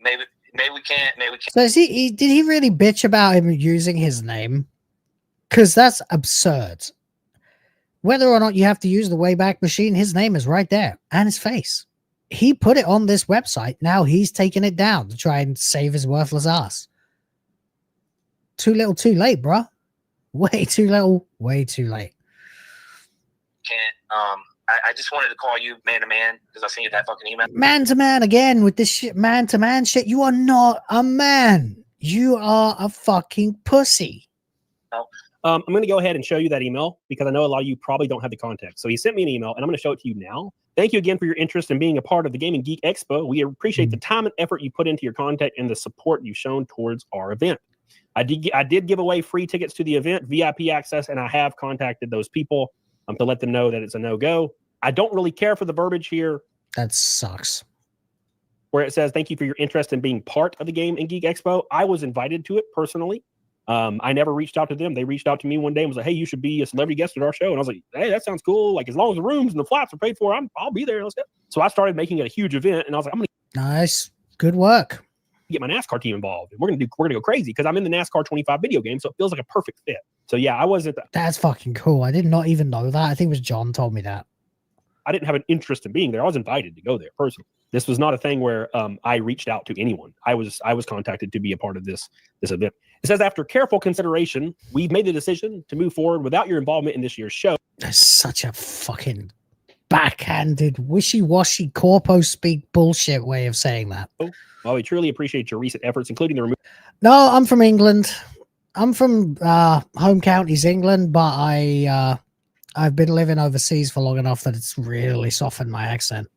maybe we can't. So did he really bitch about him using his name? Because that's absurd. Whether or not you have to use the Wayback Machine, his name is right there and his face. He put it on this website. Now he's taking it down to try and save his worthless ass. Too little, too late, bruh. Way too little, way too late. Can't. I just wanted to call you man to man because I seen you that fucking email. Man to man again with this shit, man to man shit. You are not a man. You are a fucking pussy. No. I'm going to go ahead and show you that email because I know a lot of you probably don't have the context. So he sent me an email and I'm going to show it to you now. Thank you again for your interest in being a part of the Gaming Geek Expo. We appreciate the time and effort you put into your content and the support you've shown towards our event. I did give away free tickets to the event, VIP access, and I have contacted those people to let them know that it's a no-go. I don't really care for the verbiage here. That sucks. Where it says, thank you for your interest in being part of the Game and Geek Expo. I was invited to it personally. I never reached out to them. They reached out to me one day and was like, hey, you should be a celebrity guest at our show. And I was like, hey, that sounds cool. Like, as long as the rooms and the flights are paid for, I'll be there. Let's go. So I started making it a huge event, and I was like, I'm going to nice. Good work. Get my NASCAR team involved. We're gonna go crazy because I'm in the NASCAR 25 video game, so it feels like a perfect fit. So yeah, I wasn't. That's fucking cool. I did not even know that. I think it was John told me that. I didn't have an interest in being there. I was invited to go there personally. This was not a thing where I reached out to anyone. I was contacted to be a part of this event. It says, after careful consideration, we've made the decision to move forward without your involvement in this year's show. That's such a fucking backhanded, wishy-washy, corpo speak bullshit way of saying that. Well, we truly appreciate your recent efforts, including the removal. No, I'm from England. I'm from home counties, England, but I've been living overseas for long enough that it's really softened my accent.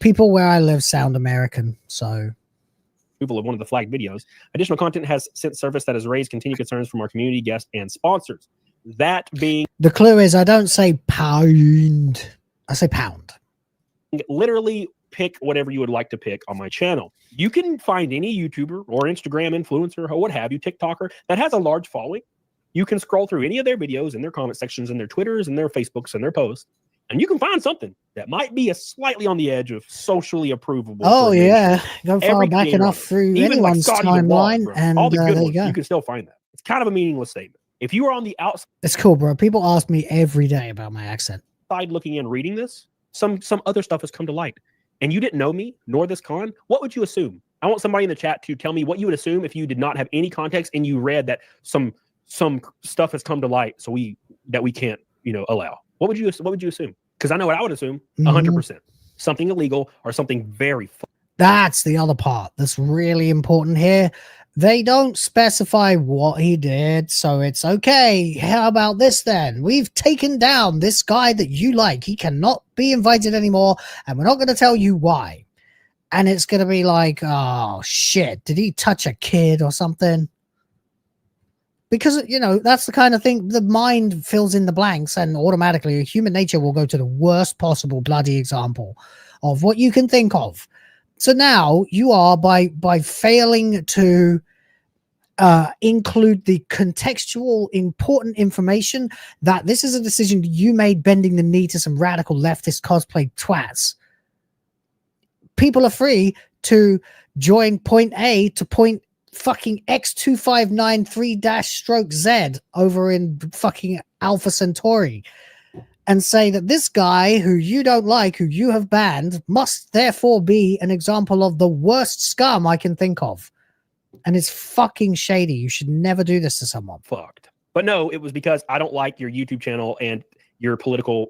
People where I live sound American, so. Approval of one of the flagged videos. Additional content has since surfaced that has raised continued concerns from our community, guests, and sponsors. That being the clue is I don't say pound, I say pound. Literally pick whatever you would like to pick on my channel. You can find any YouTuber or Instagram influencer or what have you, TikToker that has a large following. You can scroll through any of their videos and their comment sections and their Twitters and their Facebooks and their posts, and you can find something that might be a slightly on the edge of socially approvable. Oh yeah, go far back enough through anyone's timeline, and all the good there ones, you go. You can still find that. It's kind of a meaningless statement. If you are on the outside, it's cool, bro. People ask me every day about my accent. Looking in, reading this, some other stuff has come to light, and you didn't know me nor this con. What would you assume? I want somebody in the chat to tell me what you would assume if you did not have any context and you read that some stuff has come to light, so we can't allow. What would you assume? Because I know what I would assume. 100% something illegal or something very. That's the other part that's really important here. They don't specify what he did, so it's okay. How about this then? We've taken down this guy that you like. He cannot be invited anymore, and we're not going to tell you why. And it's going to be like, oh shit, did he touch a kid or something? Because, that's the kind of thing, the mind fills in the blanks, and automatically human nature will go to the worst possible bloody example of what you can think of. So now you are, by failing to include the contextual important information that this is a decision you made bending the knee to some radical leftist cosplay twats. People are free to join point A to point fucking X2593-Z over in fucking Alpha Centauri and say that this guy who you don't like, who you have banned, must therefore be an example of the worst scum I can think of. And it's fucking shady. You should never do this to someone. Fucked. But no, it was because I don't like your YouTube channel and your political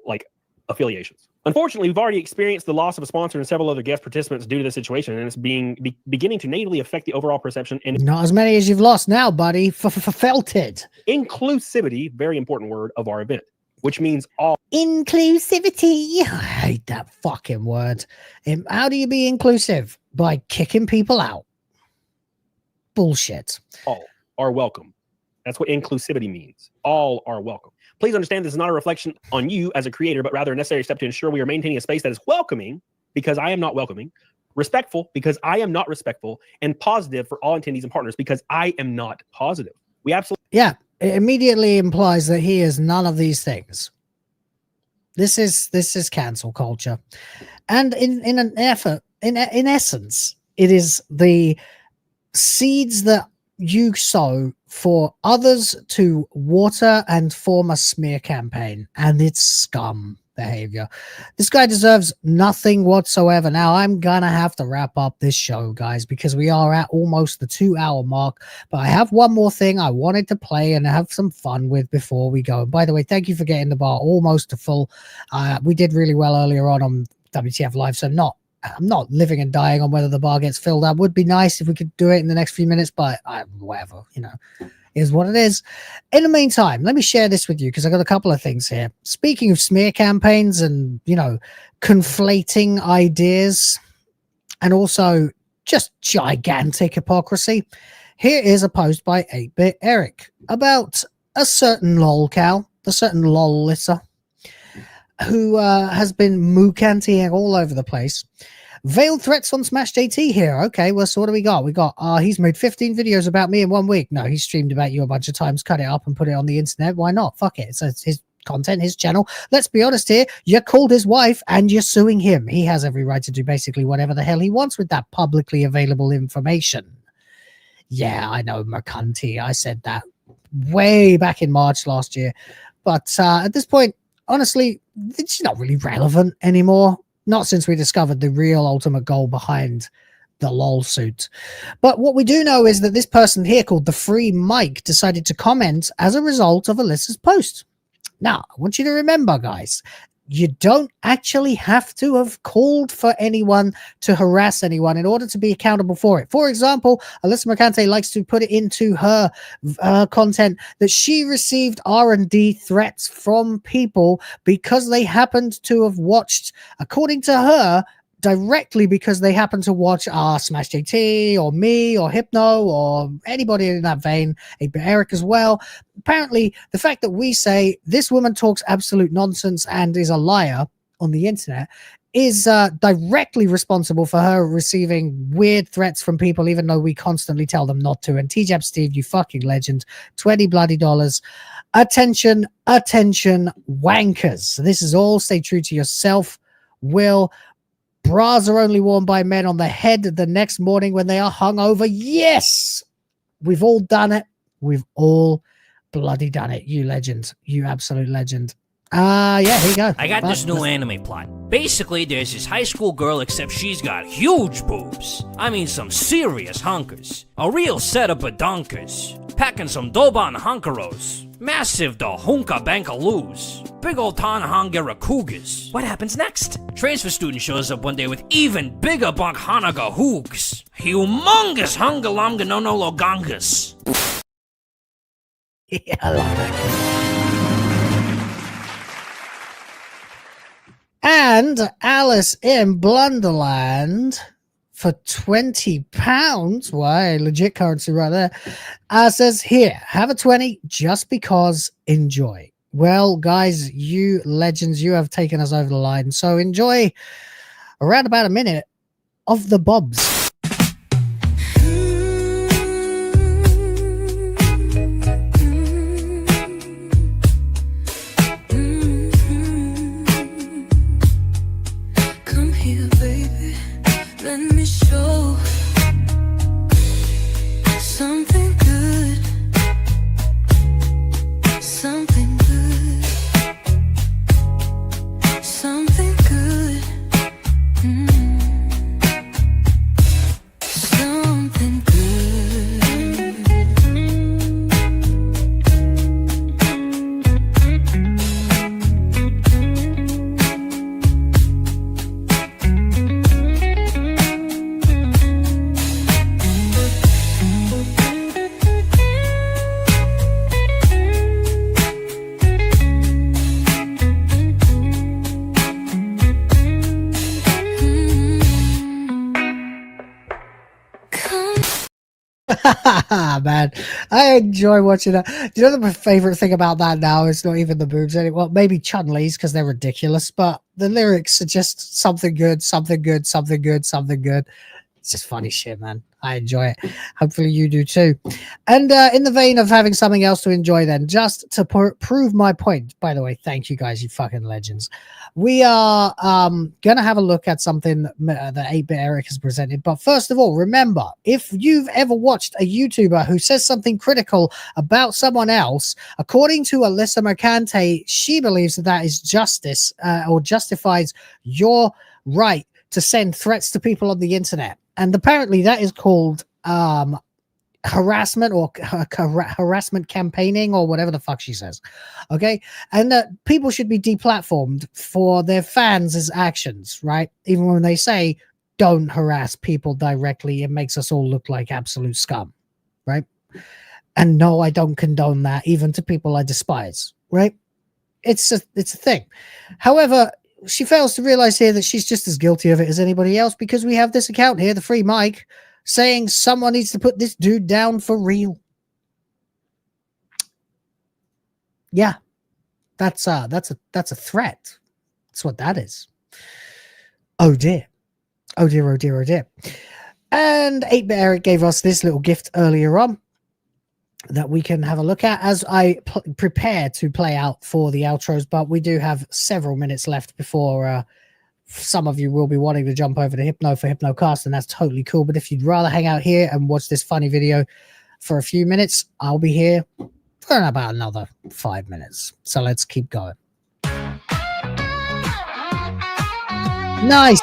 affiliations. Unfortunately, we've already experienced the loss of a sponsor and several other guest participants due to this situation, and it's beginning to negatively affect the overall perception. And not as many as you've lost now, buddy. Felt it. Inclusivity, very important word, of our event, which means all. Inclusivity. I hate that fucking word. How do you be inclusive? By kicking people out. Bullshit. All are welcome. That's what inclusivity means. All are welcome. Please understand this is not a reflection on you as a creator, but rather a necessary step to ensure we are maintaining a space that is welcoming, because I am not welcoming, respectful, because I am not respectful, and positive for all attendees and partners, because I am not positive. We absolutely. Yeah, it immediately implies that he is none of these things. This is cancel culture. And in an effort, in essence, it is the seeds that you sow for others to water and form a smear campaign, and it's scum behavior. This guy deserves nothing whatsoever. Now I'm gonna have to wrap up this show, guys, because we are at almost the 2-hour mark, but I have one more thing I wanted to play and have some fun with before we go. And by the way, thank you for getting the bar almost to full. We did really well earlier on WTF Live, so I'm not living and dying on whether the bar gets filled up. Would be nice if we could do it in the next few minutes, but whatever, is what it is. In the meantime, let me share this with you because I got a couple of things here. Speaking of smear campaigns and, conflating ideas and also just gigantic hypocrisy, here is a post by 8-Bit Eric about a certain lolcow, a certain lolissa, who has been moocantying all over the place. Veiled threats on Smash JT here. Okay, well, so what do we got? We got, he's made 15 videos about me in 1 week. No, he's streamed about you a bunch of times, cut it up and put it on the internet. Why not? Fuck it. It's his content, his channel. Let's be honest here. You called his wife and you're suing him. He has every right to do basically whatever the hell he wants with that publicly available information. Yeah, I know, Mercanti. I said that way back in March last year. But at this point, honestly, it's not really relevant anymore. Not since we discovered the real ultimate goal behind the lol suit. But what we do know is that this person here called the Free Mike decided to comment as a result of Alyssa's post. Now, I want you to remember, guys, you don't actually have to have called for anyone to harass anyone in order to be accountable for it. For example, Alyssa Mercante likes to put it into her content that she received R&D threats from people because they happened to have watched, according to her, directly because they happen to watch Smash JT or me or Hypno or anybody in that vein, Eric as well. Apparently, the fact that we say this woman talks absolute nonsense and is a liar on the internet is directly responsible for her receiving weird threats from people, even though we constantly tell them not to. And TJAP Steve, you fucking legend, $20 bloody. Attention, attention, wankers. This is all. Stay true to yourself. Will. Bras are only worn by men on the head the next morning when they are hungover. Yes, we've all done it. We've all bloody done it. You legend. You absolute legend. Yeah, here you go. I got this new anime plot. Basically, there's this high school girl, except she's got huge boobs. I mean, some serious hunkers. A real setup of donkers. Packing some Doban hunkeros. Massive da hunka bankaloos. Big old Tanahangera cougars. What happens next? Transfer student shows up one day with even bigger Bankhanaga hoogs. Humongous hungalamga no no logangas. Yeah, I love it. And Alice in Blunderland for £20. Why, legit currency right there. Says, here, have a 20 just because, enjoy. Well, guys, you legends, you have taken us over the line. So enjoy around about a minute of the bobs. Man, I enjoy watching that. Do you know my favorite thing about that now? It's not even the boobs anymore. Well, maybe Chun-Li's because they're ridiculous, but the lyrics are just something good, something good, something good, something good. It's just funny shit, man. I enjoy it. Hopefully you do too. And in the vein of having something else to enjoy then, just to prove my point, by the way, thank you guys, you fucking legends. We are going to have a look at something that 8-Bit Eric has presented. But first of all, remember, if you've ever watched a YouTuber who says something critical about someone else, according to Alyssa Mercante, she believes that that is justice or justifies your right to send threats to people on the internet. And apparently that is called harassment or harassment campaigning or whatever the fuck she says. Okay. And that people should be deplatformed for their fans' actions, right? Even when they say don't harass people directly, it makes us all look like absolute scum, right? And no, I don't condone that, even to people I despise, right? It's a thing. However, she fails to realize here that she's just as guilty of it as anybody else, because we have this account here, the Free Mic, saying someone needs to put this dude down for real. Yeah, that's a threat. That's what that is. Oh dear. Oh dear, oh dear, oh dear. And 8-Bit Eric gave us this little gift earlier on that we can have a look at as I prepare to play out for the outros, but we do have several minutes left before some of you will be wanting to jump over to Hypno for Hypnocast, and that's totally cool. But if you'd rather hang out here and watch this funny video for a few minutes, I'll be here for about another 5 minutes. So let's keep going. Nice.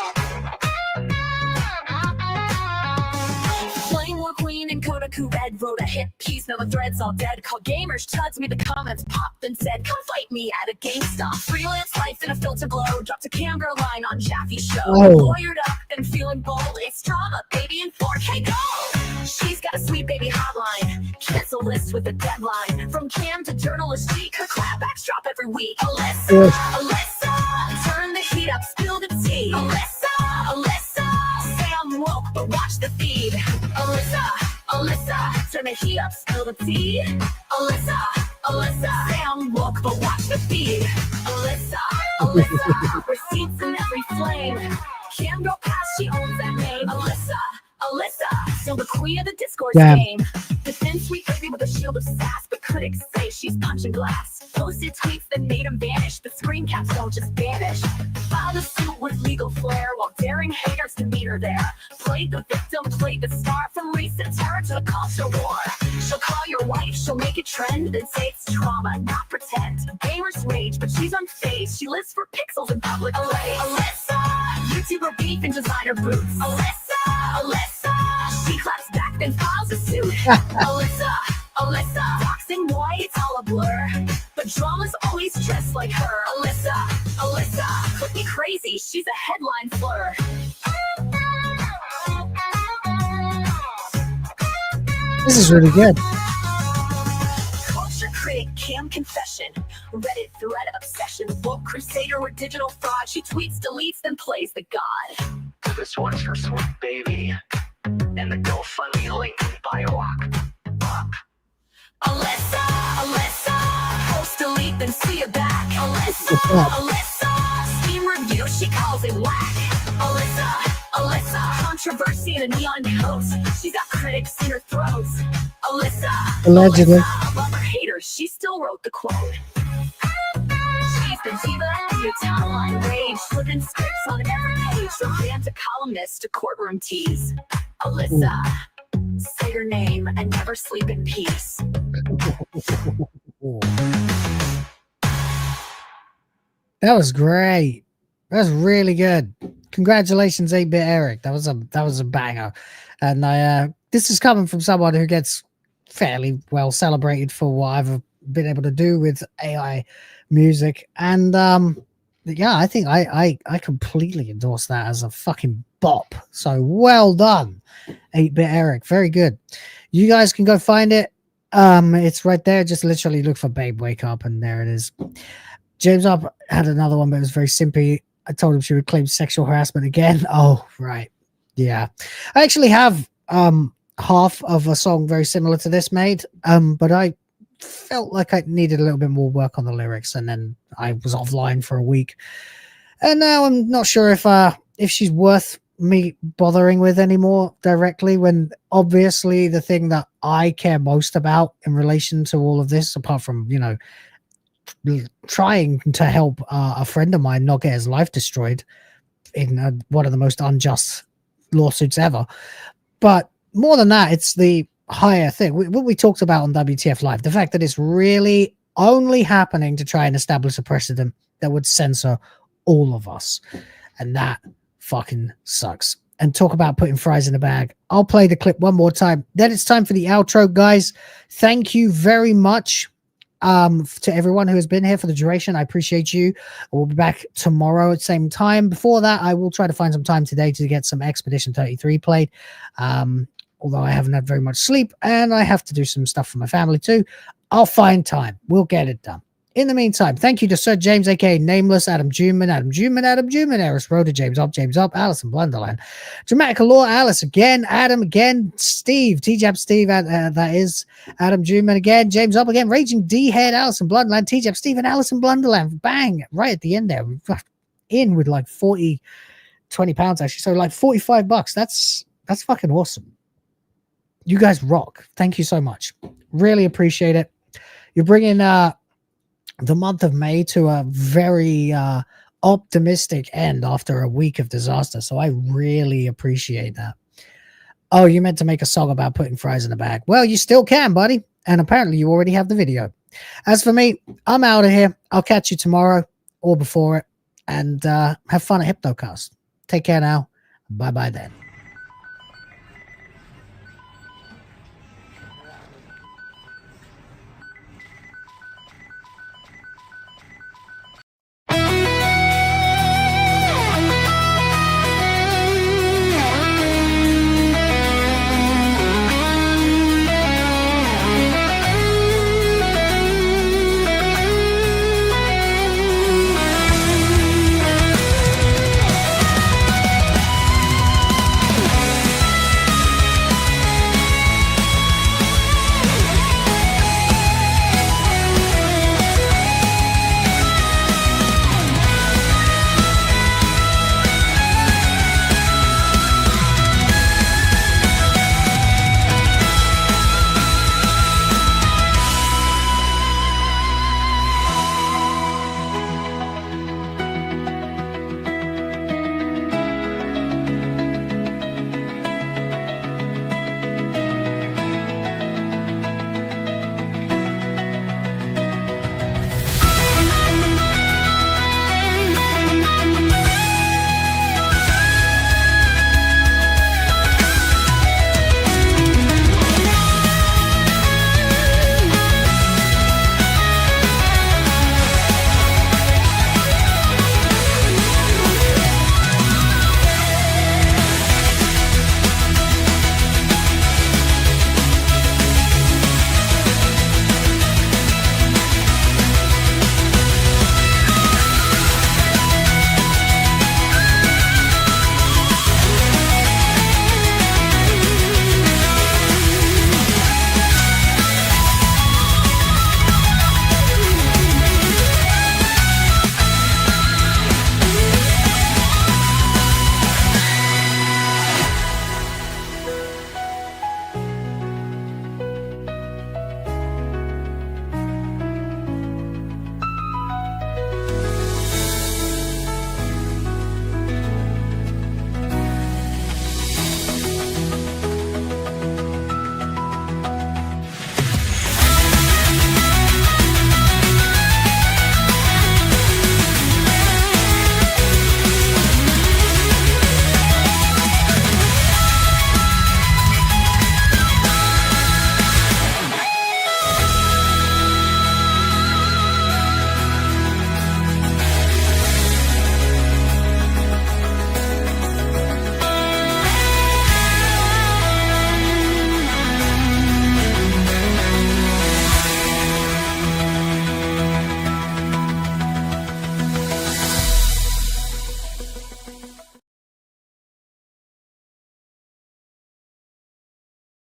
Flame War Queen and Kodaku Red wrote a hit piece now the thread's all dead. Called gamers, chuds, made the comments popped and said, come fight me at a GameStop. Freelance life in a filter glow. Dropped a cam girl line on Jaffe's show. Lawyered up and feeling bold. It's drama, baby, in 4K gold. She's got a sweet baby hotline. Cancel list with a deadline. From cam to journalist cheek, her clapbacks drop every week. Alyssa, turn the heat up, spill the tea. Alyssa, say I'm woke, but watch the feed. Alyssa, turn the heat up, spill the tea. Alyssa, say I'm woke, but watch the feed. Alyssa, receipts in every flame. Cam girl pass, she owns that name. Alyssa, still the queen of the discourse game. The thin sweet baby with a shield of sass, but critics say she's punching glass. Posted tweets that made him vanish, but screen caps don't just vanish. Filed a suit with legal flair, while daring haters to meet her there. Played the victim, played the star, from recent terror to the culture war. She'll call your wife, she'll make it trend, then say it's trauma, not pretend. Gamers rage, but she's unfazed. She lives for pixels in public place. Alyssa, YouTuber beef in designer boots. Alyssa, she claps back, then files a suit. Alyssa, boxing white, it's all a blur, but drama's always dressed like her. Alyssa, could be crazy, she's a headline fleur. This is really good. Culture critic Cam confession, Reddit thread obsession, woke crusader with digital fraud. She tweets, deletes, then plays the god. This one's for sweet baby, and the GoFundMe link in bio. Alyssa, post delete, then see you back. Alyssa, Steam review, she calls it whack. Alyssa, controversy in a neon coat. She's got critics in her throats. Allegedly. Love her haters, she still wrote the quote. She's the diva, the timeline rage, flipping scripts on every page, from fan to columnist to courtroom tease. Alyssa, say her name and never sleep in peace. That was great. That was really good. Congratulations, 8-Bit Eric. That was a banger. And this is coming from someone who gets fairly well celebrated for what I've been able to do with AI music. And yeah, I think I completely endorse that as a fucking bop. So well done, 8-Bit Eric. Very good. You guys can go find it. It's right there. Just literally look for Babe Wake Up, and there it is. James Up had another one, but it was very simpy. I told him she would claim sexual harassment again. Oh, right. Yeah. I actually have half of a song very similar to this made, but I felt like I needed a little bit more work on the lyrics, and then I was offline for a week. And now I'm not sure if she's worth me bothering with anymore directly, when obviously the thing that I care most about in relation to all of this, apart from, you know, trying to help a friend of mine not get his life destroyed in one of the most unjust lawsuits ever. But more than that, it's the higher thing. What we talked about on WTF Live, the fact that it's really only happening to try and establish a precedent that would censor all of us. And that fucking sucks. And talk about putting fries in a bag. I'll play the clip one more time. Then it's time for the outro, guys. Thank you very much to everyone who has been here for the duration. I appreciate you. We'll be back tomorrow at the same time. Before that, I will try to find some time today to get some Expedition 33 played. Although I haven't had very much sleep and I have to do some stuff for my family too. I'll find time. We'll get it done. In the meantime, thank you to Sir James, aka Nameless, Adam Juman, Eris Rhoda, James Up, Alison Blunderland, DramaticaLaur, Alice again, Adam again, Steve, TJAP Steve, that is Adam Juman again, James Up again, Raging D-Head, Alison Blunderland, TJAP Steve, and Alison Blunderland. Bang! Right at the end there. We've got in with like 20 pounds actually. So like $45. That's fucking awesome. You guys rock. Thank you so much. Really appreciate it. You're bringing the month of May to a very optimistic end after a week of disaster. So I really appreciate that. Oh, you meant to make a song about putting fries in a bag. Well, you still can, buddy. And apparently you already have the video. As for me, I'm out of here. I'll catch you tomorrow or before it. And have fun at Hypnocast. Take care now. Bye-bye then.